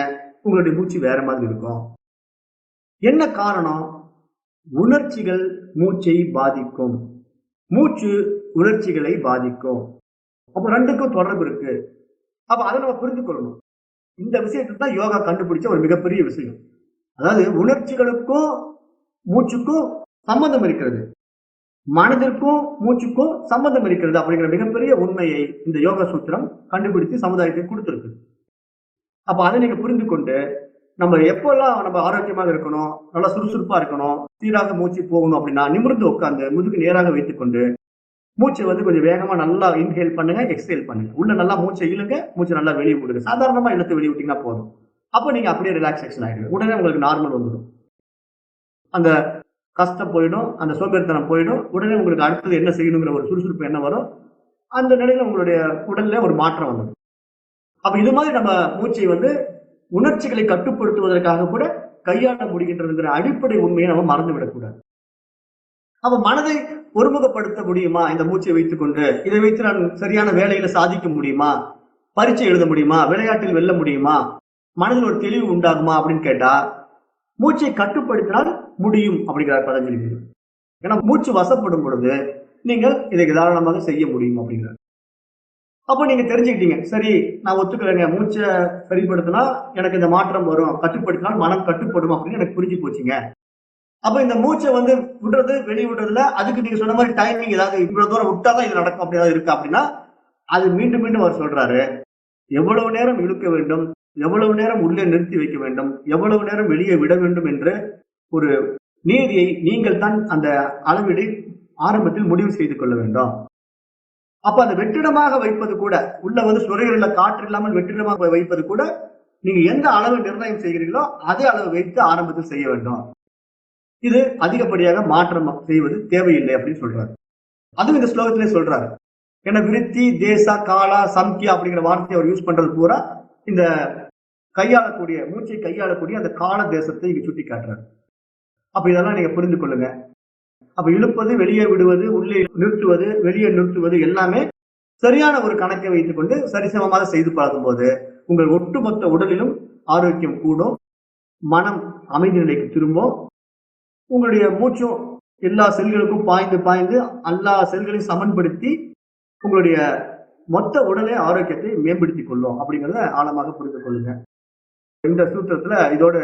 உங்களுடைய மூச்சு வேற மாதிரி இருக்கும். என்ன காரணம்? உணர்ச்சிகள் மூச்சை பாதிக்கும், மூச்சு உணர்ச்சிகளை பாதிக்கும். அப்ப 2க்கும் தொடர்பு இருக்கு. அப்ப அதை நம்ம புரிந்து கொள்ளணும். இந்த விஷயத்துல தான் யோகா கண்டுபிடிச்ச ஒரு மிகப்பெரிய விஷயம். அதாவது உணர்ச்சிகளுக்கும் மூச்சுக்கும் சம்பந்தம் இருக்கிறது, மனதிற்கும் மூச்சுக்கும் சம்பந்தம் இருக்கிறது அப்படிங்கிற மிகப்பெரிய உண்மையை இந்த யோகா சூத்திரம் கண்டுபிடித்து சமுதாயத்துக்கு கொடுத்திருக்கு. அப்ப அதை நீங்க புரிந்து கொண்டு நம்ம எப்பெல்லாம் நம்ம ஆரோக்கியமாக இருக்கணும், நல்லா சுறுசுறுப்பா இருக்கணும், சீராக மூச்சு போகணும் அப்படின்னா நிமிர்ந்து உட்கார்ந்து முதுகு நேராக வைத்துக்கொண்டு மூச்சை வந்து கொஞ்சம் வேகமா நல்லா இன்ஹேல் பண்ணுங்க, எக்ஸ்ஹேல் பண்ணுங்க. உள்ள நல்லா மூச்சை இழுங்க, மூச்சை நல்லா வெளியே விடுங்க. சாதாரணமா இழுத்து வெளியே விட்டீங்கன்னா போதும். அப்ப நீங்க அப்படியே ரிலாக்ஸேஷன் ஆயிடுங்க. உடனே உங்களுக்கு நார்மல் வந்துடும். அந்த கஷ்டம் போயிடும், அந்த சோம்பேறித்தனம் போயிடும். உடனே உங்களுக்கு அடுத்தது என்ன செய்யணுங்கிற ஒரு சுறுசுறுப்பு என்ன வரும், அந்த நிலையில உங்களுடைய உடல்ல ஒரு மாற்றம் வந்துடும். அப்ப இது மாதிரி நம்ம மூச்சை வந்து உணர்ச்சிகளை கட்டுப்படுத்துவதற்காக கூட கையாள முடிகின்றதுங்கிற அடிப்படை உண்மையை நம்ம மறந்து விடக்கூடாது. அப்ப மனதை ஒருமுகப்படுத்த முடியுமா இந்த மூச்சை வைத்துக் கொண்டு? இதை வைத்து நான் சரியான வேலையில சாதிக்க முடியுமா? பரீட்சை எழுத முடியுமா? விளையாட்டில் வெல்ல முடியுமா? மனதில் ஒரு தெளிவு உண்டாகுமா அப்படின்னு கேட்டா, மூச்சை கட்டுப்படுத்தினால் முடியும் அப்படிங்கிறார் பதஞ்சலி. ஏன்னா மூச்சு வசப்படும் பொழுது நீங்கள் இதை தாராளமாக செய்ய முடியும் அப்படிங்கிறார். அப்ப நீங்க தெரிஞ்சுக்கிட்டீங்க, சரி நான் ஒத்துக்கிறேங்க, மூச்சை சரிப்படுத்தினா எனக்கு இந்த மாற்றம் வரும், கட்டுப்படுத்தினால் மனம் கட்டுப்படும் அப்படின்னு எனக்கு புரிஞ்சு போச்சுங்க. அப்ப இந்த மூச்சை வந்து விடுறது வெளியே விடுறதுல அதுக்கு நீங்க சொன்ன மாதிரி டைமிங் ஏதாவது இவ்வளவு தூரம் விட்டாதான் இது நடக்கும் அப்படி ஏதாவது இருக்கு அப்படின்னா அது மீண்டும் மீண்டும் அவர் சொல்றாரு, எவ்வளவு நேரம் இழுக்க வேண்டும், எவ்வளவு நேரம் உள்ளே நிறுத்தி வைக்க வேண்டும், எவ்வளவு நேரம் வெளியே விட வேண்டும் என்று ஒரு நீதியை நீங்கள் தான் அந்த அளவீடு ஆரம்பத்தில் முடிவு செய்து கொள்ள வேண்டும். அப்ப அந்த வெற்றிடமாக வைப்பது கூட, உள்ள வந்து சுரையுள்ள காற்று இல்லாமல் வெற்றிடமாக வைப்பது கூட நீங்க எந்த அளவு நிர்ணயம் செய்கிறீர்களோ அதே அளவு வைத்து ஆரம்பத்தில் செய்ய வேண்டும். இது அதிகப்படியாக மாற்றம் செய்வது தேவையில்லை அப்படின்னு சொல்றாரு. அதுவும் இந்த ஸ்லோகத்திலே சொல்றாரு. ஏன்னா விருத்தி, தேசா, காலா, சம்கியா அப்படிங்கிற வார்த்தையை அவர் யூஸ் பண்றது பூரா இந்த கையாளக்கூடிய மூச்சை கையாளக்கூடிய அந்த கால தேசத்தை இங்க சுட்டி காட்டுறாரு. அப்ப இதெல்லாம் நீங்க புரிந்து கொள்ளுங்க. அப்ப இழுப்பது, வெளியே விடுவது, உள்ளே நிறுத்துவது, வெளியே நிறுத்துவது எல்லாமே சரியான ஒரு கணக்கை வைத்துக் கொண்டு சரிசமமாக செய்து பழகும் போது உங்கள் ஒட்டுமொத்த உடலிலும் ஆரோக்கியம் கூடும், மனம் அமைதி நிலைக்கு திரும்பும், உங்களுடைய மூச்சும் எல்லா செல்களுக்கும் பாய்ந்து பாய்ந்து எல்லா செல்களையும் சமன்படுத்தி உங்களுடைய மொத்த உடலை ஆரோக்கியத்தை மேம்படுத்திக் கொள்ளும் அப்படிங்கிறத ஆழமாக புரிந்து கொள்ளுங்க. இந்த சூத்திரத்துல இதோட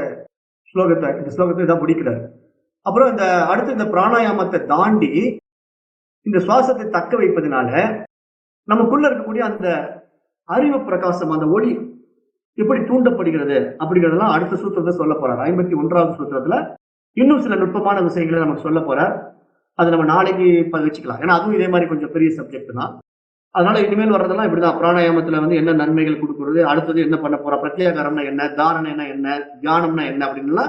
இந்த ஸ்லோகத்தை இதான் முடிக்கிறார். அப்புறம் அடுத்து இந்த பிராணாயாமத்தை தாண்டி இந்த சுவாசத்தை தக்க வைப்பதனால நமக்குள்ள இருக்கக்கூடிய அந்த அறிவு பிரகாசம், அந்த ஒளி எப்படி தூண்டப்படுகிறது அப்படிங்கிறதெல்லாம் அடுத்த சூத்திரத்தை சொல்ல போறார். 51வது சூத்திரத்துல இன்னும் சில நுட்பமான விஷயங்களை நமக்கு சொல்ல போறார். அதை நம்ம நாளைக்கு வச்சுக்கலாம். ஏன்னா அதுவும் இதே மாதிரி கொஞ்சம் பெரிய சப்ஜெக்ட் தான். அதனால இனிமேல் வர்றதெல்லாம் இப்படிதான். பிராணாயாமத்துல வந்து என்ன நன்மைகள் கொடுக்குறது, அடுத்தது என்ன பண்ண போறா, பிரத்யேகாரம்னா என்ன, தாரணம்னா என்ன, தியானம்னா என்ன அப்படின்னு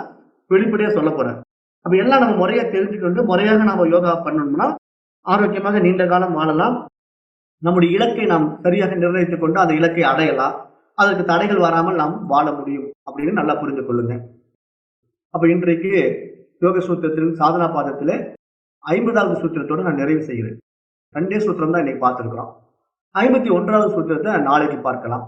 வெளிப்படையா சொல்ல போறார். அப்ப எல்லாம் நம்ம முறையா தெரிஞ்சுக்கொண்டு முறையாக நாம யோகா பண்ணணும்னா ஆரோக்கியமாக நீண்ட காலம் வாழலாம். நம்முடைய இலக்கை நாம் சரியாக நிர்ணயித்துக் கொண்டு அந்த இலக்கை அடையலாம். அதற்கு தடைகள் வராமல் நாம் வாழ முடியும் அப்படின்னு நல்லா புரிந்து கொள்ளுங்க. அப்ப இன்றைக்கு யோக சூத்திரத்தின் சாதனா பாதத்துல 50வது சூத்திரத்தோடு நான் நிறைவு செய்கிறேன். 2 சூத்திரம் தான் இன்னைக்கு பார்த்துருக்கிறோம். 51வது சூத்திரத்தை நாளைக்கு பார்க்கலாம்.